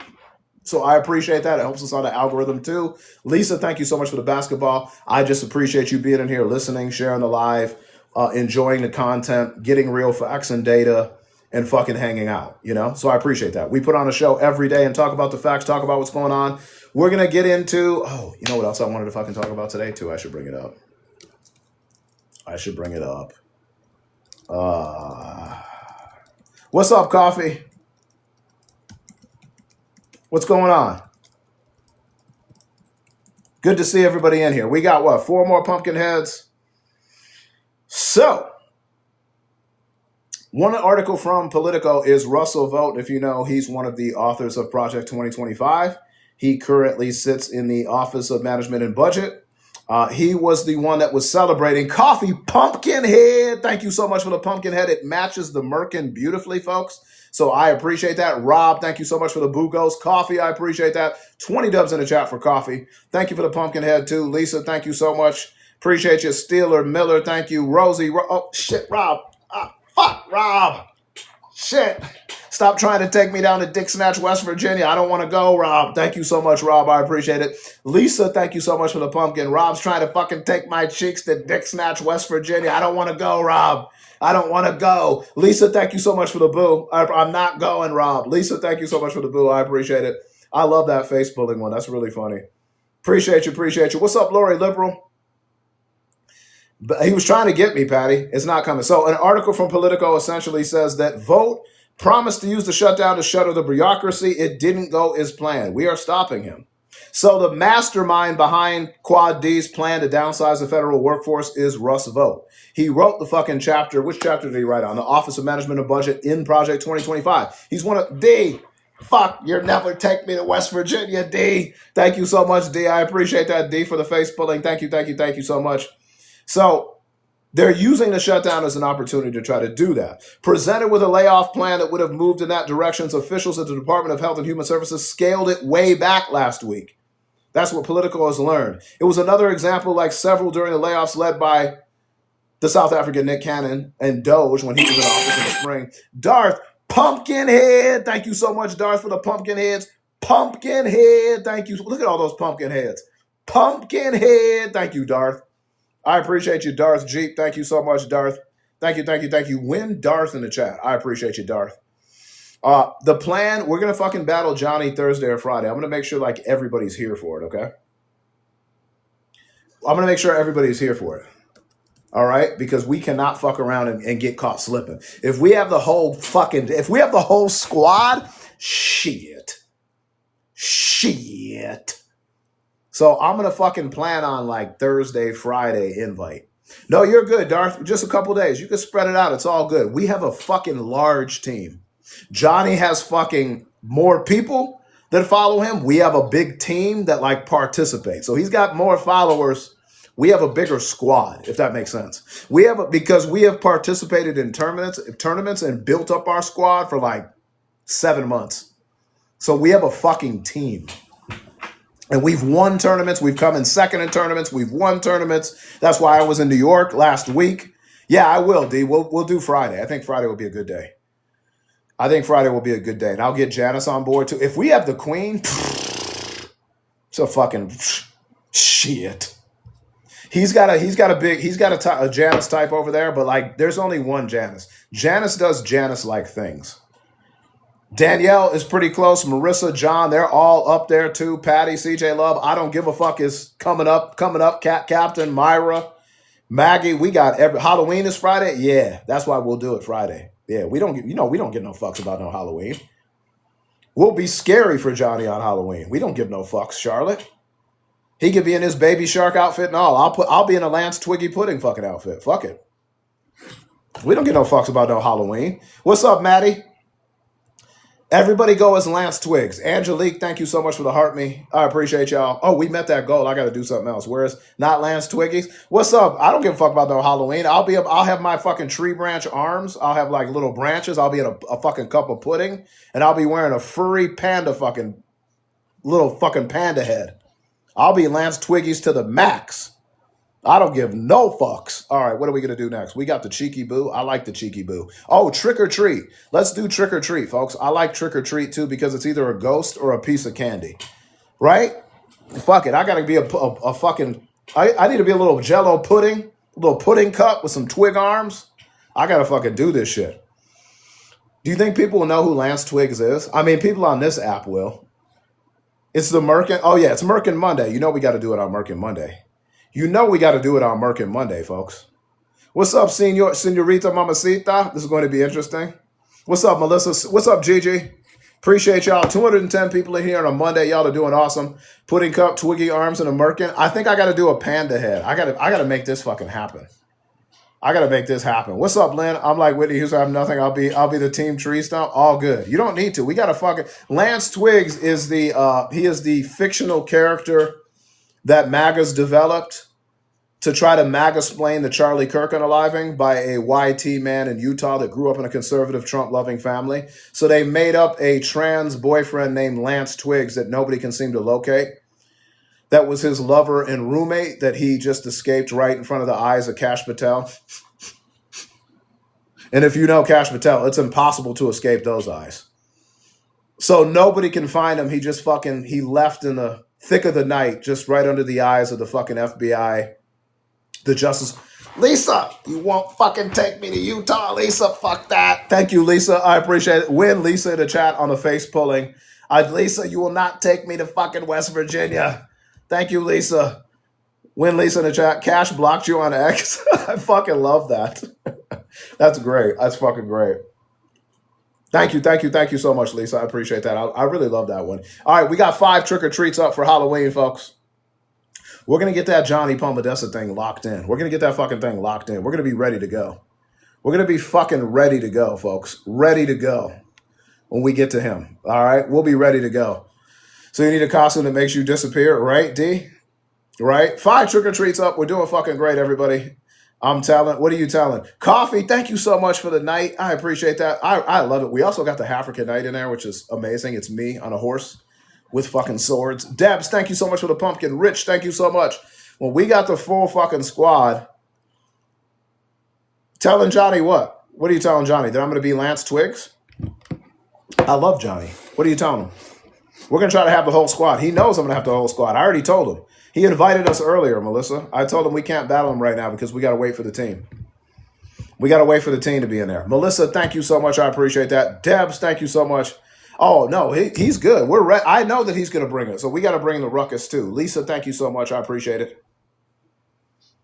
So I appreciate that. It helps us on the algorithm too. Lisa, thank you so much for the basketball. I just appreciate you being in here, listening, sharing the live, enjoying the content, getting real facts and data, and fucking hanging out, So I appreciate that. We put on a show every day and talk about the facts, talk about what's going on. We're going to get into, you know what else I wanted to fucking talk about today too? I should bring it up. What's up, Coffee? What's going on? Good to see everybody in here. We got 4 more pumpkin heads. So, one article from Politico is Russell Vought. If you know, he's one of the authors of Project 2025. He currently sits in the Office of Management and Budget. He was the one that was celebrating Coffee Pumpkinhead. Thank you so much for the Pumpkinhead. It matches the Merkin beautifully, folks. So I appreciate that. Rob, thank you so much for the Bugos. Coffee, I appreciate that. 20 dubs in the chat for Coffee. Thank you for the Pumpkinhead, too. Lisa, thank you so much. Appreciate you. Steeler, Miller, thank you. Rosie, oh, shit, Rob. Fuck, Rob. Shit. Stop trying to take me down to Dick Snatch, West Virginia. I don't want to go, Rob. Thank you so much, Rob. I appreciate it. Lisa, thank you so much for the pumpkin. Rob's trying to fucking take my cheeks to Dick Snatch, West Virginia. I don't want to go, Rob. I don't want to go. Lisa, thank you so much for the boo. I'm not going, Rob. Lisa, thank you so much for the boo. I appreciate it. I love that face pulling one. That's really funny. Appreciate you. What's up, Lori Liberal? But he was trying to get me, Patty. It's not coming. So an article from Politico essentially says that Vogt promised to use the shutdown to shutter the bureaucracy. It didn't go as planned. We are stopping him. So the mastermind behind Quad D's plan to downsize the federal workforce is Russ Vogt. He wrote the fucking chapter. Which chapter did he write on? The Office of Management and Budget in Project 2025. He's one of D. Fuck, you'll never take me to West Virginia, D. Thank you so much, D. I appreciate that, D, for the face pulling. Thank you so much. So they're using the shutdown as an opportunity to try to do that. Presented with a layoff plan that would have moved in that direction, officials at the Department of Health and Human Services scaled it way back last week. That's what Politico has learned. It was another example, like several during the layoffs led by the South African Nick Cannon and Doge when he was in office in the spring. Darth, Pumpkinhead. Thank you so much, Darth, for the pumpkin heads. Pumpkinhead. Thank you. Look at all those pumpkin heads. Pumpkinhead. Thank you, Darth. I appreciate you, Darth Jeep. Thank you so much, Darth. Thank you. Win Darth in the chat. I appreciate you, Darth. The plan, we're going to fucking battle Johnny Thursday or Friday. I'm going to make sure like everybody's here for it, okay? I'm going to make sure everybody's here for it. All right? Because we cannot fuck around and get caught slipping. If we have the whole squad, shit. So I'm going to fucking plan on like Thursday, Friday invite. No, you're good, Darth. Just a couple days. You can spread it out. It's all good. We have a fucking large team. Johnny has fucking more people that follow him. We have a big team that like participate. So he's got more followers. We have a bigger squad, if that makes sense. Because we have participated in tournaments and built up our squad for like 7 months. So we have a fucking team. And we've won tournaments. We've come in second in tournaments. We've won tournaments. That's why I was in New York last week. Yeah, I will, D. We'll do Friday. I think Friday will be a good day. And I'll get Janice on board too. If we have the queen, it's a fucking shit. He's got a Janice type over there, but like there's only one Janice. Janice does Janice-like things. Danielle is pretty close. Marissa, John, they're all up there too. Patty, CJ Love, I don't give a fuck is coming up. Captain, Myra, Maggie, we got Halloween is Friday. Yeah, that's why we'll do it Friday. Yeah, we don't get no fucks about no Halloween. We'll be scary for Johnny on Halloween. We don't give no fucks, Charlotte. He could be in his baby shark outfit and all. I'll be in a Lance Twiggy pudding fucking outfit. Fuck it. We don't get no fucks about no Halloween. What's up, Maddie? Everybody go as Lance Twigs. Angelique, thank you so much for the heart me. I appreciate y'all. Oh, we met that goal. I got to do something else. Whereas not Lance Twiggies. What's up? I don't give a fuck about no Halloween. I'll have my fucking tree branch arms. I'll have like little branches. I'll be in a fucking cup of pudding, and I'll be wearing a furry panda fucking little fucking panda head. I'll be Lance Twiggies to the max. I don't give no fucks. All right, what are we going to do next? We got the Cheeky Boo. I like the Cheeky Boo. Oh, Trick or Treat. Let's do Trick or Treat, folks. I like Trick or Treat, too, because it's either a ghost or a piece of candy. Right? Fuck it. I got to be a fucking... I need to be a little Jell-O pudding, a little pudding cup with some twig arms. I got to fucking do this shit. Do you think people will know who Lance Twigs is? I mean, people on this app will. It's the Merkin... Oh, yeah, it's Merkin Monday. You know we got to do it on Merkin Monday. You know we got to do it on Merkin Monday, folks. What's up, Senorita Mamacita? This is going to be interesting. What's up, Melissa? What's up, Gigi? Appreciate y'all. 210 people in here on a Monday. Y'all are doing awesome. Pudding cup, twiggy arms, and a Merkin. I think I got to do a panda head. I got to make this fucking happen. I got to make this happen. What's up, Lynn? I'm like Whitney Houston. I have nothing. I'll be the team tree stump. All good. You don't need to. We got to fucking... Lance Twigs is the fictional character that MAGA's developed to try to MAGA-splain the Charlie Kirk unaliving by a YT man in Utah that grew up in a conservative Trump-loving family. So they made up a trans boyfriend named Lance Twigs that nobody can seem to locate. That was his lover and roommate that he just escaped right in front of the eyes of Kash Patel. And if you know Kash Patel, it's impossible to escape those eyes. So nobody can find him. He left in the thick of the night, just right under the eyes of the fucking FBI, the Justice. Lisa, you won't fucking take me to Utah, Lisa. Fuck that. Thank you, Lisa. I appreciate it. Win Lisa in the chat on the face pulling. Lisa, you will not take me to fucking West Virginia. Thank you, Lisa. Win Lisa in the chat. Cash blocked you on X. I fucking love that. That's great. That's fucking great. Thank you so much, Lisa. I appreciate that. I really love that one. All right, we got 5 trick-or-treats up for Halloween, folks. We're going to get that Johnny Pomodessa thing locked in. We're going to get that fucking thing locked in. We're going to be ready to go. We're going to be fucking ready to go, folks. Ready to go when we get to him. All right? We'll be ready to go. So you need a costume that makes you disappear, right, D? Right? 5 trick-or-treats up. We're doing fucking great, everybody. I'm telling. What are you telling? Coffee, thank you so much for the night. I appreciate that. I love it. We also got the African night in there, which is amazing. It's me on a horse with fucking swords. Debs, thank you so much for the pumpkin. Rich, thank you so much. When we got the full fucking squad, telling Johnny what? What are you telling Johnny? That I'm going to be Lance Twiggs? I love Johnny. What are you telling him? We're going to try to have the whole squad. He knows I'm going to have the whole squad. I already told him. He invited us earlier, Melissa. I told him we can't battle him right now because we got to wait for the team. We got to wait for the team to be in there. Melissa, thank you so much. I appreciate that. Debs, thank you so much. Oh, no, he's good. We're ready. I know that he's going to bring it. So we got to bring the ruckus too. Lisa, thank you so much. I appreciate it.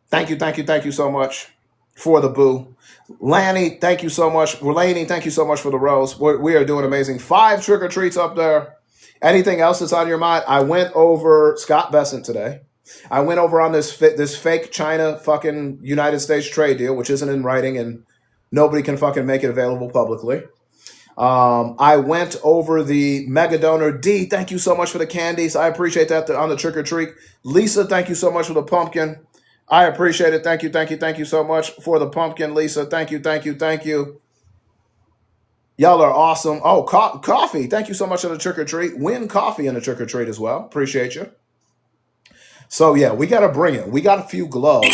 Thank you so much for the boo. Lanny, thank you so much. Laney, thank you so much for the rose. We are doing amazing. 5 trick-or-treats up there. Anything else that's on your mind? I went over Scott Bessent today. I went over on this fake China fucking United States trade deal, which isn't in writing and nobody can fucking make it available publicly. I went over the mega donor. D, thank you so much for the candies. I appreciate that on the trick or treat. Lisa, thank you so much for the pumpkin. I appreciate it. Thank you so much for the pumpkin, Lisa. Thank you. Y'all are awesome. Oh, coffee. Thank you so much on the trick or treat. Win coffee in the trick or treat as well. Appreciate you. So yeah, we got to bring it. We got a few gloves.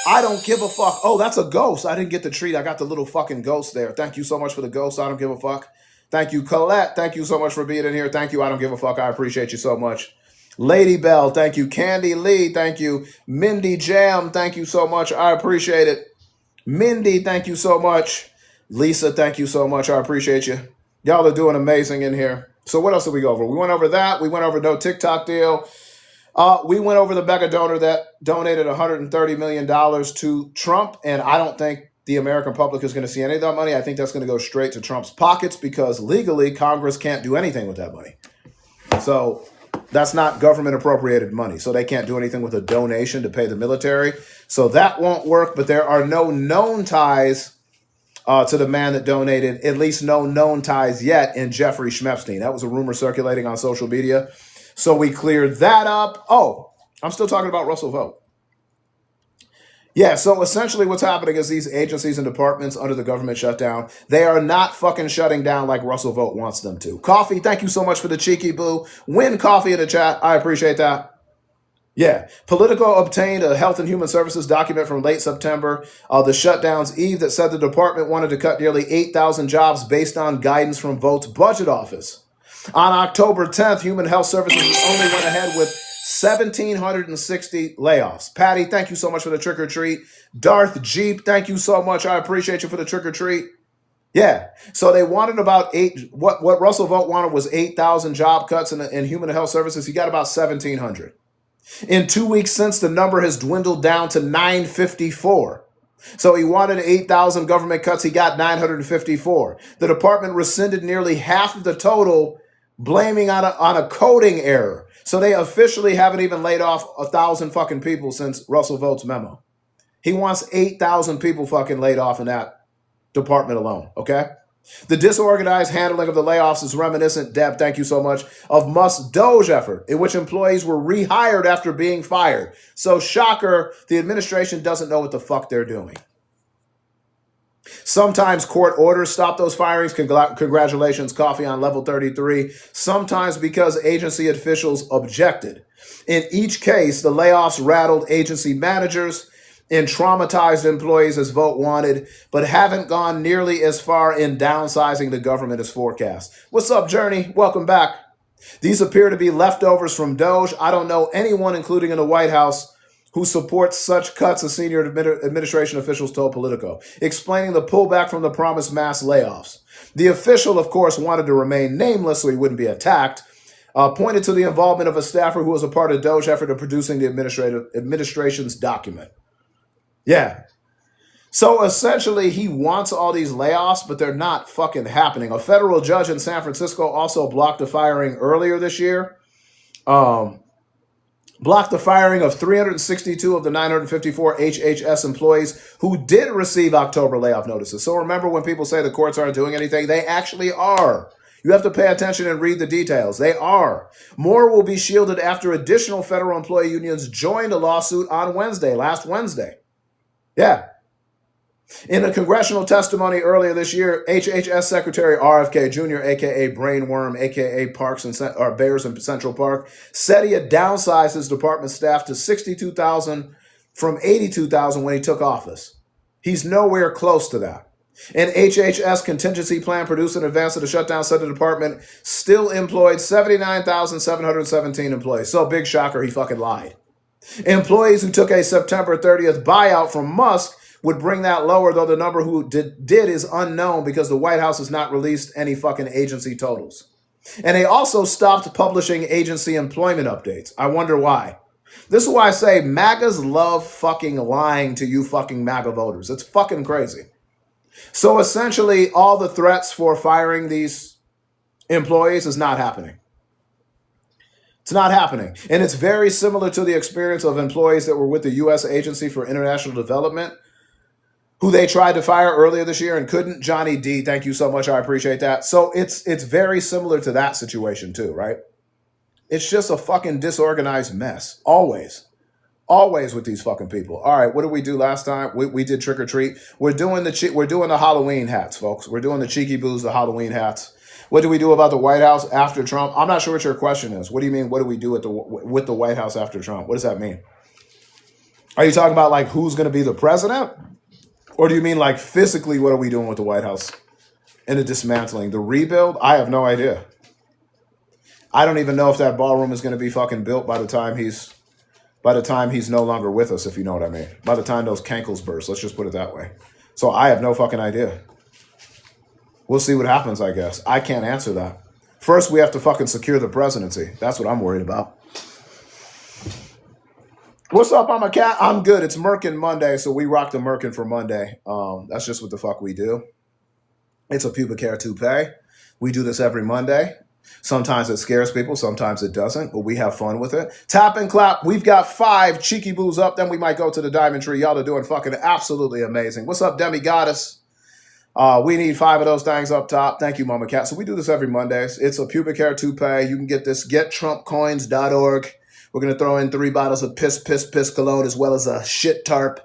I don't give a fuck. Oh, that's a ghost. I didn't get the treat. I got the little fucking ghost there. Thank you so much for the ghost. I don't give a fuck. Thank you, Colette. Thank you so much for being in here. Thank you. I don't give a fuck. I appreciate you so much. Lady Bell, thank you. Candy Lee, thank you. Mindy Jam, thank you so much. I appreciate it. Mindy, thank you so much. Lisa, thank you so much. I appreciate you. Y'all are doing amazing in here. So what else did we go over? We went over that. We went over no TikTok deal. We went over the mega donor that donated $130 million to Trump, and I don't think the American public is going to see any of that money. I think that's going to go straight to Trump's pockets because legally Congress can't do anything with that money. So that's not government appropriated money. So they can't do anything with a donation to pay the military. So that won't work, but there are no known ties to the man that donated, at least no known ties yet, in Jeffrey Schmepstein. That was a rumor circulating on social media. So we cleared that up. Oh, I'm still talking about Russell Vogt. Yeah, so essentially what's happening is these agencies and departments under the government shutdown, they are not fucking shutting down like Russell Vogt wants them to. Coffee, thank you so much for the cheeky boo. Win coffee in the chat. I appreciate that. Yeah, Politico obtained a Health and Human Services document from late September, the shutdown's eve, that said the department wanted to cut nearly 8,000 jobs based on guidance from Vogt's budget office. On October 10th, Human Health Services only went ahead with 1,760 layoffs. Patty, thank you so much for the trick or treat. Darth Jeep, thank you so much. I appreciate you for the trick or treat. Yeah, so they wanted about what Russell Vogt wanted was 8,000 job cuts in Human Health Services. He got about 1,700. In 2 weeks since, the number has dwindled down to 954. So he wanted 8,000 government cuts. He got 954. The department rescinded nearly half of the total, blaming on a coding error. So they officially haven't even laid off 1,000 fucking people since Russell Vogt's memo. He wants 8,000 people fucking laid off in that department alone, okay? The disorganized handling of the layoffs is reminiscent, Deb, thank you so much, of Musk's Doge effort, in which employees were rehired after being fired. So shocker, the administration doesn't know what the fuck they're doing. Sometimes court orders stop those firings. Congratulations, coffee on level 33. Sometimes because agency officials objected. In each case, the layoffs rattled agency managers and traumatized employees as Vogt wanted, but haven't gone nearly as far in downsizing the government as forecast. What's up, Journey? Welcome back. These appear to be leftovers from Doge. I don't know anyone, including in the White House, who supports such cuts, as senior administration officials told Politico, explaining the pullback from the promised mass layoffs. The official, of course, wanted to remain nameless so he wouldn't be attacked. pointed to the involvement of a staffer who was a part of Doge effort of producing the administration's document. Yeah. So essentially, he wants all these layoffs, but they're not fucking happening. A federal judge in San Francisco also blocked the firing earlier this year. Blocked the firing of 362 of the 954 HHS employees who did receive October layoff notices. So remember, when people say the courts aren't doing anything, they actually are. You have to pay attention and read the details. They are. More will be shielded after additional federal employee unions joined a lawsuit on last Wednesday. Yeah. In a congressional testimony earlier this year, HHS Secretary RFK Jr., a.k.a. Brainworm, a.k.a. Bears in Central Park, said he had downsized his department staff to 62,000 from 82,000 when he took office. He's nowhere close to that. An HHS contingency plan produced in advance of the shutdown said the department still employed 79,717 employees. So big shocker, he fucking lied. Employees who took a September 30th buyout from Musk would bring that lower, though the number who did is unknown because the White House has not released any fucking agency totals. And they also stopped publishing agency employment updates. I wonder why. This is why I say MAGAs love fucking lying to you fucking MAGA voters. It's fucking crazy. So essentially, all the threats for firing these employees is not happening. It's not happening. And it's very similar to the experience of employees that were with the U.S. Agency for International Development, who they tried to fire earlier this year and couldn't. Johnny D, thank you so much. I appreciate that. So it's very similar to that situation too, right? It's just a fucking disorganized mess. Always. Always with these fucking people. All right, what did we do last time? We did trick or treat. We're doing the Halloween hats, folks. We're doing the cheeky boos, the Halloween hats. What do we do about the White House after Trump? I'm not sure what your question is. What do you mean? What do we do with the White House after Trump? What does that mean? Are you talking about like who's going to be the president? Or do you mean like physically what are we doing with the White House and the dismantling? The rebuild? I have no idea. I don't even know if that ballroom is going to be fucking built by the time he's no longer with us, if you know what I mean. By the time those cankles burst, let's just put it that way. So I have no fucking idea. We'll see what happens, I guess. I can't answer that. First, we have to fucking secure the presidency. That's what I'm worried about. What's up, I'm a cat? I'm good. It's Merkin Monday, so we rock the Merkin for Monday. That's just what the fuck we do. It's a pubic hair toupee. We do this every Monday. Sometimes it scares people, sometimes it doesn't, but we have fun with it. Tap and clap. We've got 5 cheeky boos up, then we might go to the diamond tree. Y'all are doing fucking absolutely amazing. What's up, Demi Goddess? We need 5 of those things up top. Thank you, Mama Cat. So we do this every Monday. It's a pubic hair toupee. You can get this, gettrumpcoins.org. We're going to throw in 3 bottles of piss cologne as well as a shit tarp,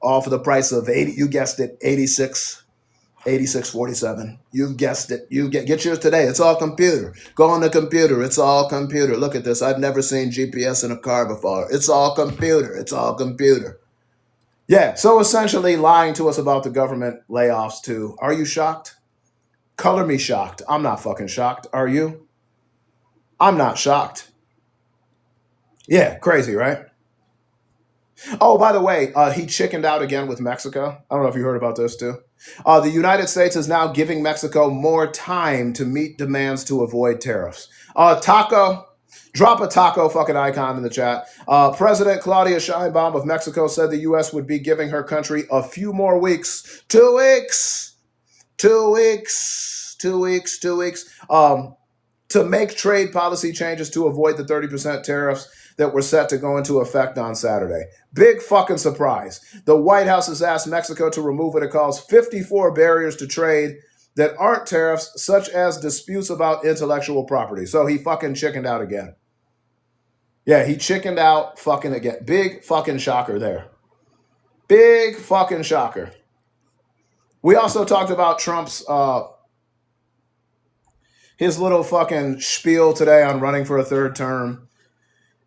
all for the price of 80. You guessed it, 86.47. You've guessed it. Get yours today. It's all computer. Go on the computer. It's all computer. Look at this. I've never seen GPS in a car before. It's all computer. It's all computer. Yeah. So essentially lying to us about the government layoffs too. Are you shocked? Color me shocked. I'm not fucking shocked. Are you? I'm not shocked. Yeah, crazy, right? Oh, by the way, he chickened out again with Mexico. I don't know if you heard about this too. The United States is now giving Mexico more time to meet demands to avoid tariffs. Taco, drop a taco fucking icon in the chat. President Claudia Sheinbaum of Mexico said the U.S. would be giving her country a few more weeks. 2 weeks. 2 weeks. 2 weeks. 2 weeks. To make trade policy changes to avoid the 30% tariffs that were set to go into effect on Saturday. Big fucking surprise. The White House has asked Mexico to remove what it calls 54 barriers to trade that aren't tariffs, such as disputes about intellectual property. So he fucking chickened out again. Yeah, he chickened out fucking again. Big fucking shocker there. Big fucking shocker. We also talked about Trump's his little fucking spiel today on running for a 3rd term.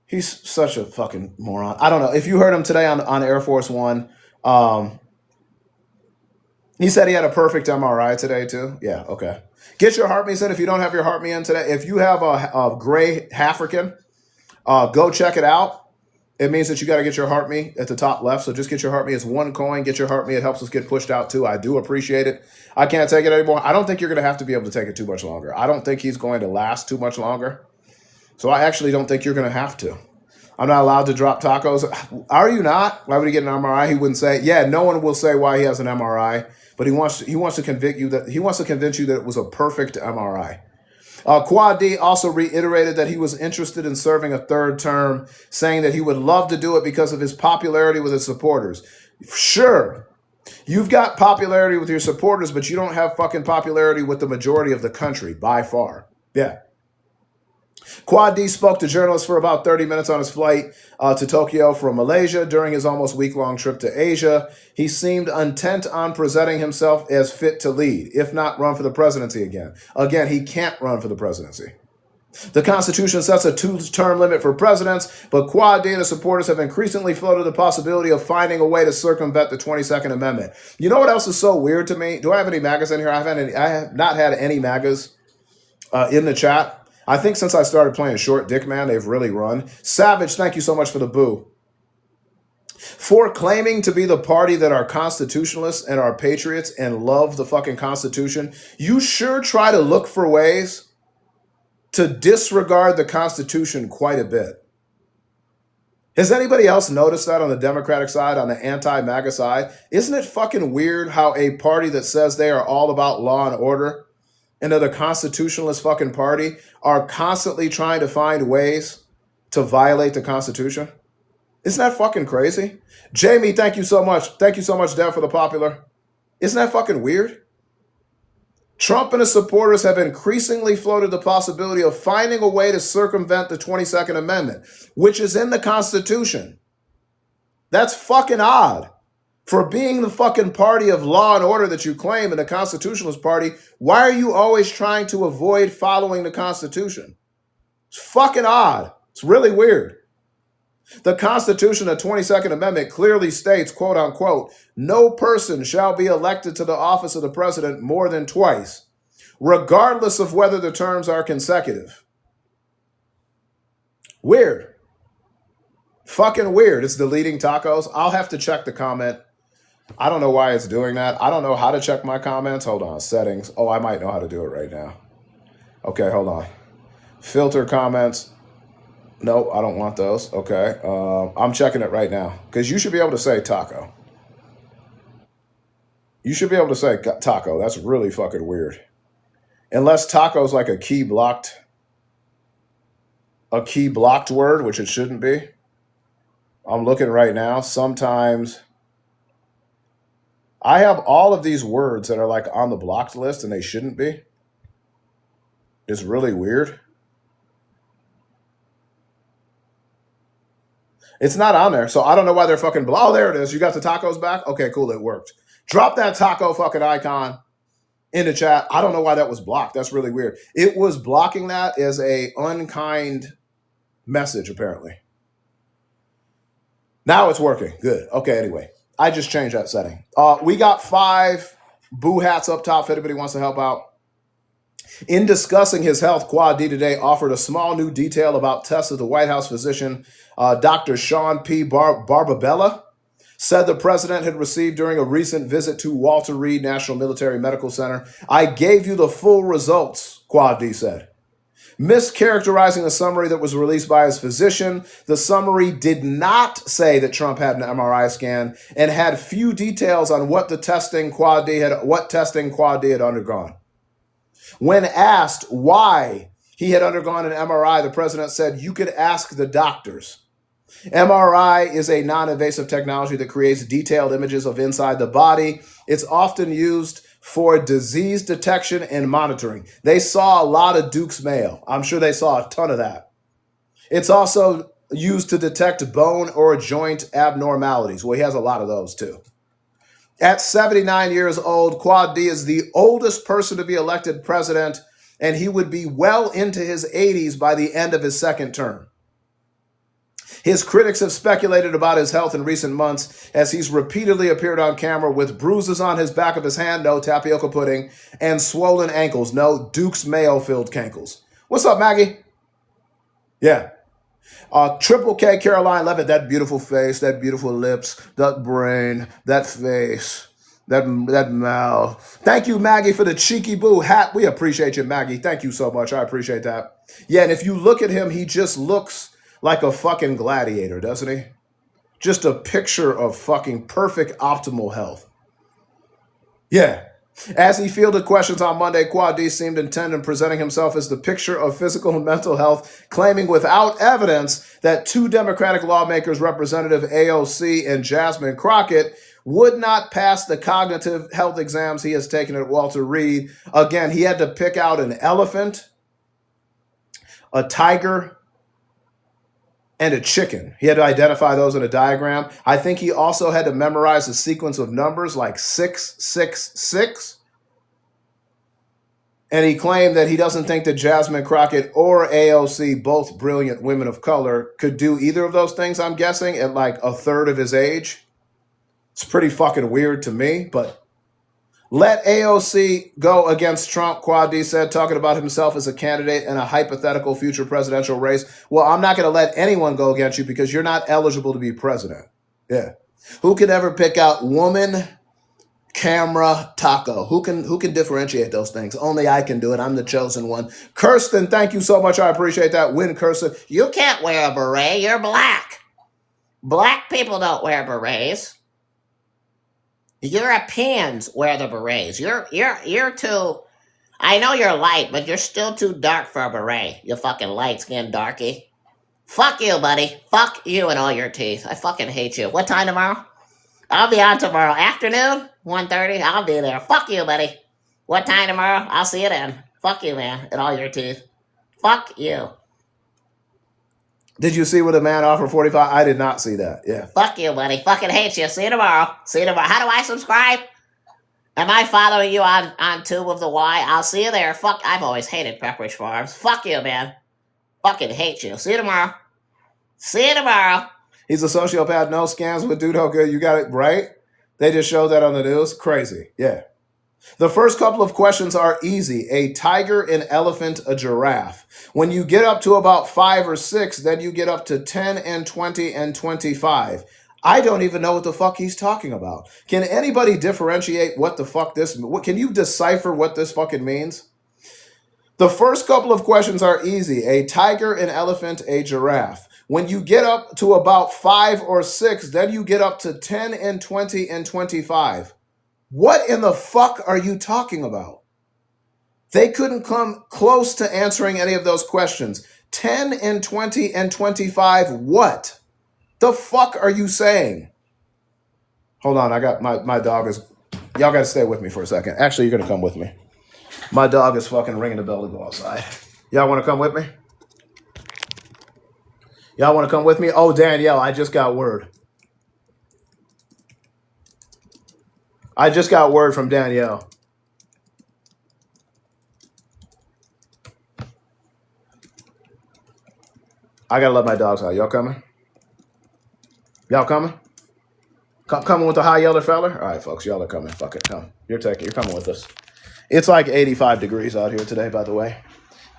He's such a fucking moron. I don't know. If you heard him today on Air Force One, he said he had a perfect MRI today too. Yeah, okay. Get your heart me's in if you don't have your heart me in today. If you have a gray African, go check it out. It means that you got to get your heart me at the top left. So just get your heart me. It's 1 coin. Get your heart me. It helps us get pushed out too. I do appreciate it. I can't take it anymore. I don't think you're going to have to be able to take it too much longer. I don't think he's going to last too much longer. So I actually don't think you're going to have to. I'm not allowed to drop tacos. Are you not? Why would he get an MRI? He wouldn't say. Yeah, no one will say why he has an MRI, but he wants to convince you that it was a perfect MRI. Quad D also reiterated that he was interested in serving a third term, saying that he would love to do it because of his popularity with his supporters. Sure, you've got popularity with your supporters, but you don't have fucking popularity with the majority of the country, by far. Yeah. Quad D spoke to journalists for about 30 minutes on his flight to Tokyo from Malaysia during his almost week-long trip to Asia. He seemed intent on presenting himself as fit to lead, if not run for the presidency again. Again, he can't run for the presidency. The Constitution sets a 2-term limit for presidents, but Quad D and his supporters have increasingly floated the possibility of finding a way to circumvent the 22nd Amendment. You know what else is so weird to me? Do I have any MAGAs in here? I have not had any MAGAs in the chat. I think since I started playing Short Dick Man, they've really run. Savage, thank you so much for the boo. For claiming to be the party that are constitutionalists and are patriots and love the fucking Constitution, you sure try to look for ways to disregard the Constitution quite a bit. Has anybody else noticed that on the Democratic side, on the anti-MAGA side? Isn't it fucking weird how a party that says they are all about law and order and they're the constitutionalist fucking party are constantly trying to find ways to violate the Constitution? Isn't that fucking crazy? Jamie, thank you so much. Thank you so much, Dev, for the popular. Isn't that fucking weird? Trump and his supporters have increasingly floated the possibility of finding a way to circumvent the 22nd Amendment, which is in the Constitution. That's fucking odd. For being the fucking party of law and order that you claim in the Constitutionalist Party, why are you always trying to avoid following the Constitution? It's fucking odd. It's really weird. The Constitution, the 22nd Amendment, clearly states, quote unquote, no person shall be elected to the office of the president more than twice, regardless of whether the terms are consecutive. Weird. Fucking weird. It's deleting tacos. I'll have to check the comment. I don't know why it's doing that. I don't know how to check my comments. Hold on. Settings. Oh, I might know how to do it right now. Okay, hold on. Filter comments. No, I don't want those. Okay. I'm checking it right now because you should be able to say taco. You should be able to say taco. That's really fucking weird. Unless taco's like a key blocked word, which it shouldn't be. I'm looking right now. Sometimes I have all of these words that are like on the blocked list and they shouldn't be. It's really weird. It's not on there, so I don't know why they're fucking... Oh, there it is. You got the tacos back? Okay, cool. It worked. Drop that taco fucking icon in the chat. I don't know why that was blocked. That's really weird. It was blocking that as a unkind message, apparently. Now it's working. Good. Okay, anyway. I just changed that setting. We got 5 boo hats up top if anybody wants to help out. In discussing his health, Quad D today offered a small new detail about tests of the White House physician, Dr. Sean P. Barbabella, said the president had received during a recent visit to Walter Reed National Military Medical Center. I gave you the full results, Quad D said. Mischaracterizing the summary that was released by his physician, the summary did not say that Trump had an MRI scan and had few details on what testing Quad D had undergone. When asked why he had undergone an MRI, the president said, you could ask the doctors. MRI is a non-invasive technology that creates detailed images of inside the body. It's often used for disease detection and monitoring. They saw a lot of Duke's Mayo. I'm sure they saw a ton of that. It's also used to detect bone or joint abnormalities. Well, he has a lot of those too. At 79 years old, Quad D is the oldest person to be elected president, and he would be well into his 80s by the end of his second term. His critics have speculated about his health in recent months as he's repeatedly appeared on camera with bruises on his back of his hand, no tapioca pudding, and swollen ankles, no Duke's Mayo-filled cankles. What's up, Maggie? Yeah. Triple K Caroline Levitt, that beautiful face, that beautiful lips, that brain, that face, that mouth. Thank you, Maggie, for the cheeky boo hat. We appreciate you, Maggie. Thank you so much. I appreciate that. Yeah, and if you look at him, he just looks like a fucking gladiator, doesn't he? Just a picture of fucking perfect optimal health. Yeah. As he fielded questions on Monday, Quad D seemed intent in presenting himself as the picture of physical and mental health, claiming without evidence that two Democratic lawmakers, Representative AOC and Jasmine Crockett, would not pass the cognitive health exams he has taken at Walter Reed. Again, he had to pick out an elephant, a tiger, and a chicken. He had to identify those in a diagram. I think he also had to memorize a sequence of numbers like 666. And he claimed that he doesn't think that Jasmine Crockett or AOC, both brilliant women of color, could do either of those things, I'm guessing, at like a third of his age. It's pretty fucking weird to me, but let AOC go against Trump, Quad D said, talking about himself as a candidate in a hypothetical future presidential race. Well, I'm not going to let anyone go against you because you're not eligible to be president. Yeah. Who can ever pick out woman, camera, taco? Who can differentiate those things? Only I can do it. I'm the chosen one. Kirsten, thank you so much. I appreciate that. Win, Kirsten. You can't wear a beret. You're black. Black people don't wear berets. Europeans wear the berets. You're too. I know you're light, but you're still too dark for a beret. You fucking light-skinned darky. Fuck you, buddy. Fuck you and all your teeth. I fucking hate you. What time tomorrow? I'll be on tomorrow afternoon, 1:30. I'll be there. Fuck you, buddy. What time tomorrow? I'll see you then. Fuck you, man, and all your teeth. Fuck you. Did you see what a man offered 45? I did not see that. Yeah. Fuck you, buddy. Fucking hate you. See you tomorrow. See you tomorrow. How do I subscribe? Am I following you on Tube of the Y? I'll see you there. Fuck. I've always hated Pepperidge Farms. Fuck you, man. Fucking hate you. See you tomorrow. See you tomorrow. He's a sociopath. No scams with dude. How good. You got it right. They just showed that on the news. Crazy. Yeah. The first couple of questions are easy. A tiger, an elephant, a giraffe. When you get up to about 5 or 6, then you get up to 10 and 20 and 25. I don't even know what the fuck he's talking about. Can anybody differentiate what the fuck this... Can you decipher what this fucking means? The first couple of questions are easy. A tiger, an elephant, a giraffe. When you get up to about 5 or 6, then you get up to 10 and 20 and 25. What in the fuck are you talking about? They couldn't come close to answering any of those questions. 10 and 20 and 25, what? The fuck are you saying? Hold on, I got my dog is... Y'all got to stay with me for a second. Actually, you're going to come with me. My dog is fucking ringing the bell to go outside. Y'all want to come with me? Y'all want to come with me? Oh, Danielle, I just got word. I just got word from Danielle. I gotta let my dogs out. Y'all coming? Y'all coming? Coming with the high yeller feller? All right, folks, y'all are coming. Fuck it, come. You're coming with us. It's like 85 degrees out here today, by the way.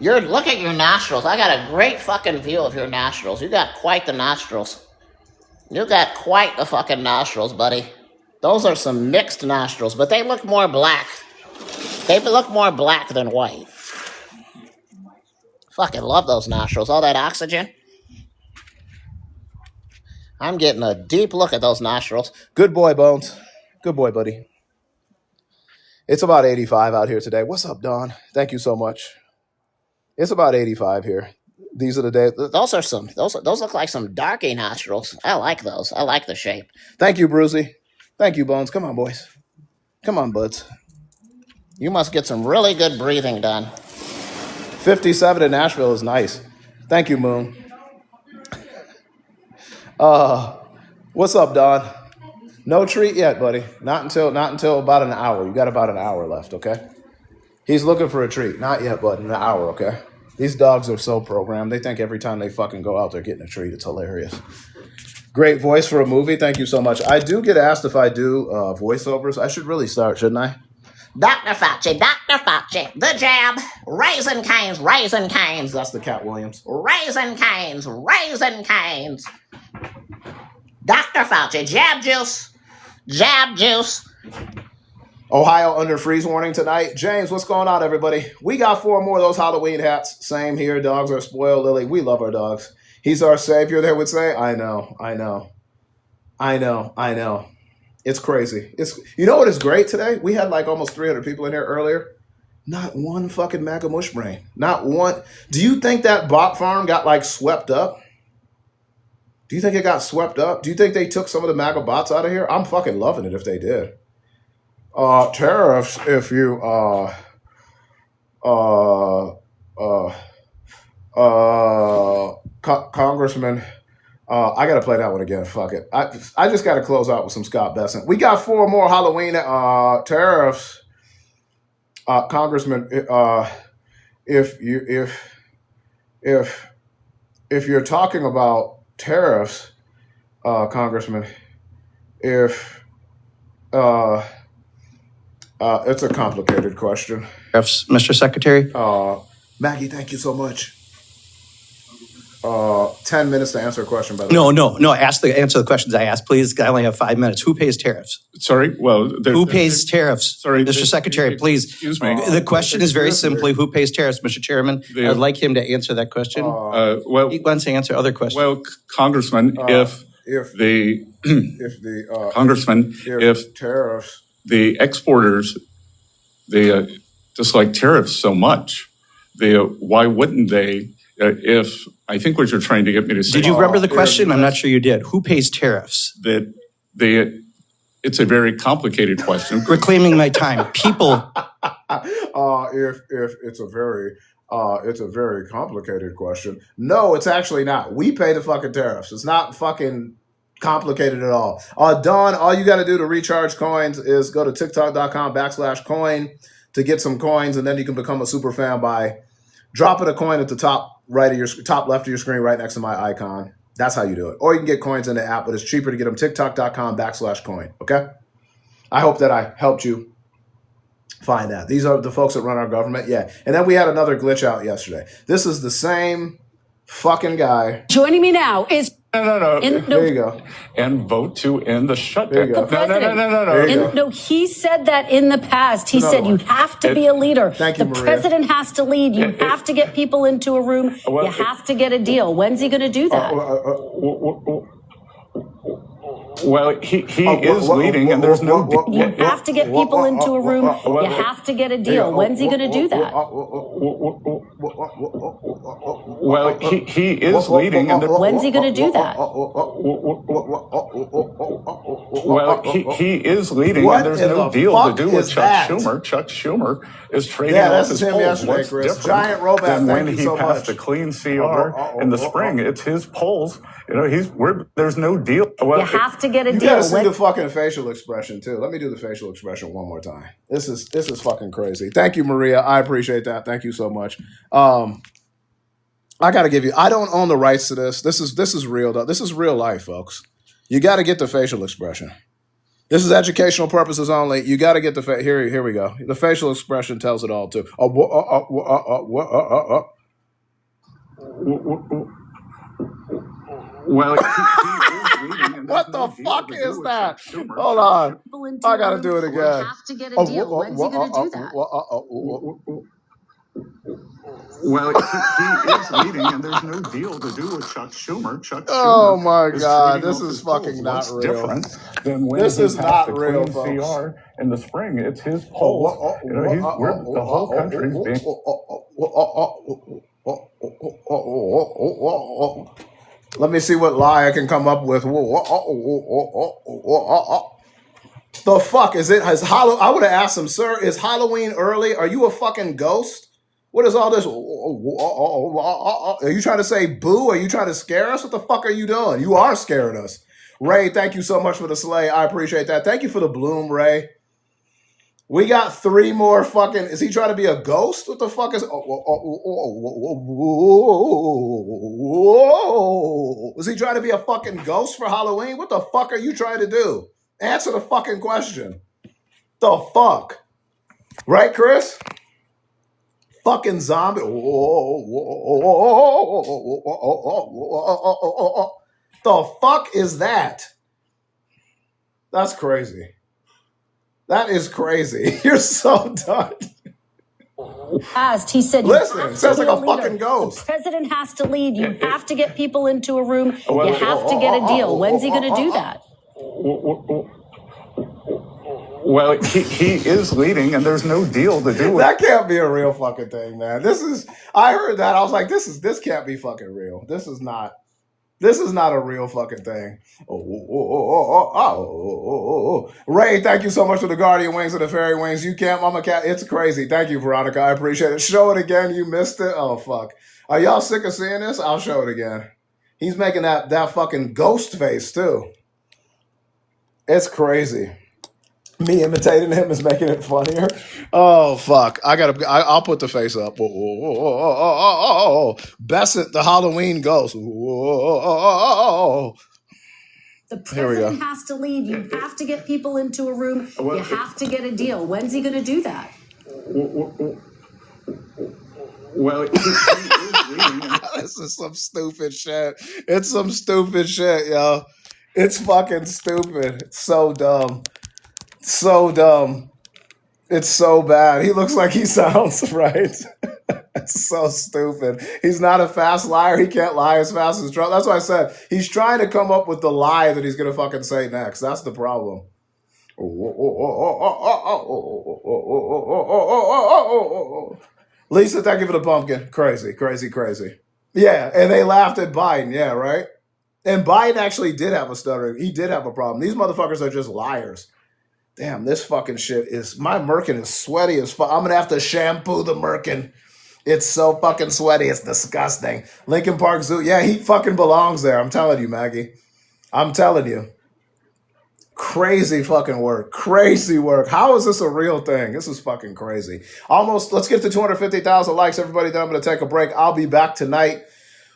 Look at your nostrils. I got a great fucking view of your nostrils. You got quite the nostrils. You got quite the fucking nostrils, buddy. Those are some mixed nostrils, but they look more black. They look more black than white. Fucking love those nostrils. All that oxygen. I'm getting a deep look at those nostrils. Good boy, Bones. Good boy, buddy. It's about 85 out here today. What's up, Don? Thank you so much. It's about 85 here. These are the days. Those look like some darky nostrils. I like those. I like the shape. Thank you, Brucey. Thank you, Bones. Come on, boys. Come on, buds. You must get some really good breathing done. 57 in Nashville is nice. Thank you, Moon. What's up, Don? No treat yet, buddy. Not until about an hour. You got about an hour left, okay? He's looking for a treat. Not yet, but in an hour, okay? These dogs are so programmed. They think every time they fucking go out, they're getting a treat. It's hilarious. Great voice for a movie. Thank you so much. I do get asked if I do voiceovers. I should really start, shouldn't I? Dr. Fauci, the jab, Raisin Canes. That's the Cat Williams. Raisin Canes. Dr. Fauci, jab juice. Ohio under freeze warning tonight. James, what's going on, everybody? We got 4 more of those Halloween hats. Same here. Dogs are spoiled, Lily. We love our dogs. He's our savior, they would say. I know. It's crazy. You know what is great today? We had like almost 300 people in here earlier. Not one fucking MAGA mush brain. Not one. Do you think that bot farm got like swept up? Do you think it got swept up? Do you think they took some of the MAGA bots out of here? I'm fucking loving it if they did. Tariffs, if you Congressman, I gotta play that one again. Fuck it. I just gotta close out with some Scott Bessent. We got 4 more Halloween tariffs, Congressman. If you're talking about tariffs, Congressman, if it's a complicated question. Mr. Secretary? Maggie, thank you so much. 10 minutes to answer a question, by the way. No. Answer the questions I asked, please. I only have 5 minutes. Who pays tariffs? Sorry? Well, who pays tariffs? Sorry, Mr. Secretary, please. Excuse me. The question is very simply, who pays tariffs, Mr. Chairman? I'd like him to answer that question. He wants to answer other questions. Well, Congressman, if tariffs, the exporters, they dislike tariffs so much, why wouldn't they? If I think what you're trying to get me to say. Did you remember the question? I'm not sure you did. Who pays tariffs? It's a very complicated question. Reclaiming my time. People. If it's a very complicated question. No, it's actually not. We pay the fucking tariffs. It's not fucking complicated at all. Dawn, all you got to do to recharge coins is go to tiktok.com/coin to get some coins, and then you can become a super fan by dropping a coin at the top left of your screen right next to my icon. That's how you do it. Or you can get coins in the app, but it's cheaper to get them. tiktok.com/coin. Okay? I hope that I helped you find that. These are the folks that run our government. Yeah. And then we had another glitch out yesterday. This is the same fucking guy. Joining me now is... No. There you go. And vote to end the shutdown. There you go. No. No, he said that in the past. He said you have to be a leader. Thank you, the Maria. president has to lead. You have to get people into a room. You have to get a deal. When's he going to do that? Well, he is leading, and there's no. You have to get people into a room. You have to get a deal. When's he going to do that? Well, he is leading, and when's he going to do that? Well, he is leading, and there's no deal to do with Chuck Schumer. Chuck Schumer is trading off his polls. What's different Giant robot, than when thank you he so passed much. a clean CR in the spring? It's his polls. You know, there's no deal. Well, you have to get a you deal. gotta see the fucking facial expression too. Let me do the facial expression one more time. This is fucking crazy. Thank you, Maria. I appreciate that. Thank you so much. I gotta give you. I don't own the rights to this. This is real though. This is real life, folks. You got to get the facial expression. This is educational purposes only. You got to get the here we go. The facial expression tells it all too. Well, what the fuck is that? Hold on. I got to do it again. Have to get a deal. When's he going to do that? Well, he is leading, and there's no deal to do with Chuck Schumer. Chuck Schumer. Oh my God, this is fucking not real. Different than when this is not real, folks. CR in the spring, it's his polls. The whole country's being. Let me see what lie I can come up with. The fuck is it? I would have asked him, sir, is Halloween early? Are you a fucking ghost? What is all this? Are you trying to say boo? Are you trying to scare us? What the fuck are you doing? You are scaring us. Ray, thank you so much for the sleigh. I appreciate that. Thank you for the bloom, Ray. We got 3 more fucking... Is he trying to be a ghost? What the fuck is... Is he trying to be a fucking ghost for Halloween? What the fuck are you trying to do? Answer the fucking question. The fuck? Right, Chris? Fucking zombie. The fuck is that? That's crazy. That is crazy. You're so done. Asked, he said, Listen, you it have sounds to like be a leader. fucking ghost. The president has to lead. You have to get people into a room. Well, You have to get a deal. When's he going to do that? Well, he is leading, and there's no deal to do with. That can't be a real fucking thing, man. I heard that. I was like, this can't be fucking real. This is not a real fucking thing. Ray, thank you so much for the Guardian Wings and the Fairy Wings. You can't, Mama Cat. It's crazy. Thank you, Veronica. I appreciate it. Show it again. You missed it. Oh, fuck. Are y'all sick of seeing this? I'll show it again. He's making that fucking ghost face, too. It's crazy. Me imitating him is making it funnier. Oh fuck! I'll put the face up. Besset the Halloween ghost. The president has to lead. You have to get people into a room. You have to get a deal. When's he going to do that? Well, he is leading. This is some stupid shit. It's some stupid shit, yo. It's fucking stupid. It's so dumb. So dumb. It's so bad. He looks like he sounds right. It's so stupid. He's not a fast liar. He can't lie as fast as Trump. That's why I said he's trying to come up with the lie that he's going to fucking say next. That's the problem. Lisa, thank you for the pumpkin. Crazy, crazy, crazy. Yeah, and they laughed at Biden. Yeah, right? And Biden actually did have a stutter. He did have a problem. These motherfuckers are just liars. Damn, this fucking shit is... My Merkin is sweaty as fuck. I'm going to have to shampoo the Merkin. It's so fucking sweaty. It's disgusting. Lincoln Park Zoo. Yeah, he fucking belongs there. I'm telling you, Maggie. I'm telling you. Crazy fucking work. Crazy work. How is this a real thing? This is fucking crazy. Almost, let's get to 250,000 likes, everybody. Then I'm going to take a break. I'll be back tonight.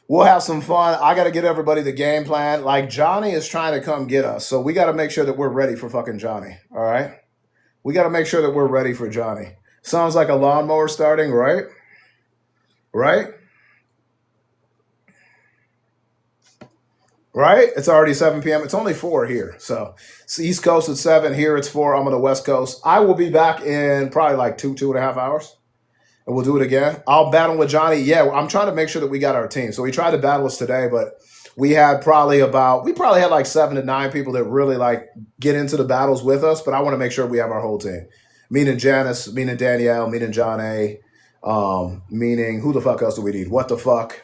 We'll have some fun. I got to get everybody the game plan. Like, Johnny is trying to come get us. So we got to make sure that we're ready for fucking Johnny. All right? We got to make sure that we're ready for Johnny. Sounds like a lawnmower starting, right? Right? Right? It's already 7 p.m. It's only 4 here. So it's East Coast at 7. Here it's 4. I'm on the West Coast. I will be back in probably like 2.5 hours. And we'll do it again. I'll battle with Johnny. Yeah, I'm trying to make sure that we got our team. So we tried to battle us today, but we probably had like 7 to 9 people that really like get into the battles with us. But I want to make sure we have our whole team. Meaning Janice, meaning Danielle, meaning John A. Meaning who the fuck else do we need? What the fuck?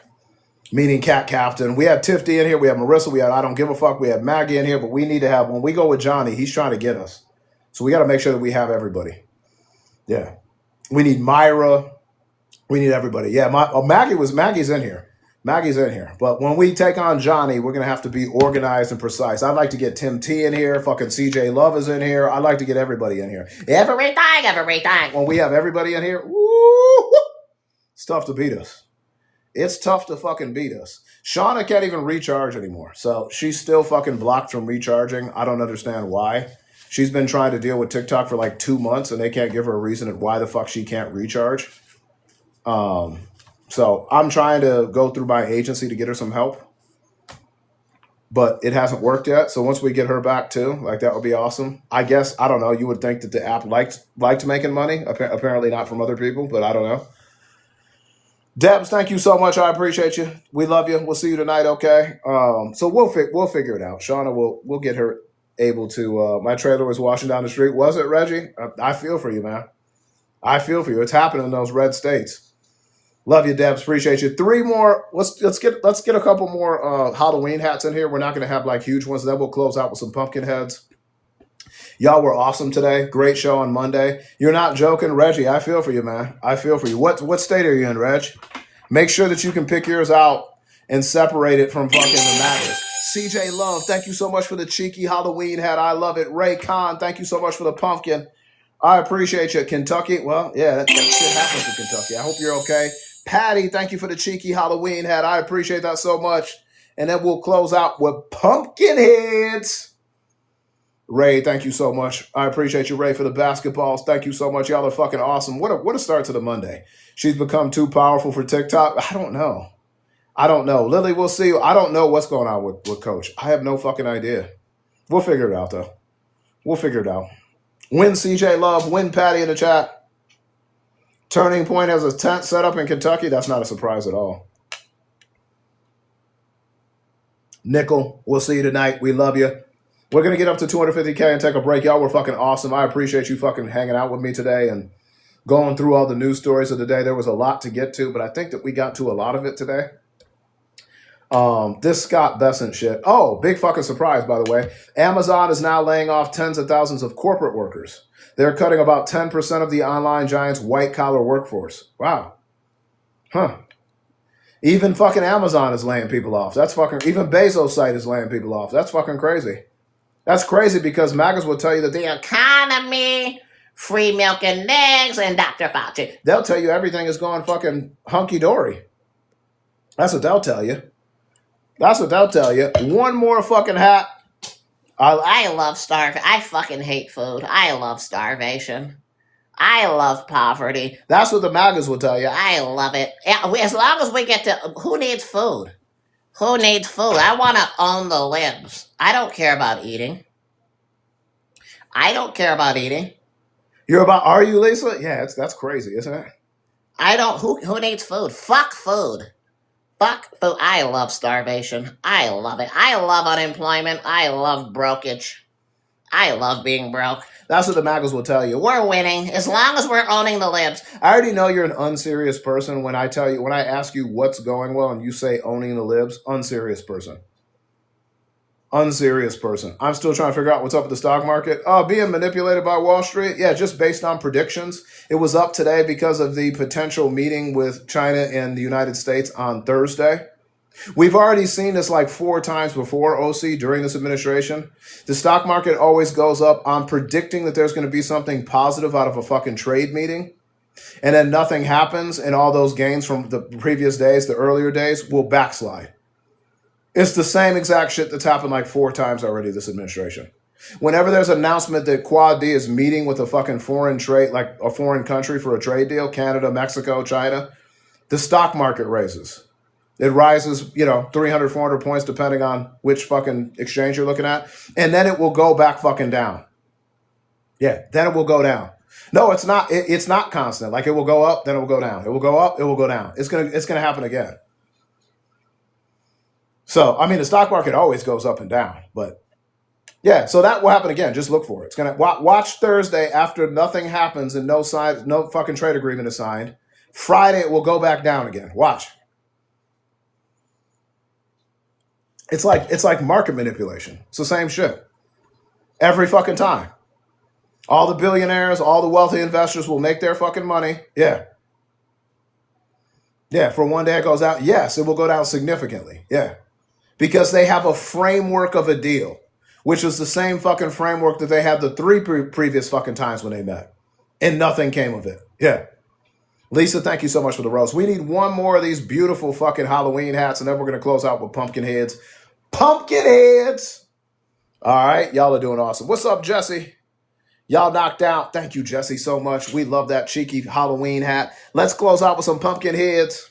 Meaning Cat Captain. We have Tiff D in here. We have Marissa. We have I Don't Give a Fuck. We have Maggie in here. But we need to have, when we go with Johnny, he's trying to get us. So we got to make sure that we have everybody. Yeah. We need Myra. We need everybody. Yeah, Maggie's in here. Maggie's in here. But when we take on Johnny, we're going to have to be organized and precise. I'd like to get Tim T in here. Fucking CJ Love is in here. I'd like to get everybody in here. Everything. When we have everybody in here, woo, it's tough to beat us. It's tough to fucking beat us. Shauna can't even recharge anymore. So she's still fucking blocked from recharging. I don't understand why. She's been trying to deal with TikTok for like 2 months, and they can't give her a reason of why the fuck she can't recharge. So I'm trying to go through my agency to get her some help, but it hasn't worked yet. So once we get her back too, like that would be awesome. I guess, I don't know. You would think that the app liked making money. Apparently not from other people, but I don't know. Debs, thank you so much. I appreciate you. We love you. We'll see you tonight. Okay. So we'll figure it out. Shauna, we'll get her able to, my trailer was washing down the street. Was it, Reggie? I feel for you, man. I feel for you. It's happening in those red states. Love you, Debs. Appreciate you. 3 more. Let's get a couple more Halloween hats in here. We're not going to have like huge ones. Then we'll close out with some pumpkin heads. Y'all were awesome today. Great show on Monday. You're not joking, Reggie. I feel for you, man. I feel for you. What state are you in, Reg? Make sure that you can pick yours out and separate it from fucking the matters. CJ Love, thank you so much for the cheeky Halloween hat. I love it. Ray Khan, thank you so much for the pumpkin. I appreciate you. Kentucky, well, yeah, that shit happens in Kentucky. I hope you're okay. Patty, thank you for the cheeky Halloween hat. I appreciate that so much. And then we'll close out with pumpkin heads. Ray, thank you so much. I appreciate you, Ray, for the basketballs. Thank you so much. Y'all are fucking awesome. What a start to the Monday. She's become too powerful for TikTok. I don't know. Lily, we'll see. I don't know what's going on with Coach. I have no fucking idea. We'll figure it out, though. We'll figure it out. Win CJ Love. Win Patty in the chat. Turning Point has a tent set up in Kentucky. That's not a surprise at all. Nickel, we'll see you tonight. We love you. We're going to get up to 250K and take a break. Y'all were fucking awesome. I appreciate you fucking hanging out with me today and going through all the news stories of the day. There was a lot to get to, but I think that we got to a lot of it today. This Scott Bessent shit. Oh, big fucking surprise, by the way. Amazon is now laying off tens of thousands of corporate workers. They're cutting about 10% of the online giant's white-collar workforce. Wow. Huh. Even fucking Amazon is laying people off. That's fucking... Even Bezos' site is laying people off. That's fucking crazy. That's crazy because MAGAs will tell you that The economy, free milk and eggs, and Dr. Fauci. they'll tell you everything is going fucking hunky-dory. That's what they'll tell you. That's what they'll tell you. One more fucking hat. I love starvation. I fucking hate food. I love starvation. I love poverty. That's what the MAGAs will tell you. I love it. As long as we get to... Who needs food? Who needs food? I want to own the libs. I don't care about eating. I don't care about eating. You're about... Are you, Lisa? Yeah, that's crazy, isn't it? I don't... Who needs food? Fuck food. Fuck food. I love starvation. I love it. I love unemployment. I love brokage. I love being broke. That's what the MAGAs will tell you. We're winning as long as we're owning the libs. I already know you're an unserious person when I ask you what's going well and you say owning the libs. Unserious person. Unserious person. I'm still trying to figure out what's up with the stock market. Being manipulated by Wall Street. Yeah, just based on predictions. It was up today because of the potential meeting with China and the United States on Thursday. We've already seen this like 4 times before, OC, during this administration. The stock market always goes up on predicting that there's going to be something positive out of a fucking trade meeting. And then nothing happens and all those gains from the previous days, the earlier days, will backslide. It's the same exact shit that's happened like 4 times already this administration. Whenever there's an announcement that Quad D is meeting with a fucking foreign trade, like a foreign country for a trade deal, Canada, Mexico, China, the stock market raises. It rises, 300, 400 points depending on which fucking exchange you're looking at. And then it will go back fucking down. Yeah, then it will go down. No, it's not. It's not constant. Like it will go up, then it will go down. It will go up, it will go down. It's gonna happen again. So, I mean, the stock market always goes up and down. But yeah, so that will happen again. Just look for it. It's gonna watch Thursday after nothing happens and no fucking trade agreement is signed. Friday it will go back down again. Watch. It's like market manipulation. It's the same shit. Every fucking time. All the billionaires, all the wealthy investors will make their fucking money. Yeah. Yeah, for one day it goes out. Yes, it will go down significantly. Yeah. Because they have a framework of a deal, which is the same fucking framework that they had the 3 previous fucking times when they met. And nothing came of it. Yeah. Lisa, thank you so much for the rose. We need one more of these beautiful fucking Halloween hats, and then we're going to close out with pumpkin heads. Pumpkin heads! All right, y'all are doing awesome. What's up, Jesse? Y'all knocked out. Thank you, Jesse, so much. We love that cheeky Halloween hat. Let's close out with some pumpkin heads.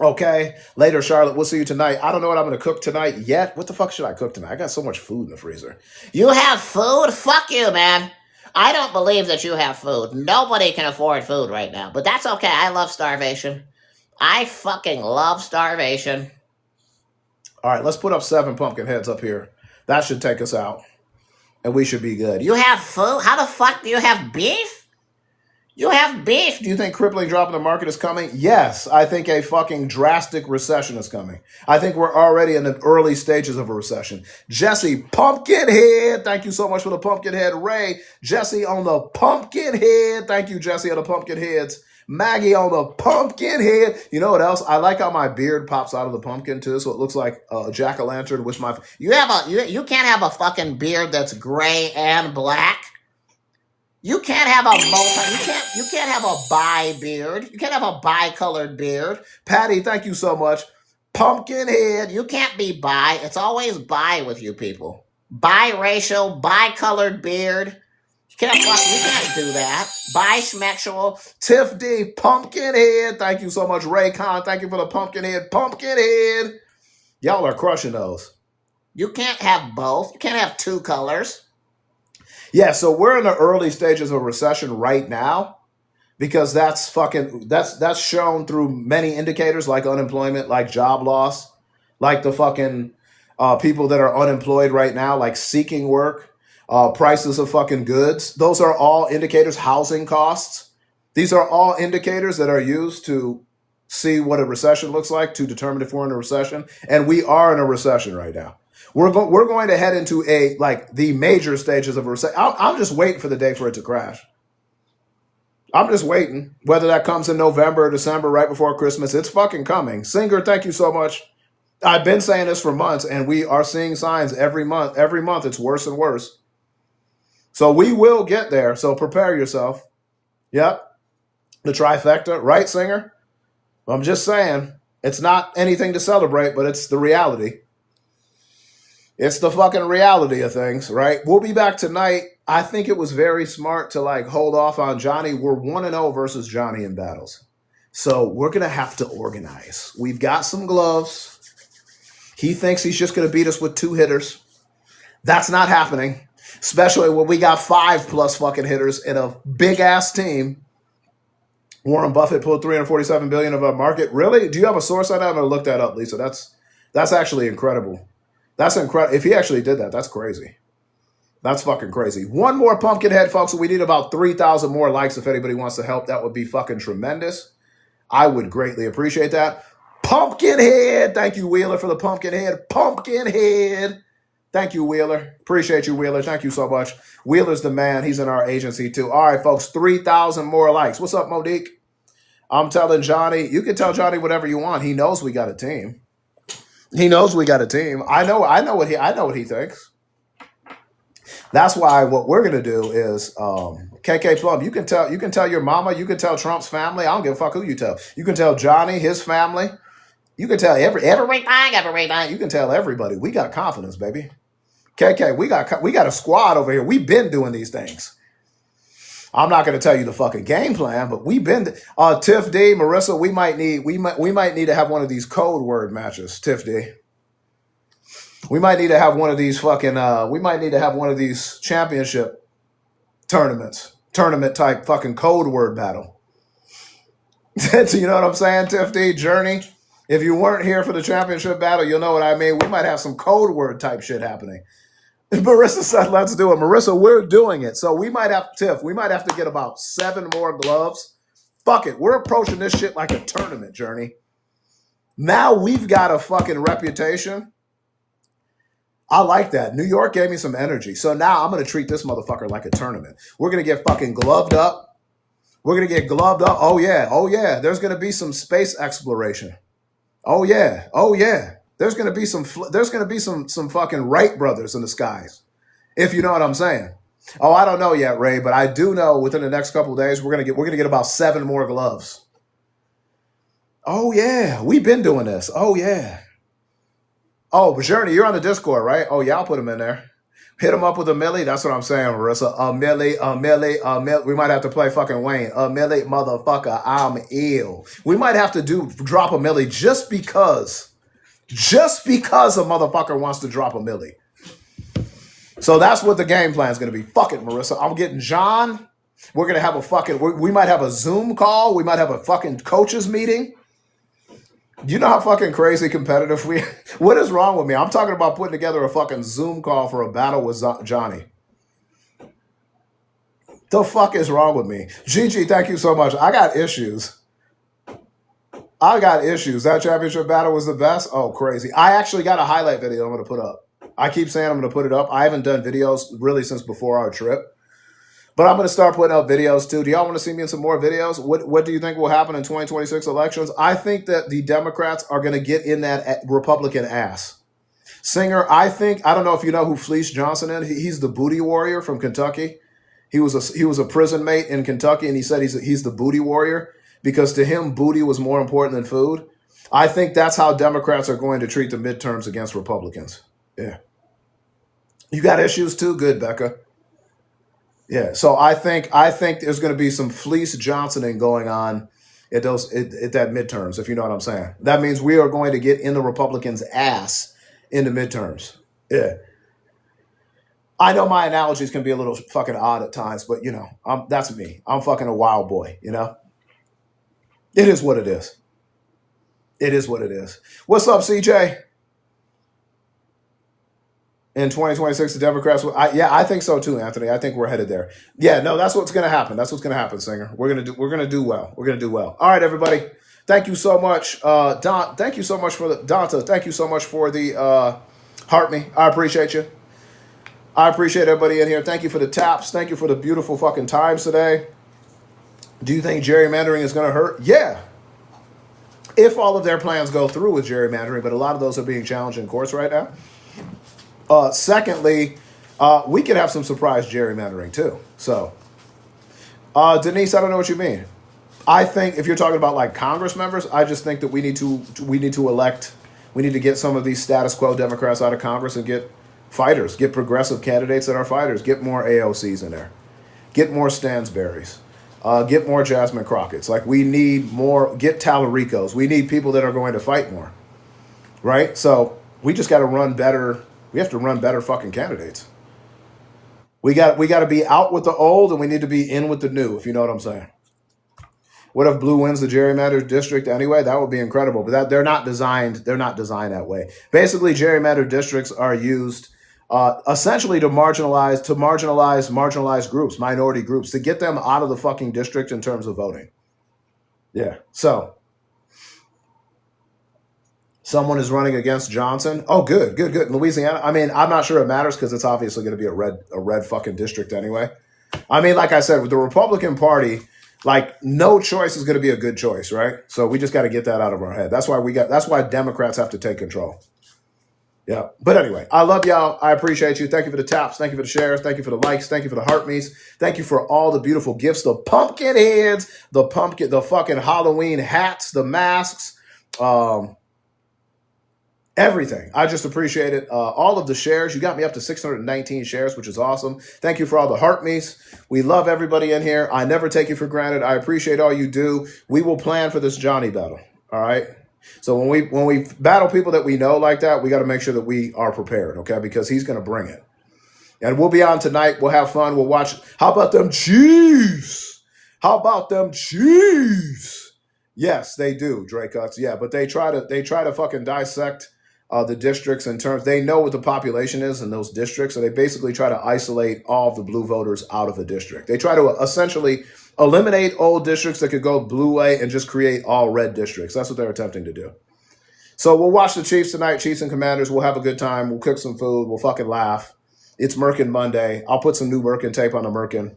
Okay. Later, Charlotte. We'll see you tonight. I don't know what I'm going to cook tonight yet. What the fuck should I cook tonight? I got so much food in the freezer. You have food? Fuck you, man. I don't believe that you have food. Nobody can afford food right now. But that's okay. I love starvation. I fucking love starvation. All right, let's put up 7 pumpkin heads up here. That should take us out. And we should be good. You have food? How the fuck do you have beef? You have beef. Do you think crippling drop in the market is coming? Yes, I think a fucking drastic recession is coming. I think we're already in the early stages of a recession. Jesse, pumpkin head. Thank you so much for the pumpkin head. Ray, Jesse on the pumpkin head. Thank you, Jesse, on the pumpkin heads. Maggie on the pumpkin head. You know what else? I like how my beard pops out of the pumpkin too, so it looks like a jack-o'-lantern. Which you can't have a fucking beard that's gray and black. You can't have you can't have a bi beard. You can't have a bi-colored beard. Patty, thank you so much. Pumpkin head. You can't be bi. It's always bi with you people. Biracial, bi-colored beard. You can't do that. Bisexual. Tiff D, pumpkin head. Thank you so much. Ray Khan, thank you for the pumpkin head. Pumpkin head. Y'all are crushing those. You can't have both. You can't have 2 colors. Yeah, so we're in the early stages of recession right now because that's shown through many indicators like unemployment, like job loss, like the fucking people that are unemployed right now, like seeking work, prices of fucking goods. Those are all indicators, housing costs. These are all indicators that are used to see what a recession looks like, to determine if we're in a recession. And we are in a recession right now. We're going to head into the major stages of a recession. I'm just waiting for the day for it to crash. I'm just waiting. Whether that comes in November or December, right before Christmas, it's fucking coming. Singer, thank you so much. I've been saying this for months, and we are seeing signs every month. Every month, it's worse and worse. So we will get there. So prepare yourself. Yep. The trifecta, right, Singer? I'm just saying. It's not anything to celebrate, but it's the reality. It's the fucking reality of things, right? We'll be back tonight. I think it was very smart to hold off on Johnny. We're 1-0 versus Johnny in battles. So we're going to have to organize. We've got some gloves. He thinks he's just going to beat us with 2 hitters. That's not happening, especially when we got 5+ fucking hitters in a big ass team. Warren Buffett pulled $347 billion of our market. Really? Do you have a source on that? I'm going to look that up, Lisa. That's actually incredible. That's incredible. If he actually did that, that's crazy. That's fucking crazy. One more Pumpkinhead, folks. We need about 3,000 more likes. If anybody wants to help, that would be fucking tremendous. I would greatly appreciate that. Pumpkinhead. Thank you, Wheeler, for the Pumpkinhead. Pumpkinhead. Thank you, Wheeler. Appreciate you, Wheeler. Thank you so much. Wheeler's the man. He's in our agency, too. All right, folks. 3,000 more likes. What's up, Monique? I'm telling Johnny. You can tell Johnny whatever you want. He knows we got a team. He knows we got a team. I know what he thinks. That's why what we're gonna do is KK Plum. You can tell your mama. You can tell Trump's family. I don't give a fuck who you tell. You can tell Johnny, his family. You can tell everything. You can tell everybody. We got confidence, baby. KK, we got a squad over here. We've been doing these things. I'm not going to tell you the fucking game plan, but we've been. Tiff D, Marissa, we might need to have one of these code word matches. Tiff D, we might need to have one of these fucking. We might need to have one of these championship tournament type fucking code word battle. You know what I'm saying, Tiff D? Journey. If you weren't here for the championship battle, you'll know what I mean. We might have some code word type shit happening. Marissa said, let's do it. Marissa, we're doing it. So we might have to get about 7 more gloves. Fuck it. We're approaching this shit like a tournament, Journey. Now we've got a fucking reputation. I like that. New York gave me some energy. So now I'm going to treat this motherfucker like a tournament. We're going to get fucking gloved up. We're going to get gloved up. Oh, yeah. There's going to be some space exploration. Oh, yeah. There's gonna be some fucking Wright brothers in the skies, if you know what I'm saying. Oh, I don't know yet, Ray, but I do know within the next couple of days we're gonna get about 7 more gloves. Oh yeah, we've been doing this. Oh yeah. Oh, Journey, you're on the Discord, right? Oh yeah, I'll put him in there. Hit him up with a milli. That's what I'm saying, Marissa. A milli. We might have to play fucking Wayne. A milli, motherfucker. I'm ill. We might have to drop a milli just because a motherfucker wants to drop a milli. So that's what the game plan is going to be. Fuck it, Marissa. I'm getting John. We're going to have a fucking, we might have a Zoom call. We might have a fucking coaches meeting. You know how fucking crazy competitive we are? What is wrong with me? I'm talking about putting together a fucking Zoom call for a battle with Johnny. The fuck is wrong with me? Gigi, thank you so much. I got issues. That championship battle was the best. Oh, crazy. I actually got a highlight video I'm going to put up. I keep saying I'm going to put it up. I haven't done videos really since before our trip. But I'm going to start putting up videos too. Do y'all want to see me in some more videos? What do you think will happen in 2026 elections? I think that the Democrats are going to get in that Republican ass. Singer, I don't know if you know who Fleece Johnson is. He's the booty warrior from Kentucky. He was a prison mate in Kentucky, and he said he's the booty warrior because to him, booty was more important than food. I think that's how Democrats are going to treat the midterms against Republicans. Yeah. You got issues too? Good, Becca. Yeah, so I think there's going to be some Fleece Johnsoning going on at that midterms, if you know what I'm saying. That means we are going to get in the Republicans' ass in the midterms. Yeah. I know my analogies can be a little fucking odd at times, but you know, that's me. I'm fucking a wild boy, you know? It is what it is. It is what it is. What's up, CJ? In 2026, the Democrats I think so too, Anthony. I think we're headed there. Yeah, no, that's what's gonna happen. That's what's gonna happen, Singer. We're gonna do well. We're gonna do well. All right, everybody. Thank you so much. Don, thank you so much for the Donta, thank you so much for the heart me. I appreciate you. I appreciate everybody in here. Thank you for the taps. Thank you for the beautiful fucking times today. Do you think gerrymandering is gonna hurt? Yeah. If all of their plans go through with gerrymandering, but a lot of those are being challenged in courts right now. Secondly, we could have some surprise gerrymandering too. So, Denise, I don't know what you mean. I think if you're talking about like Congress members, I just think that we need to get some of these status quo Democrats out of Congress and get fighters, get progressive candidates that are fighters, get more AOCs in there, get more Stansberrys, get more Jasmine Crockett's. Like we need more, get Tallaricos. We need people that are going to fight more, right? So we just got to run better. We have to run better fucking candidates. We got to be out with the old and we need to be in with the new, if you know what I'm saying. What if Blue wins the gerrymandered district anyway? That would be incredible. But they're not designed that way. Basically, gerrymandered districts are used essentially to marginalize marginalized groups, minority groups, to get them out of the fucking district in terms of voting. Yeah. So someone is running against Johnson. Oh, good. Louisiana. I mean, I'm not sure it matters because it's obviously going to be a red fucking district anyway. I mean, like I said, with the Republican Party, like no choice is going to be a good choice, right? So we just got to get that out of our head. That's why Democrats have to take control. Yeah. But anyway, I love y'all. I appreciate you. Thank you for the taps. Thank you for the shares. Thank you for the likes. Thank you for the heart me's. Thank you for all the beautiful gifts, the pumpkin heads, the fucking Halloween hats, the masks, everything. I just appreciate it. All of the shares. You got me up to 619 shares, which is awesome. Thank you for all the heart me's. We love everybody in here. I never take you for granted. I appreciate all you do. We will plan for this Johnny battle. All right. So when we battle people that we know like that, we got to make sure that we are prepared, okay? Because he's going to bring it. And we'll be on tonight. We'll have fun. We'll watch. How about them Chiefs? Yes, they do, Drake Cuts. Yeah, but they try to fucking dissect the districts in terms. They know what the population is in those districts, so they basically try to isolate all of the blue voters out of a district. They try to essentially eliminate old districts that could go blue way and just create all red districts. That's what they're attempting to do. So we'll watch the Chiefs tonight, Chiefs and Commanders. We'll have a good time. We'll cook some food. We'll fucking laugh. It's Merkin Monday. I'll put some new Merkin tape on the Merkin,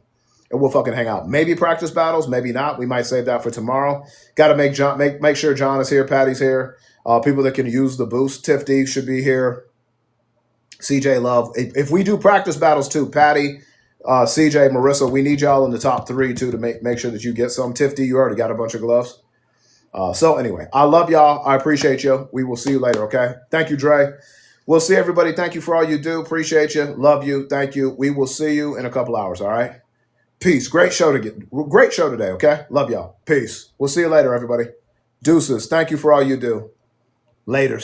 and we'll fucking hang out. Maybe practice battles, maybe not. We might save that for tomorrow. Got to make sure John is here, Patty's here. People that can use the boost. Tifty should be here. CJ Love. If we do practice battles too, Patty, CJ, Marissa, we need y'all in the top 3 too to make sure that you get some. Tifty, you already got a bunch of gloves. So anyway, I love y'all. I appreciate you. We will see you later, okay? Thank you, Dre. We'll see everybody. Thank you for all you do. Appreciate you. Love you. Thank you. We will see you in a couple hours, all right? Peace. Great show today, okay? Love y'all. Peace. We'll see you later, everybody. Deuces. Thank you for all you do. Later.